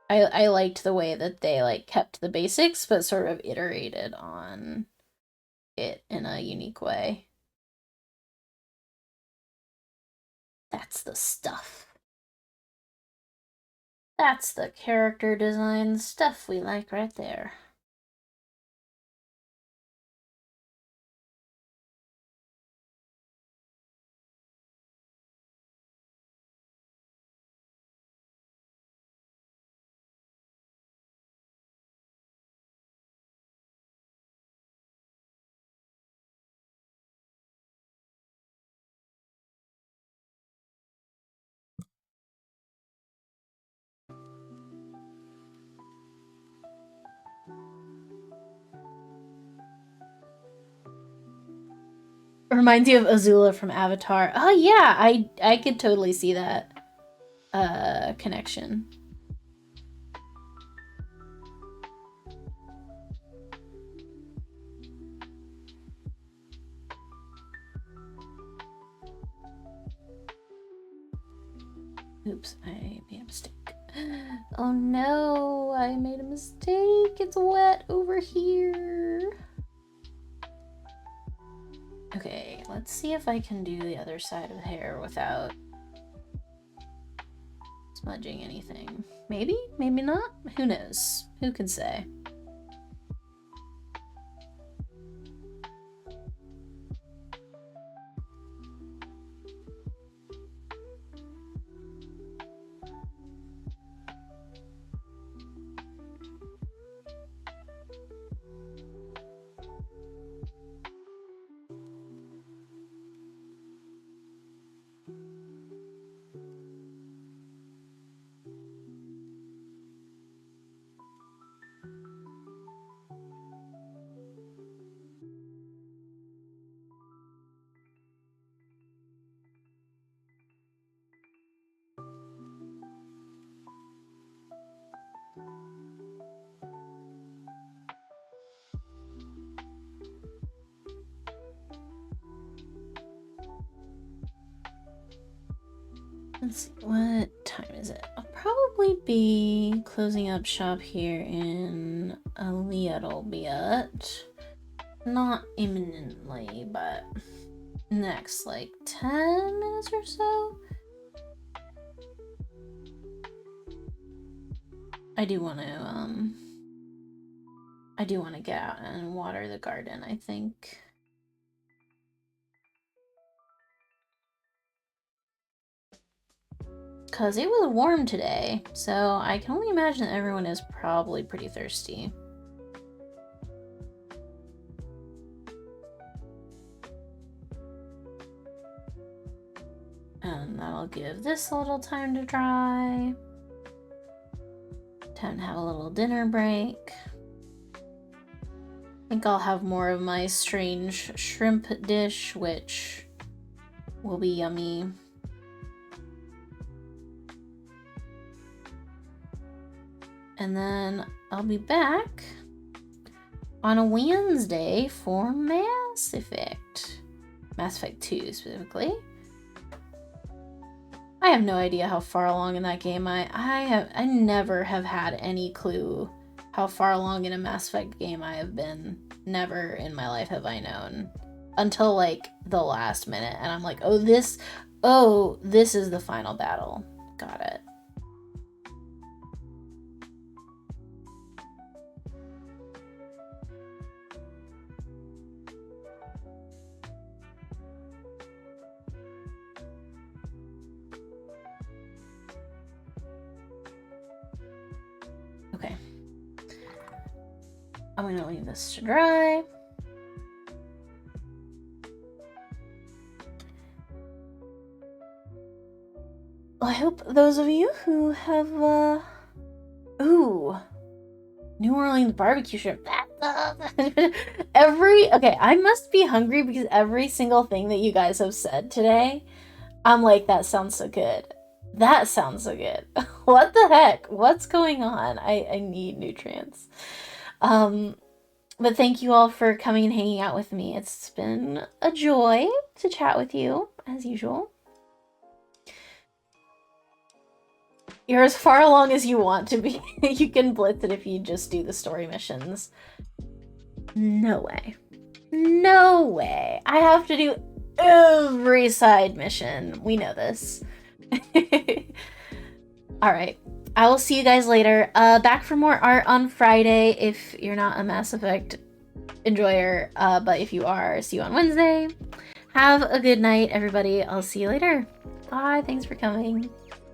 S1: I liked the way that they like kept the basics but sort of iterated on it in a unique way. That's the stuff. That's the character design stuff we like right there. Reminds you of Azula from Avatar. Oh yeah, I could totally see that connection. Oops, I made a mistake. Oh no, I made a mistake. It's wet over here. Okay, let's see if I can do the other side of the hair without smudging anything. Maybe? Maybe not? Who knows? Who can say? Let's see, what time is it? I'll probably be closing up shop here in a little bit. Not imminently, but next like 10 minutes or so. I do want to get out and water the garden, I think. Because it was warm today, so I can only imagine that everyone is probably pretty thirsty. And that'll give this a little time to dry. Time to have a little dinner break. I think I'll have more of my strange shrimp dish, which will be yummy. And then I'll be back on a Wednesday for Mass Effect. Mass Effect 2 specifically. I have no idea how far along in that game I never have had any clue how far along in a Mass Effect game I have been. Never in my life have I known. Until like the last minute, and I'm like, oh, this is the final battle. Got it. Okay. I'm gonna leave this to dry. I hope those of you who have, ooh, New Orleans barbecue shrimp. Okay, I must be hungry because every single thing that you guys have said today, I'm like, that sounds so good. That sounds so good. What the heck? What's going on? I need nutrients. But thank you all for coming and hanging out with me. It's been a joy to chat with you, as usual. You're as far along as you want to be. You can blitz it if you just do the story missions. No way. No way. I have to do every side mission. We know this. Alright. I will see you guys later. Back for more art on Friday if you're not a Mass Effect enjoyer. But if you are, see you on Wednesday. Have a good night, everybody. I'll see you later. Bye. Thanks for coming.